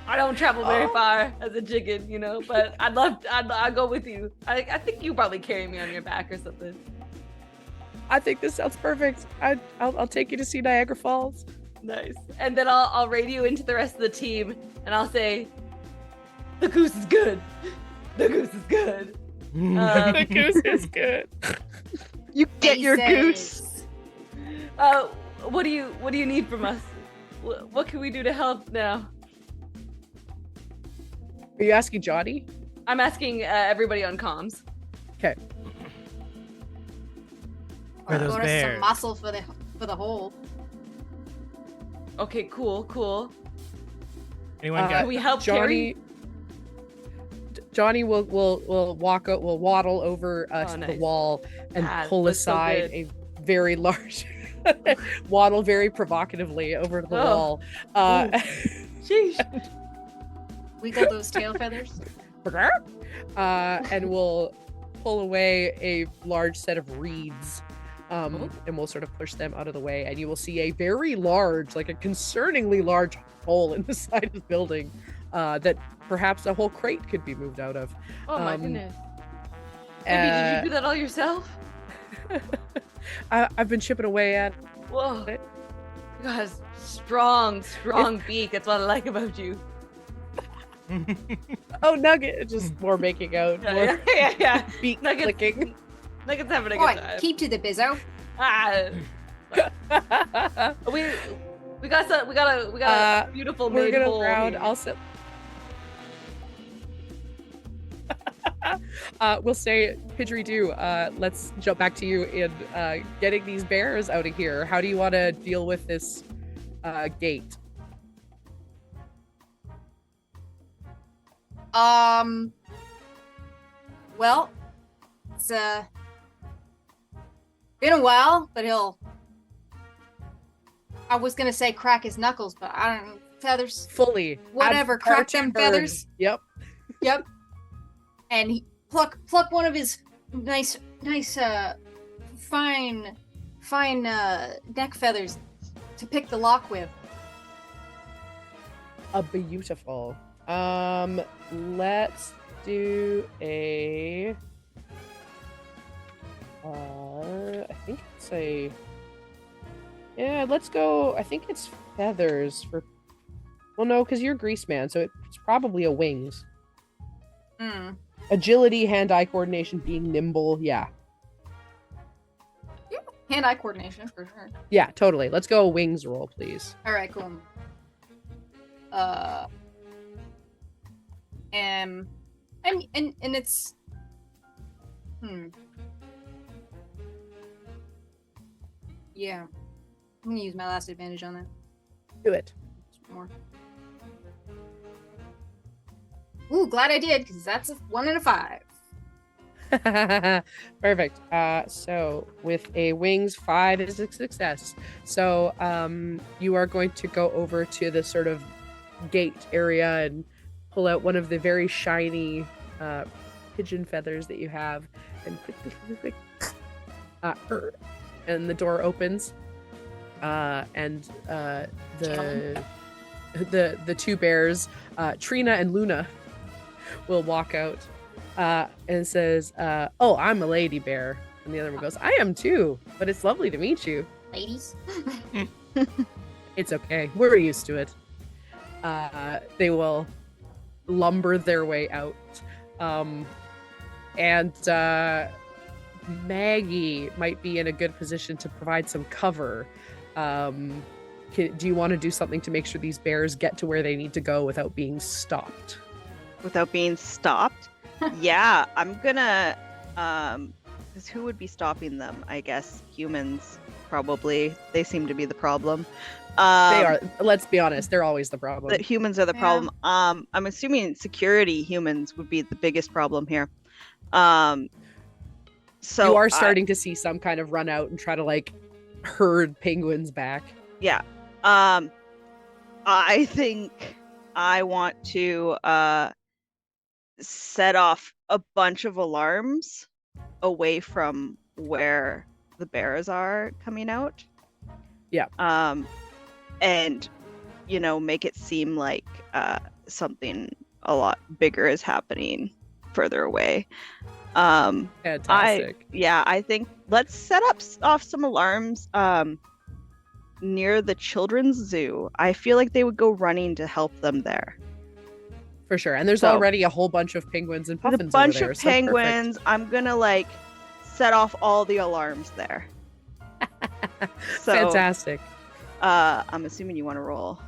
I don't travel very far as a chicken, but I'd go with you. I think you probably carry me on your back or something. I think this sounds perfect. I'll take you to see Niagara Falls. Nice. And then I'll radio into the rest of the team, and I'll say, "The goose is good. The goose is good. The goose is good." You get your goose. What do you need from us? What can we do to help now? Are you asking Johnny? I'm asking everybody on comms. Okay. Where are those bears? Some muscle for the hole. Okay, cool. Anyone got? Can we help Johnny? carry? Johnny will waddle over to nice. the wall and pull that's so aside good. a very large waddle very provocatively over to the wall. Sheesh. Wiggle those tail feathers. And we'll pull away a large set of reeds. And we'll sort of push them out of the way, and you will see a very large, like a concerningly large hole in the side of the building that perhaps a whole crate could be moved out of. Oh my goodness. Maybe did you do that all yourself? I've been chipping away at Whoa. it. You guys, strong beak. That's what I like about you. Oh, Nugget, just more making out, more Yeah. beak Nuggets. clicking. Nugget's having a Boy, good time. keep to the bizzo. We got a beautiful We're mid gonna hole ground. here. I'll sit. We'll say Pidgeridoo. Let's jump back to you in getting these bears out of here. How do you want to deal with this gate? Well, it's been a while, but I was gonna say crack his knuckles, but I don't know. Feathers. Fully. Whatever. Crack them feathers. Yep. Yep. And he pluck one of his nice fine neck feathers to pick the lock with. Beautiful. Let's do a I think it's a let's go. I think it's feathers for. Well, no, because you're Grease Man, so it's probably a wings. Agility, hand-eye coordination, being nimble. Yeah, hand-eye coordination for sure. Yeah, totally. Let's go a wings roll, please. All right, cool. And it's yeah. I'm gonna use my last advantage on that. Do it. More. Ooh, glad I did, because that's a 1 and a 5. Perfect. So with a wings, 5 is a success. So you are going to go over to the sort of gate area and pull out one of the very shiny pigeon feathers that you have, and click, and the door opens, and the two bears, Trina and Luna, will walk out and says, "Oh, I'm a lady bear," and the other one goes, "I am too, but it's lovely to meet you." Ladies. It's okay. We're used to it. They will lumber their way out. And Maggie might be in a good position to provide some cover. Do you want to do something to make sure these bears get to where they need to go without being stopped? Without being stopped? Yeah, I'm gonna, because who would be stopping them? I guess humans, probably. They seem to be the problem. They are. Let's be honest. They're always the problem. The humans are the problem. I'm assuming security humans would be the biggest problem here. So you are starting to see some kind of run out and try to like herd penguins back. Yeah. I think I want to set off a bunch of alarms away from where the bears are coming out. Yeah. And, make it seem like something a lot bigger is happening further away. Fantastic. I think let's set off some alarms near the children's zoo. I feel like they would go running to help them there. For sure. And there's already a whole bunch of penguins and puffins a bunch over there, of penguins. So I'm gonna set off all the alarms there. Fantastic. I'm assuming you want to roll.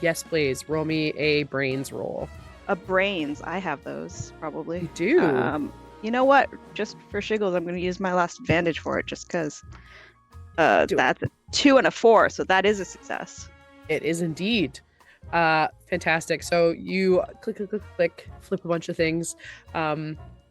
Yes, please. Roll me a brains roll. A brains. I have those, probably. You do? You know what? Just for shiggles, I'm going to use my last advantage for it, just because that's a 2 and a 4, so that is a success. It is indeed. Fantastic. So you click, flip a bunch of things,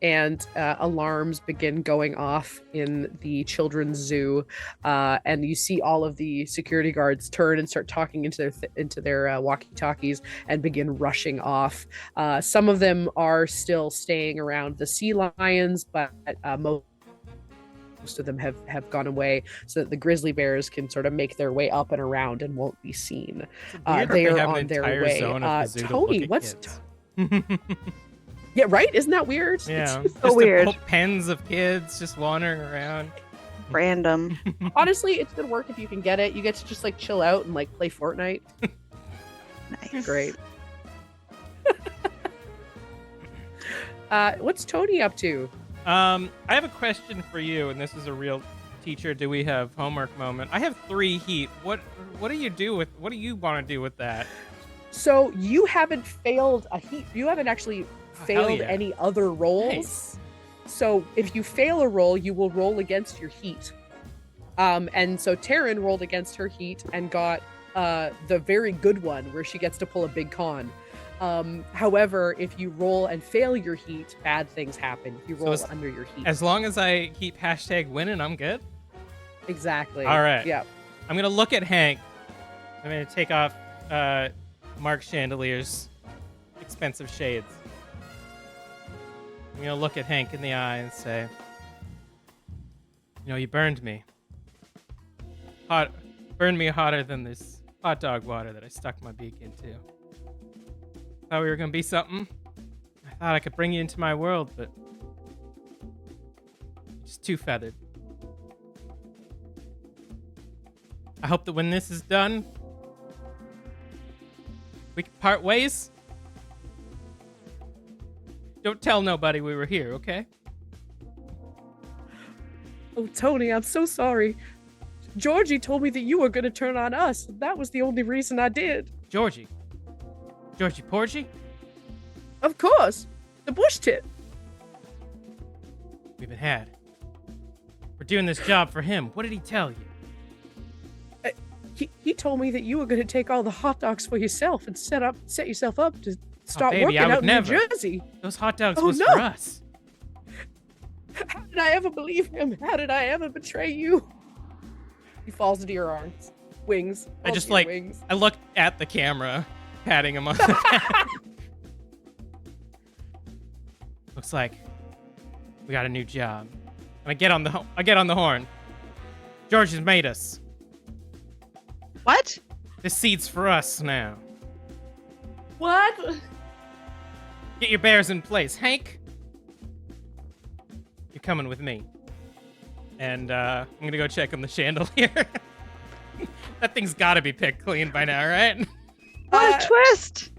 and alarms begin going off in the children's zoo, and you see all of the security guards turn and start talking into their walkie-talkies and begin rushing off. Some of them are still staying around the sea lions, but most of them have gone away so that the grizzly bears can sort of make their way up and around and won't be seen. They are on their way. Tony, what's yeah, right? Isn't that weird? Yeah, it's so weird. Pens of kids just wandering around. Random. Honestly, it's good work if you can get it. You get to just chill out and play Fortnite. Nice. Great. What's Tony up to? I have a question for you, and this is a real teacher. Do we have homework moment? I have 3 heat. What do you want to do with that? So you haven't failed a heat. You haven't actually failed yeah. any other rolls. Nice. So if you fail a roll, you will roll against your heat. And so Taryn rolled against her heat and got the very good one where she gets to pull a big con. However, if you roll and fail your heat, bad things happen. If you roll under your heat. As long as I keep #winning, I'm good. Exactly. All right. Yeah. I'm gonna look at Hank. I'm gonna take off Mark Chandelier's expensive shades. I'm gonna look at Hank in the eye and say, you burned me. Burned me hotter than this hot dog water that I stuck my beak into. Thought we were gonna be something. I thought I could bring you into my world, but just too feathered. I hope that when this is done, we can part ways. Don't tell nobody we were here, okay? Oh, Tony, I'm so sorry. Georgie told me that you were going to turn on us. That was the only reason I did. Georgie Porgy? Of course. The bush tit. We've been had. We're doing this job for him. What did he tell you? He told me that you were going to take all the hot dogs for yourself and set yourself up to start baby, working I would out in never. New Jersey. Those hot dogs Oh, was no. for us. How did I ever believe him? How did I ever betray you? He falls into your arms. Wings. I Falls just to your wings. I looked at the camera, patting him on the back. Looks like we got a new job. And I get on the horn. George has made us. What? This seat's for us now. What? Get your bears in place. Hank, you're coming with me. And I'm going to go check on the chandelier. That thing's got to be picked clean by now, right? What a twist!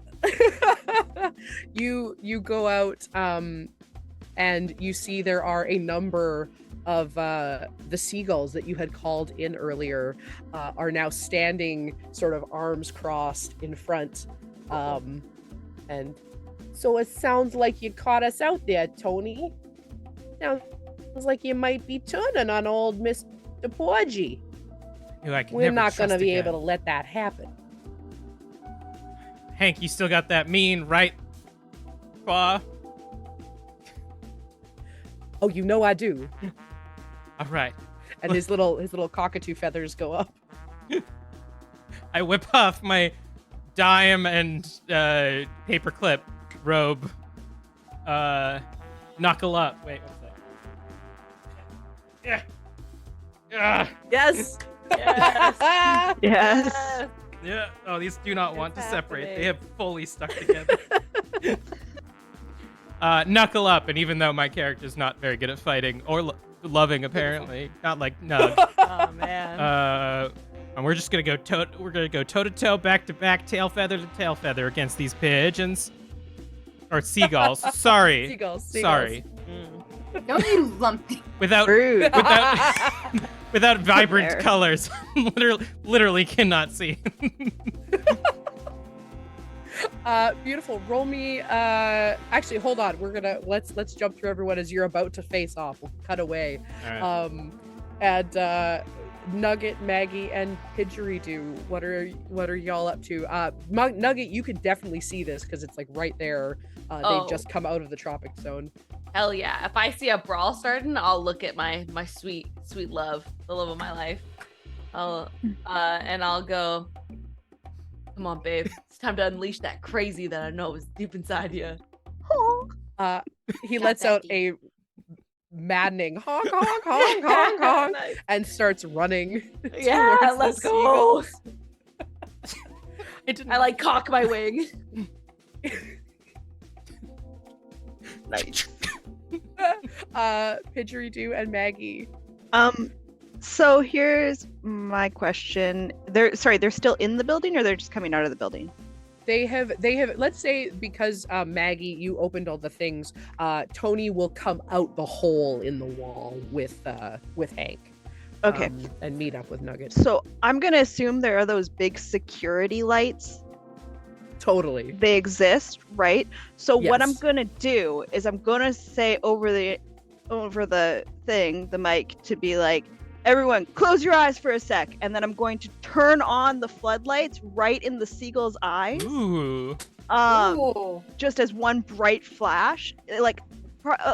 You go out and you see there are a number of the seagulls that you had called in earlier are now standing sort of arms crossed in front. And so it sounds like you caught us out there, Tony. Sounds like you might be turning on old Mr. Porgy. We're not going to be able to let that happen. Hank, you still got that mean right claw? Oh, you know I do. All right. And his little cockatoo feathers go up. I whip off my dime and paperclip robe. Knuckle up. Wait, what's that? Yeah. Yes. Yes. Yes. Yeah. Oh, these do not want to separate. happening. They have fully stuck together. Knuckle up, and even though my character's not very good at fighting or loving, apparently, not like Nug. Oh man. And we're just gonna go toe to toe, back to back, tail feather to tail feather against these pigeons or seagulls. Sorry. Seagulls. Sorry. Don't you lumpy. Without Rude. without vibrant Fair. colors, literally cannot see. Beautiful. Roll me. Actually, hold on. We're gonna let's jump through everyone as you're about to face off. We'll cut away. All right. And Nugget, Maggie, and Pidgeridoo. What are y'all up to? Nugget, you can definitely see this because it's like right there. They've just come out of the tropic zone. Hell yeah. If I see a brawl starting, I'll look at my sweet love, the love of my life. I'll go, come on, babe. It's time to unleash that crazy that I know is deep inside you. He Got lets that out deep. a maddening honk, honk, honk, honk, honk, Nice. and starts running. Yeah, towards the let's go. seagulls. I like cock my wing. Nice. Pidgeridoo and Maggie. So here's my question. They're still in the building, or they're just coming out of the building? They have let's say because Maggie, you opened all the things, Tony will come out the hole in the wall with Hank. Okay. And meet up with Nugget. So I'm gonna assume there are those big security lights Totally. they exist, right? So what I'm Yes. gonna do is I'm gonna say over the thing, the mic, to be like, everyone close your eyes for a sec, and then I'm going to turn on the floodlights right in the seagull's eyes. Ooh. Ooh. Just as one bright flash, like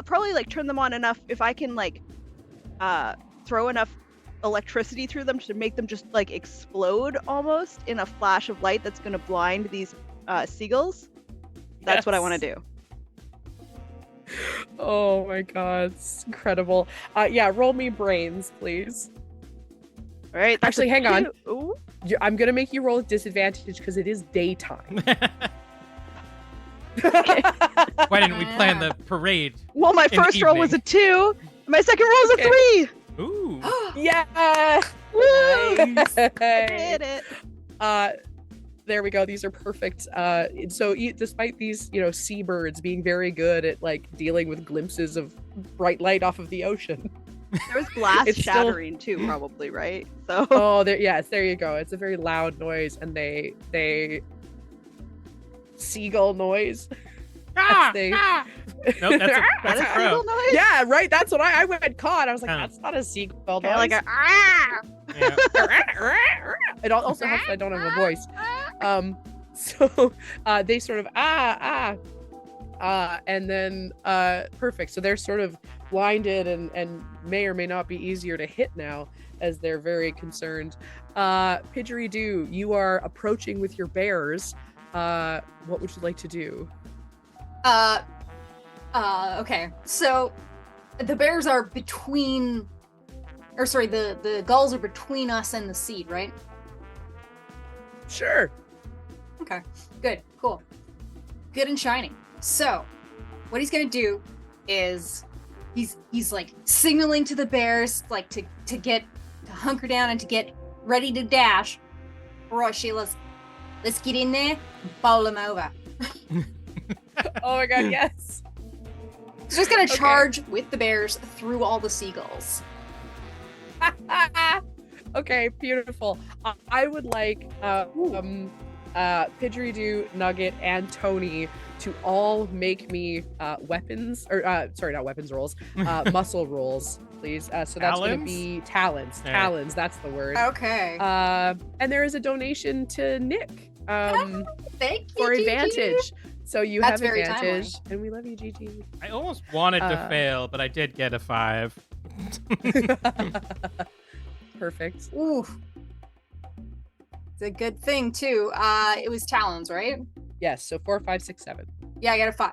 probably like turn them on enough if I can like throw enough electricity through them to make them just like explode almost in a flash of light that's going to blind these seagulls. That's what I want to do. Oh my god, it's incredible. Yeah, roll me brains, please. All right. that's Actually, a hang on. 2. Ooh. I'm gonna make you roll at disadvantage because it is daytime. Why didn't we plan the parade? Well, my In the first roll was a evening. 2. My second roll was a Okay. 3. Ooh. Yeah. Woo! Nice. I did it. There we go. These are perfect. So despite these, seabirds being very good at like dealing with glimpses of bright light off of the ocean. There was glass It's still- shattering too, probably, right? So Oh, yes, there you go. It's a very loud noise, and they seagull noise. They- Nope, that's a That is crow. seagull noise? Yeah, right. That's what I went caught. I was like, Huh. that's not a seagull Kinda noise. like a Yeah. It also helps that I don't have a voice. So they sort of and then perfect. So they're sort of blinded and may or may not be easier to hit now as they're very concerned. Pidgeridoo, you are approaching with your bears. What would you like to do? Okay. So the bears are between, or sorry, the gulls are between us and the seed, right? Sure. Okay. Good. Cool. Good and shiny. So what he's gonna do is he's like signaling to the bears like to hunker down and to get ready to dash. Right, Sheila's. Let's get in there and bowl them over. Oh my god, yes. He's just gonna Okay. charge with the bears through all the seagulls. Okay, beautiful. I would like Pidgeridoo, Nugget, and Tony to all make me weapons, or sorry, not weapons rolls, muscle rolls, please. So that's going to Talons? be talons. Yeah. Talons, that's the word. Okay. And there is a donation to Nick Thank you. for Gigi. advantage. So you That's have very advantage, and we love you, Gigi. I almost wanted to fail, but I did get a 5. Perfect. Ooh. It's a good thing too. It was talons, right? Yes. So 4, 5, 6, 7. Yeah, I got a 5.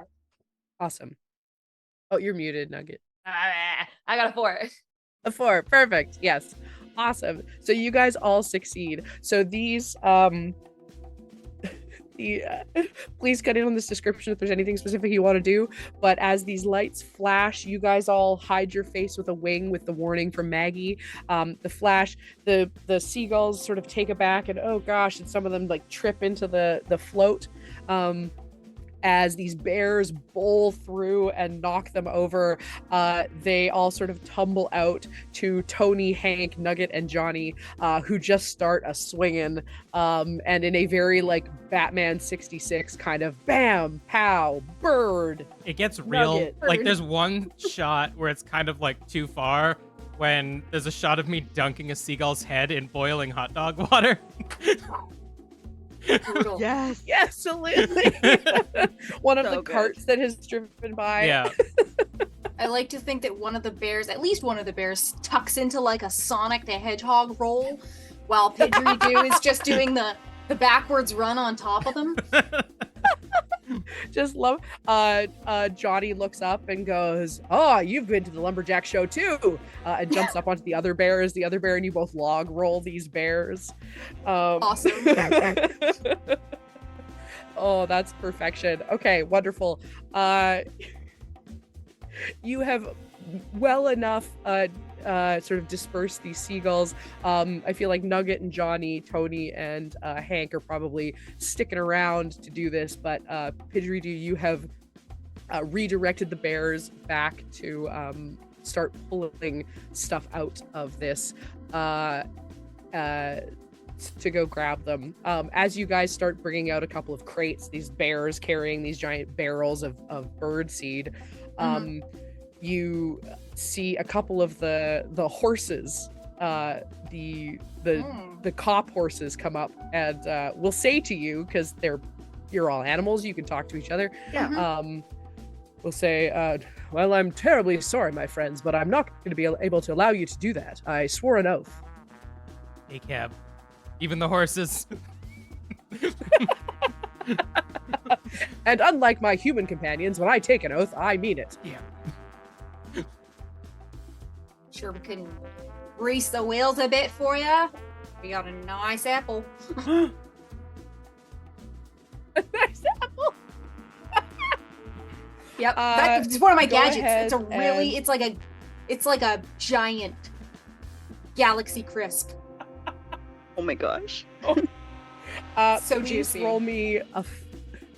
Awesome. Oh, you're muted, Nugget. I got a 4. A 4. Perfect. Yes. Awesome. So you guys all succeed. So these please cut in on this description if there's anything specific you want to do, but as these lights flash, you guys all hide your face with a wing with the warning from Maggie. The flash, the seagulls sort of take aback and oh gosh, and some of them like trip into the float as these bears bowl through and knock them over. They all sort of tumble out to Tony, Hank, Nugget, and Johnny, who just start a swinging, and in a very like Batman 66 kind of bam, pow, bird. It gets real. Nugget. Like there's one shot where it's kind of like too far when there's a shot of me dunking a seagull's head in boiling hot dog water. Brutal. Yes. Yeah, absolutely. One of So the good. carts that has driven by. Yeah. I like to think that one of the bears, at least one of the bears, tucks into like a Sonic the Hedgehog roll, while Pidgeridoo is just doing the backwards run on top of them. Just love Johnny looks up and goes, oh, you've been to the lumberjack show too, and jumps up onto the other bear and you both log roll these bears. Awesome. Oh, that's perfection. Okay, wonderful. You have well enough sort of dispersed these seagulls. I feel like Nugget and Johnny, Tony, and Hank are probably sticking around to do this, but Pidgeridoo, you have redirected the bears back to start pulling stuff out of this to go grab them. As you guys start bringing out a couple of crates, these bears carrying these giant barrels of bird seed, you see a couple of the horses, the cop horses come up and will say to you, because you're all animals, you can talk to each other. Yeah. Will say, well, I'm terribly sorry, my friends, but I'm not going to be able to allow you to do that. I swore an oath. Hey, Cab. Even the horses. And unlike my human companions, when I take an oath, I mean it. Yeah. Sure, we can grease the wheels a bit for you. We got a nice apple. Nice apple. Yep, that's one of my go gadgets. ahead It's a really, and- it's like a giant Galaxy Crisp. Oh my gosh. So please juicy.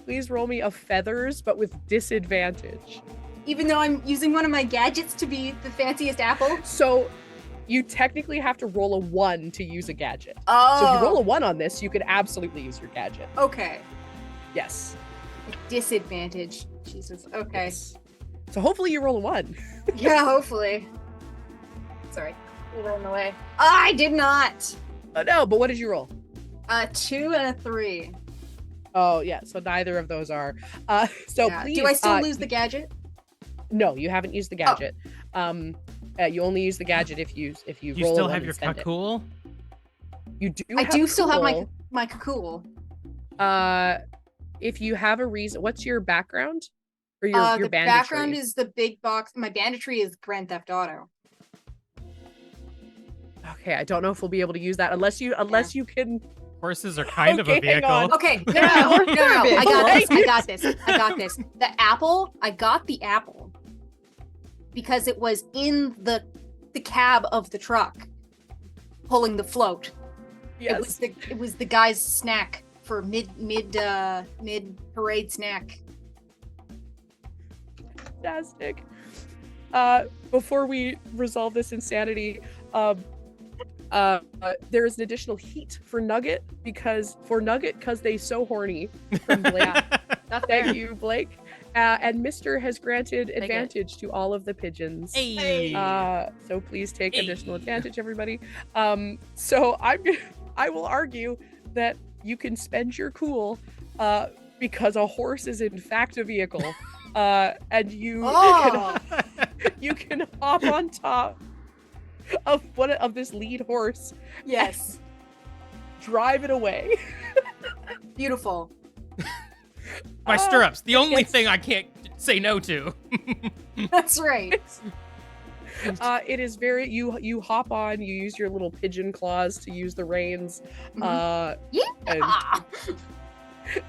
Please roll me a feathers, but with disadvantage. Even though I'm using one of my gadgets to be the fanciest apple. So you technically have to roll a 1 to use a gadget. Oh. So if you roll a 1 on this, you can absolutely use your gadget. Okay. Yes. Disadvantage. Jesus. Okay. Yes. So hopefully you roll a 1. Yeah, hopefully. Sorry. You're rolling away. I did not. No, but what did you roll? 2 and a 3. Oh yeah, so neither of those are. So Yeah. please. Do I still lose the gadget? No, you haven't used the gadget. You only use the gadget if you You roll still a 1 have and your spend it. cool? You do. I do still have cool. my cool. If you have a reason, what's your background or your The banditry? background is the big box. My banditry is Grand Theft Auto. Okay, I don't know if we'll be able to use that unless you can. Horses are kind of a Okay, hang vehicle. on. Okay, no. Garbage. I got this. The apple, I got the apple because it was in the cab of the truck, pulling the float. Yes. It was the guy's snack for mid parade snack. Fantastic. Before we resolve this insanity, there is an additional heat for Nugget because they so horny from Blake. That's fair. Thank you, Blake. And Mr. has granted it. advantage to all of the pigeons. Hey. So please take Hey. additional advantage, everybody. So I will argue that you can spend your cool because a horse is in fact a vehicle, and you Oh. you can hop on top of this lead horse, Yes. drive it away. Beautiful. My stirrups. The only yes. thing I can't say no to. That's right. It is very you hop on, you use your little pigeon claws to use the reins, Yeah.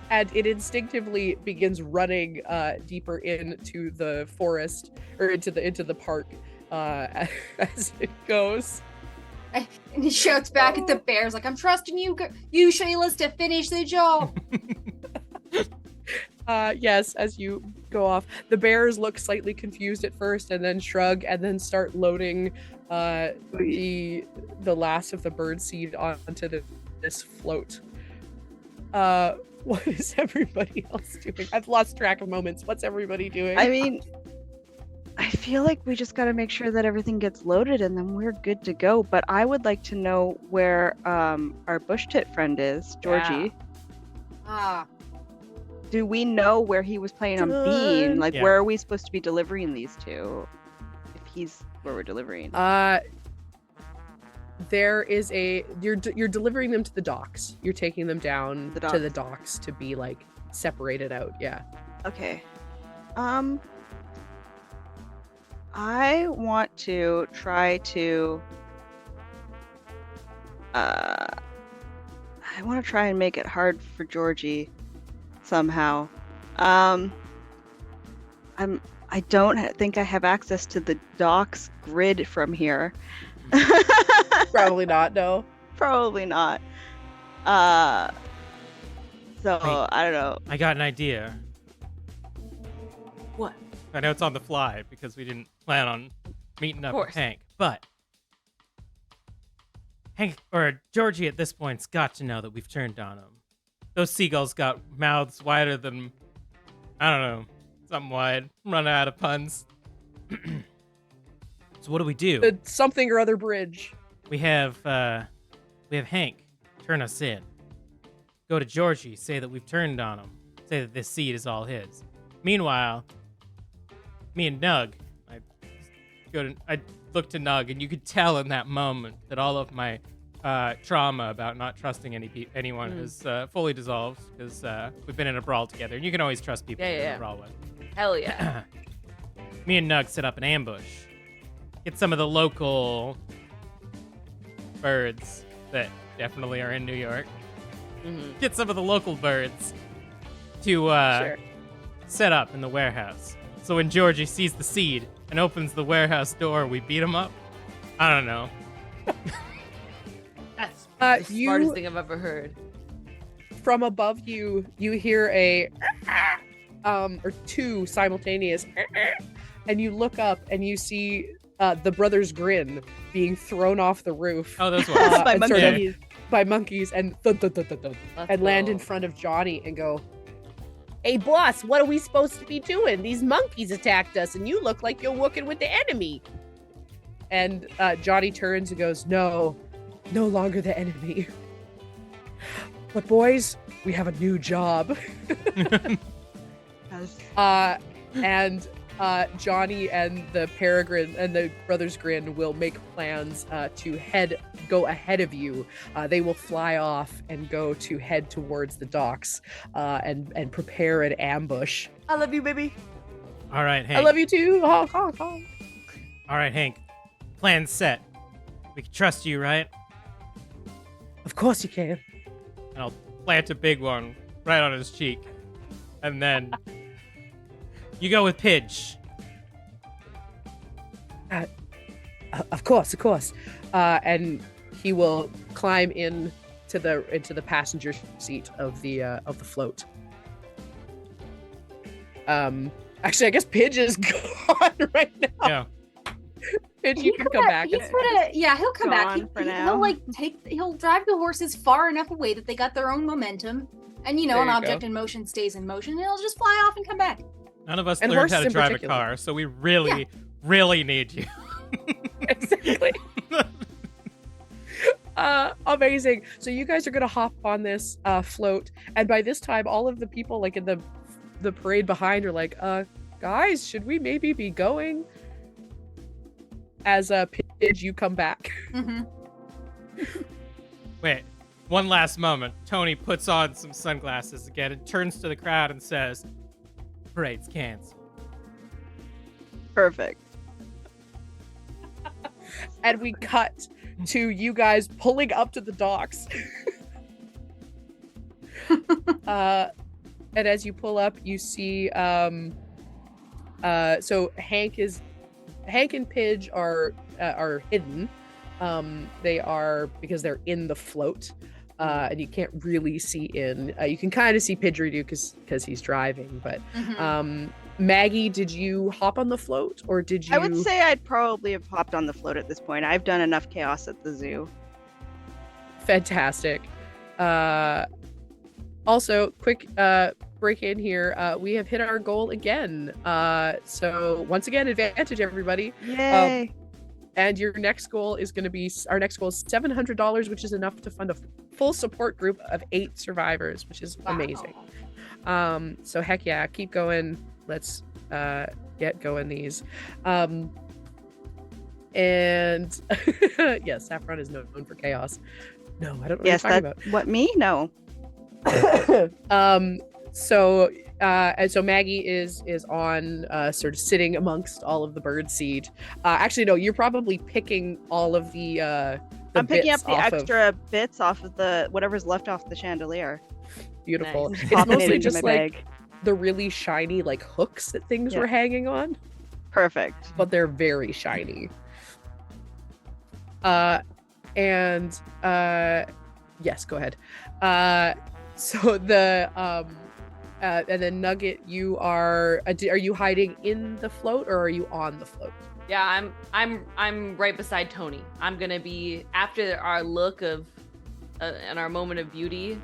and it instinctively begins running deeper into the forest or into the park as it goes. And he shouts back at the bears like, "I'm trusting you, you Shaylas, to finish the job." Yes, as you go off, the bears look slightly confused at first and then shrug and then start loading the last of the bird seed onto this float. What is everybody else doing? I've lost track of moments. What's everybody doing? I mean, I feel like we just got to make sure that everything gets loaded and then we're good to go. But I would like to know where our bush tit friend is, Georgie. Ah. Do we know where he was planning on being? Like, Yeah. where are we supposed to be delivering these to? If he's where we're delivering. There is you're delivering them to the docks. You're taking them down The to the docks to be like separated out. Yeah. Okay. I want to try to I want to try and make it hard for Georgie somehow. I don't think I have access to the docks grid from here. Probably not. No. Probably not. So Wait. I don't know. I got an idea. What? I know it's on the fly because we didn't plan on meeting up with course. Hank, but Hank or Georgie at this point's got to know that we've turned on him. Those seagulls got mouths wider than, I don't know, something wide. Run out of puns. So what do we do? The something or other bridge. We have Hank turn us in. Go to Georgie, say that we've turned on him. Say that this seed is all his. Meanwhile, me and Nug, I look to Nug, and you could tell in that moment that all of my trauma about not trusting anyone has fully dissolved because we've been in a brawl together, and you can always trust people you're in a brawl with. Hell yeah. Me and Nug set up an ambush. Get some of the local birds that definitely are in New York. Mm-hmm. Get some of the local birds to set up in the warehouse. So when Georgie sees the seed and opens the warehouse door, we beat him up. I don't know. That's the you- smartest thing I've ever heard. From above you hear a or two simultaneous and you look up and you see the brothers grin being thrown off the roof Oh, those ones. By and sort of- monkeys. by monkeys and thud, thud, thud, thud, thud, and land in front of Johnny and go, "Hey boss, what are we supposed to be doing? These monkeys attacked us and you look like you're working with the enemy." And Johnny turns and goes, "No longer the enemy. But boys, we have a new job." And Johnny and the Peregrine and the Brothers Grin will make plans to go ahead of you. They will fly off and head towards the docks and prepare an ambush. I love you, baby. All right, Hank. I love you too. Honk, honk, honk. All right, Hank. Plan's set. We can trust you, right? Of course you can. And I'll plant a big one right on his cheek. And then you go with Pidge. Of course. And he will climb into the passenger seat of the float. Actually, I guess Pidge is gone right now. Yeah. Pidge, you can come back. He'll come back. Gone for now. He'll drive the horses far enough away that they got their own momentum, and There an you object go. in motion stays in motion, and he'll just fly off and come back. None of us And learned how horses to in drive particular. a car, so we really, really need you. Exactly. Amazing. So you guys are gonna hop on this float, and by this time, all of the people like in the parade behind are like, guys, should we maybe be going? As Pidge, you come back. Mm-hmm. Wait, one last moment. Tony puts on some sunglasses again and turns to the crowd and says, "Parade's canceled." Perfect. And we cut to you guys pulling up to the docks. And as you pull up, you see so Hank and Pidge are hidden. They are because they're in the float, and you can't really see in. You can kind of see Pidgeridoo because he's driving. But Maggie, did you hop on the float or did you? I would say I'd probably have hopped on the float at this point. I've done enough chaos at the zoo. Fantastic. Also, quick break in here. We have hit our goal again. So once again, advantage, everybody. Yay! And your next goal is going to be $700, which is enough to fund a full support group of 8 survivors, which is amazing. So heck yeah, keep going. Let's get going these. And yes, Saffron is known for chaos. No, I don't know what Yes, you're talking about. what me? No. So Maggie is on sort of sitting amongst all of the bird seed. Actually, no, you're probably picking all of the I'm picking up bits the off of- extra bits off of the whatever's left off the chandelier. Beautiful. Nice. It's Popping it mostly into just my like bag. the really shiny like hooks that things were hanging on, Perfect. but they're very shiny. Yes, go ahead. So the And then Nugget, you are you hiding in the float or are you on the float? Yeah, I'm right beside Tony. I'm gonna be after our look of and our moment of beauty,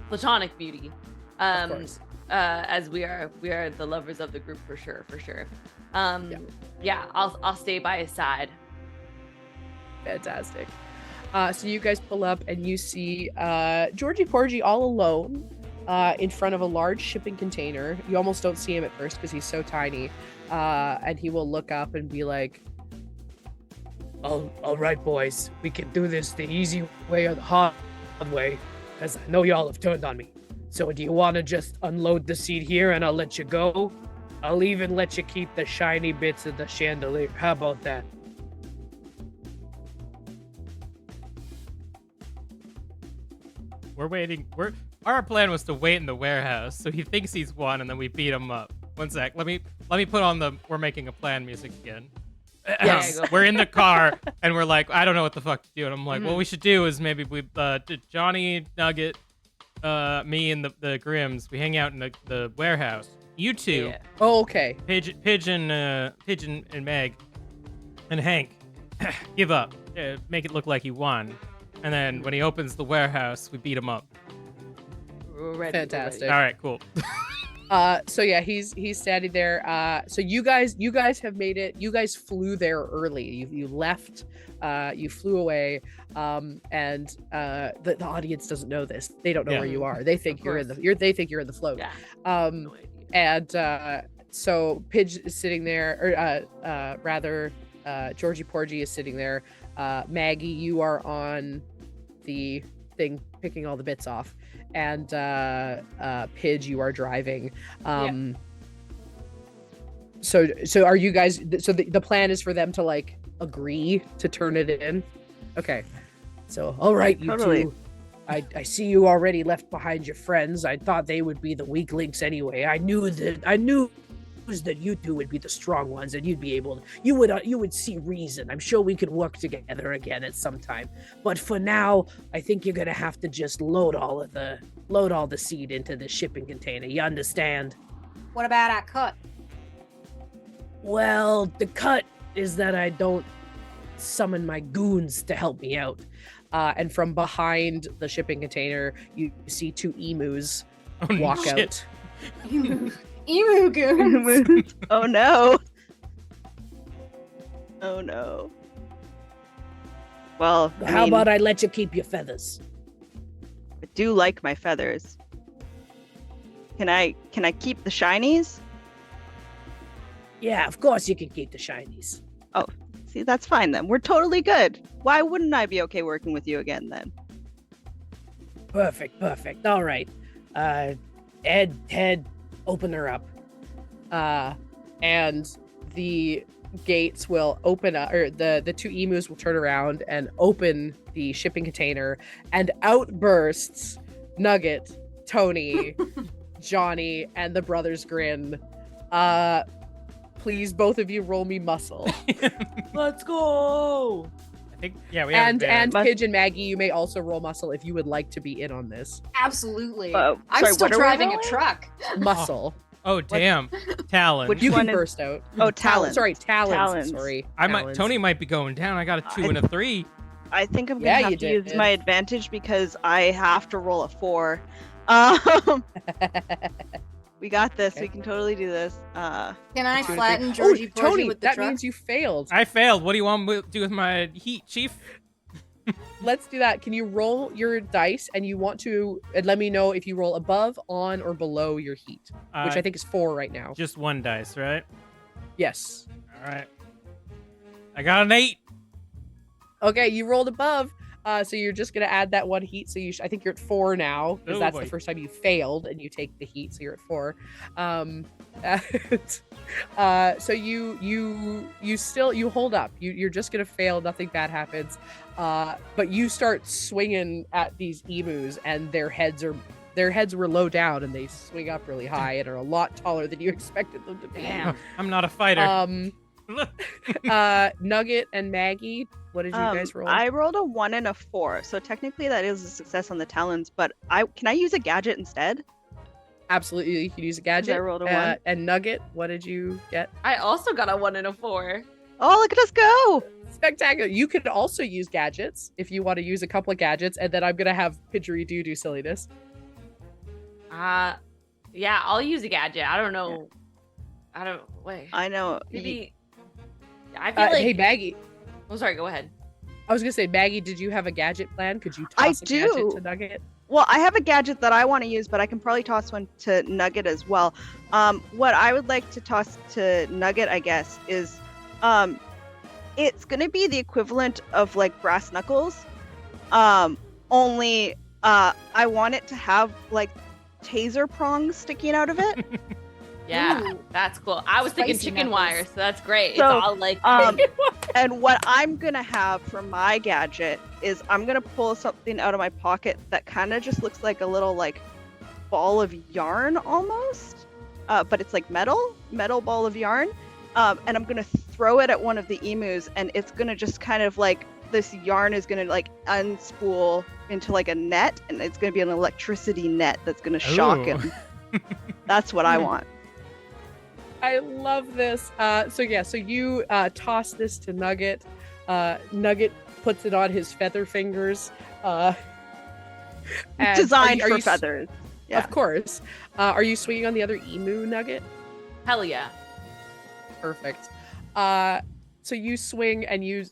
platonic beauty. Of course. As we are the lovers of the group for sure. Yeah, I'll stay by his side. Fantastic. So you guys pull up and you see Georgie Porgy all alone in front of a large shipping container. You almost don't see him at first because he's so tiny. And he will look up and be like, All right, boys. We can do this the easy way or the hard way, because I know y'all have turned on me. So do you want to just unload the seat here and I'll let you go? I'll even let you keep the shiny bits of the chandelier. How about that? We're waiting. Our plan was to wait in the warehouse, so he thinks he's won, and then we beat him up. One sec. Let me put on the "We're making a plan" music again. Yes. We're in the car, and we're like, I don't know what the fuck to do. And I'm like, what we should do is maybe we, Johnny, Nugget, me, and the Grimms, we hang out in the warehouse. You two, Yeah. oh, okay. Pigeon and Meg, and Hank, give up. Make it look like he won. And then when he opens the warehouse, we beat him up. We're ready. Fantastic. All right, cool. So yeah, he's standing there. So you guys have made it. You guys flew there early. You left. You flew away. And the audience doesn't know this. They don't know Yeah. where you are. They think you're in the. They think you're in the float. Yeah. No idea. And so Pidge is sitting there, or rather, Georgie Porgy is sitting there. Maggie, you are on the thing picking all the bits off, and Pidge, you are driving. So are you guys? So the plan is for them to like agree to turn it in. Okay. So all right, you Totally. two. I see you already left behind your friends. I thought they would be the weak links anyway. I knew that you two would be the strong ones, and you'd be able to, you would see reason. I'm sure we could work together again at some time. But for now, I think you're gonna have to just load all the seed into the shipping container. You understand? What about our cut? Well, the cut is that I don't summon my goons to help me out. And from behind the shipping container, you see two emus walk shit. out. Emu goons. Oh no. Oh no. Well, How about I let you keep your feathers? I do like my feathers. Can I keep the shinies? Yeah, of course you can keep the shinies. See, that's fine then. We're totally good. Why wouldn't I be okay working with you again then? Perfect. All right. Ed, open her up. And the gates will open up, or the two emus will turn around and open the shipping container, and out bursts Nugget, Tony, Johnny, and the Brothers Grin. Please, both of you, roll me muscle. Let's go. I think, yeah, we have and advantage. Pidge and Maggie, you may also roll muscle if you would like to be in on this. Absolutely. Oh, I'm sorry, still what are we driving a rolling? truck. Muscle. Oh damn, Talon. Which You one can is- burst out. Oh, talons. Sorry, talons. Talons. Sorry. Tony Talons. might be going down. I got a 2 and a 3. I think I'm Yeah, gonna you have to did. use my advantage because I have to roll a 4. We got this. Okay. We can totally do this. Can I Two and flatten three. Oh, Georgie Porgy Tony, with the that truck? means you failed. I failed. What do you want me to do with my heat, Chief? Let's do that. Can you roll your dice, and you want to and let me know if you roll above, on, or below your heat, which I think is 4 right now. Just one dice, right? Yes. All right. I got an 8. Okay, you rolled above. So you're just gonna add that one heat. So I think you're at 4 now, because Oh, that's boy. the first time you failed, and you take the heat, so you're at 4. So you hold up. You're just gonna fail. Nothing bad happens. But you start swinging at these emus, and their heads were low down, and they swing up really high and are a lot taller than you expected them to be. Damn. I'm not a fighter. Nugget and Maggie, what did you guys roll? I rolled a 1 and a 4, so technically that is a success on the talons. But can I use a gadget instead? Absolutely, you can use a gadget. I rolled a 1. And Nugget, what did you get? I also got a 1 and a 4. Oh, look at us go! Spectacular. You could also use gadgets if you want to use a couple of gadgets, and then I'm gonna have Pidgeridoo do silliness. Yeah, I'll use a gadget. I don't know. Wait. I know. Maybe. I feel like. Hey, Maggie. Oh, sorry. Go ahead. I was gonna say, Maggie, did you have a gadget plan? Could you I toss a gadget do. to Nugget? Well, I have a gadget that I want to use, but I can probably toss one to Nugget as well. What I would like to toss to Nugget, I guess, is it's going to be the equivalent of like brass knuckles. Only I want it to have like taser prongs sticking out of it. Yeah, Ooh. that's cool. I was thinking Spicy chicken knuckles. wire, so that's great. So, it's all like And what I'm going to have for my gadget is I'm going to pull something out of my pocket that kind of just looks like a little like ball of yarn almost. But it's like metal ball of yarn. And I'm going to throw it at one of the emus, and it's going to just kind of like, this yarn is going to like unspool into like a net, and it's going to be an electricity net that's going to shock Ooh. him. That's what I want. I love this. So you toss this to Nugget. Nugget puts it on his feather fingers. And Designed are for you feathers. Yeah. Of course. Are you swinging on the other emu, Nugget? hell yeah. Perfect. So you swing and you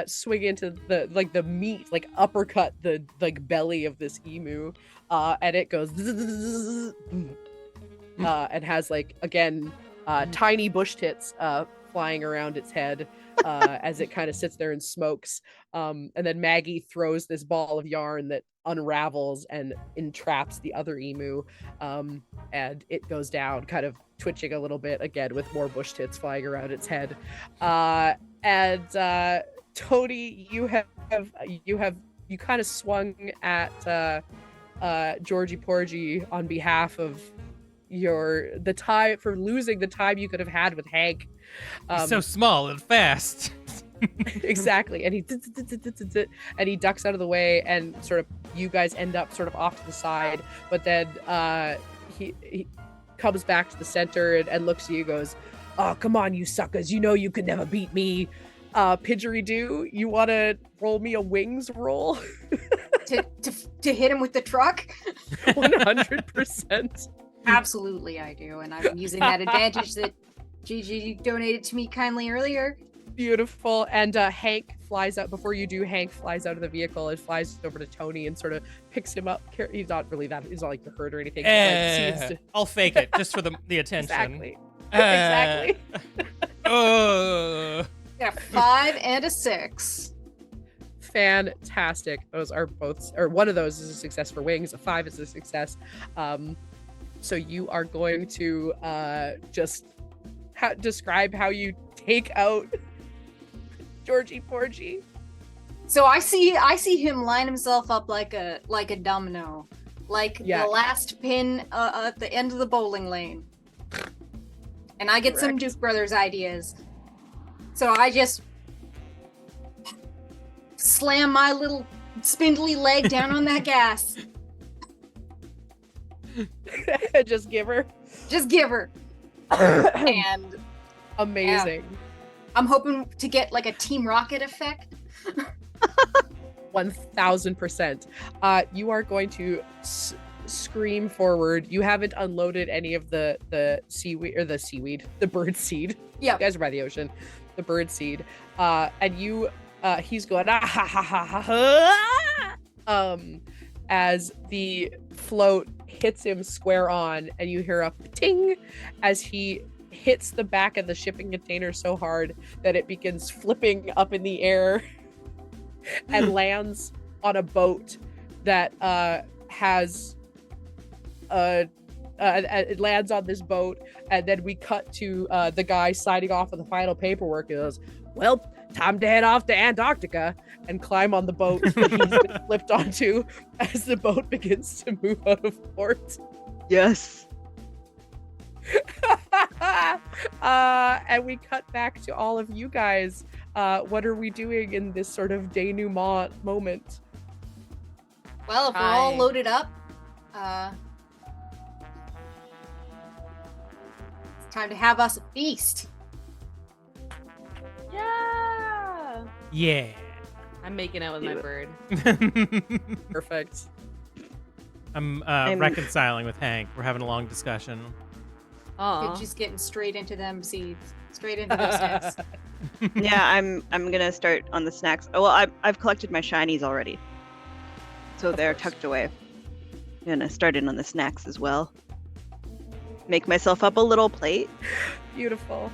swing into the meat, like uppercut the like belly of this emu, and it goes and has like again tiny bush tits flying around its head as it kind of sits there and smokes. And then Maggie throws this ball of yarn that unravels and entraps the other emu, and it goes down, kind of twitching a little bit again with more bush tits flying around its head. And Tony, you kind of swung at Georgie Porgy on behalf of the time for losing the time you could have had with Hank. He's so small and fast. Exactly, and he ducks out of the way, and sort of you guys end up sort of off to the side, but then he comes back to the center and looks at you, goes, "Oh, come on, you suckers, you know you could never beat me." Pidgeridoo, you want to roll me a wings roll? to hit him with the truck? 100%. Absolutely, I do, and I'm using that advantage that Gigi donated to me kindly earlier. Beautiful. And Hank flies out. Before you do, Hank flies out of the vehicle and flies over to Tony and sort of picks him up. He's not really that, he's not like the herd or anything. But, like, seems to... I'll fake it just for the attention. Exactly. Exactly. Oh. Got a 5 and a 6. Fantastic. Those are both, or one of those is a success for wings. A 5 is a success. So you are going to just describe how you take out Georgie Porgy. So I see him line himself up like a domino, like the last pin at the end of the bowling lane. And I get some Duke Brothers ideas. So I just slam my little spindly leg down on that gas. Just give her. And amazing. Yeah. I'm hoping to get like a Team Rocket effect. 1000%. You are going to scream forward. You haven't unloaded any of the bird seed. Yeah, you guys are by the ocean. The bird seed. And you, he's going as the float hits him square on, and you hear a ting as he hits the back of the shipping container so hard that it begins flipping up in the air and lands on a boat that has it lands on this boat. And then we cut to the guy signing off on the final paperwork. He goes, "Well, time to head off to Antarctica," and climb on the boat that he's been flipped onto as the boat begins to move out of port. Yes. And we cut back to all of you guys. What are we doing in this sort of denouement moment? Well, if we're all loaded up, time to have us a feast. Yeah. Yeah. I'm making out with my bird. Perfect. I'm reconciling with Hank. We're having a long discussion. Oh. Just getting straight into them seeds. Straight into those snacks. Yeah, I'm gonna start on the snacks. Oh, well, I've collected my shinies already, so they're tucked away. I'm gonna start in on the snacks as well. Make myself up a little plate. Beautiful.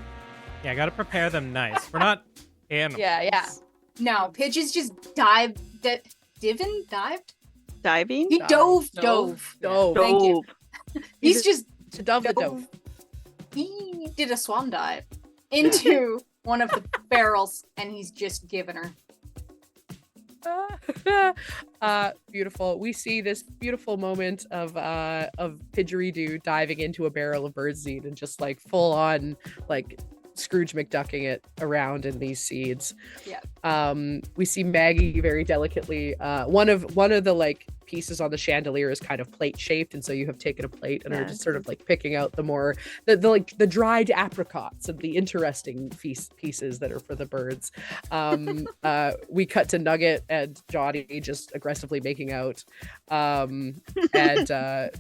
Yeah, I gotta prepare them nice. We're not animals. Yeah. No, Pigeons just dived. Dived? Diving. He dove. Thank you. He's just to dove the dove. He did a swan dive into one of the barrels, and he's just giving her. Beautiful. We see this beautiful moment of Pidgeridoo diving into a barrel of birdseed and just like full on like Scrooge McDucking it around in these seeds. Yeah. We see Maggie very delicately. One of the like pieces on the chandelier is kind of plate shaped, and so you have taken a plate and are just sort of like picking out the more the dried apricots and the interesting pieces that are for the birds. We cut to Nugget and Johnny just aggressively making out, and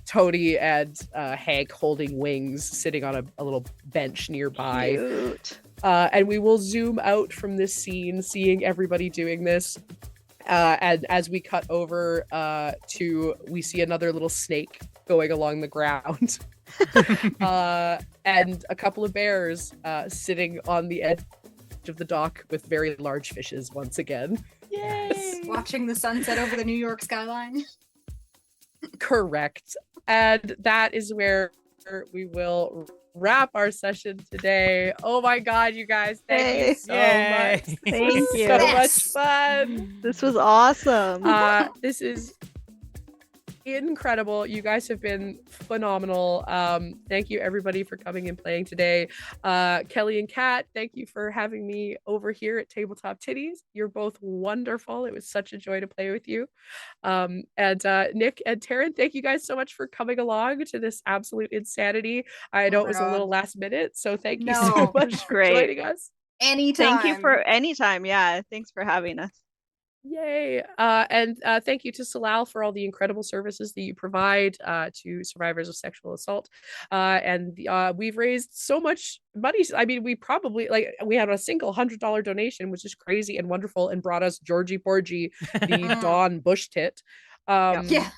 Tony and Hank holding wings, sitting on a little bench nearby. Cute. And we will zoom out from this scene, seeing everybody doing this. And as we cut over we see another little snake going along the ground. And a couple of bears sitting on the edge of the dock with very large fishes once again. Yay! Watching the sunset over the New York skyline. Correct. And that is where we will wrap our session today. Oh my god, you guys, thank you so much. Thank you. So much fun. This was awesome. This is incredible. You guys have been phenomenal. Thank you everybody for coming and playing today. Kelly and Kat, thank you for having me over here at Tabletop Tiddies. You're both wonderful. It was such a joy to play with you. And Nick and Taryn, thank you guys so much for coming along to this absolute insanity. I know it was a little last minute, so thank you so much for joining us. Anytime. Thank you for anytime. Yeah, thanks for having us. Yay. And thank you to Salal for all the incredible services that you provide to survivors of sexual assault. And we've raised so much money. I mean, we had a single $100 donation, which is crazy and wonderful, and brought us Georgie Porgy, the Dawn Bush tit. Yeah.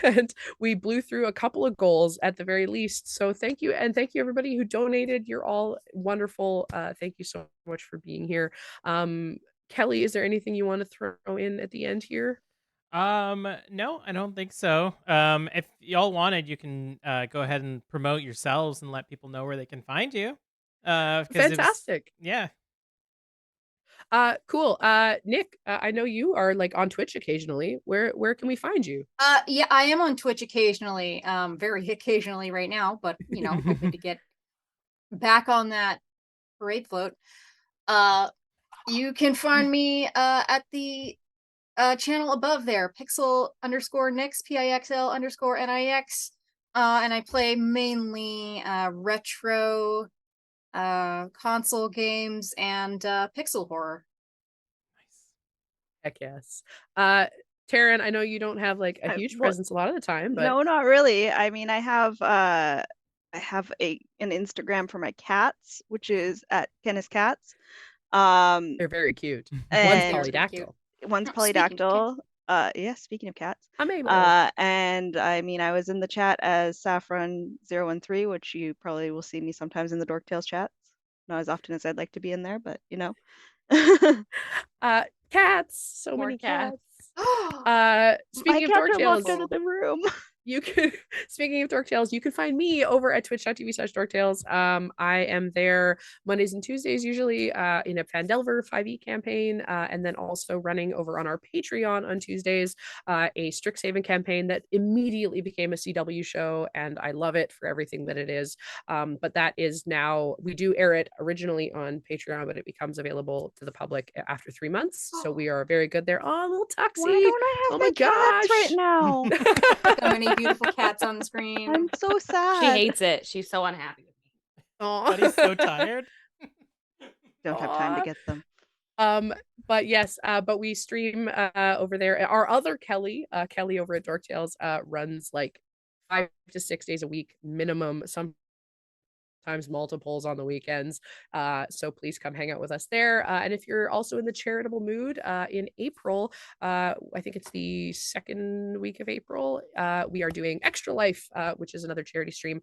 And we blew through a couple of goals at the very least. So thank you. And thank you everybody who donated. You're all wonderful. Thank you so much for being here. Kelly, is there anything you want to throw in at the end here? No, I don't think so. If y'all wanted, you can go ahead and promote yourselves and let people know where they can find you. Fantastic. Yeah. Cool. Nick, I know you are like on Twitch occasionally. Where can we find you? Yeah, I am on Twitch occasionally, very occasionally right now, but hoping to get back on that parade float. You can find me at the channel above there, Pixel_Nix, PIXL_NIX. And I play mainly retro console games and pixel horror. Nice. Heck yes. Taryn, I know you don't have like a huge presence a lot of the time, but no, not really. I mean, I have an Instagram for my cats, which is at Kennis Cats. They're very cute. One's polydactyl. One's polydactyl. Speaking of cats. And I mean, I was in the chat as Saffron013, which you probably will see me sometimes in the Dork Tales chats. Not as often as I'd like to be in there, but Cats. So many cats. Speaking of Dork Tales, walked out of the room. Speaking of Dork Tales, you can find me over at twitch.tv/dorktales. I am there Mondays and Tuesdays, usually in a Phandelver 5e campaign, and then also running over on our Patreon on Tuesdays, a Strixhaven campaign that immediately became a CW show, and I love it for everything that it is. But that is now, we do air it originally on Patreon, but it becomes available to the public after 3 months. So we are very good there. Oh, little Tuxie. Why don't I have my cats right now? So many beautiful cats on the screen. I'm so sad. She hates it. She's so unhappy with me. But he's so tired. Don't have time to Aw. get them. But yes, but we stream over there. Our other Kelly, Kelly over at Dork Tales, runs like 5 to 6 days a week minimum, sometimes multiples on the weekends. So please come hang out with us there. And if you're also in the charitable mood, in April, I think it's the second week of April, we are doing Extra Life, which is another charity stream,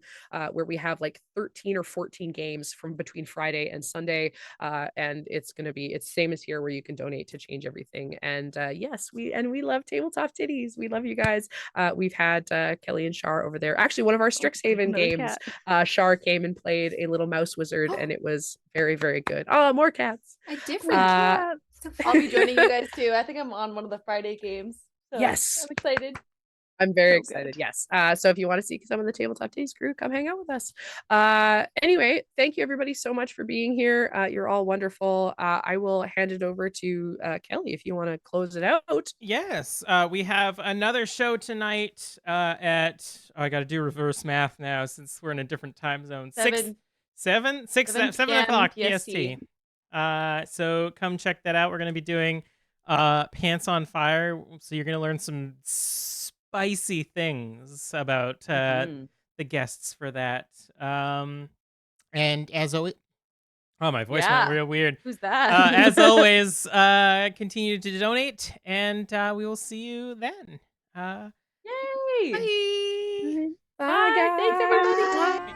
where we have like 13 or 14 games from between Friday and Sunday. And it's same as here where you can donate to change everything. And yes, we love Tabletop Tiddies. We love you guys. We've had Kelly and Shar over there. Actually, one of our Strixhaven Another games, cat. Shar came and played a little mouse wizard, and it was very, very good. Oh, more cats. A different Uh, I'll be joining you guys too. I think I'm on one of the Friday games. So Yes. I'm excited. I'm very So excited. good. Yes. So if you want to see some of the Tabletop Tiddies crew, come hang out with us. Anyway, thank you everybody so much for being here. You're all wonderful. I will hand it over to Kelly if you want to close it out. Yes, we have another show tonight I got to do reverse math now since we're in a different time zone. 7 o'clock PST. So come check that out. We're going to be doing Pants on Fire. So you're going to learn some spicy things about the guests for that. And as always, oh, my voice went real weird. Who's that? As always, continue to donate, and we will see you then. Yay! Bye. Bye, guys. Thanks everybody.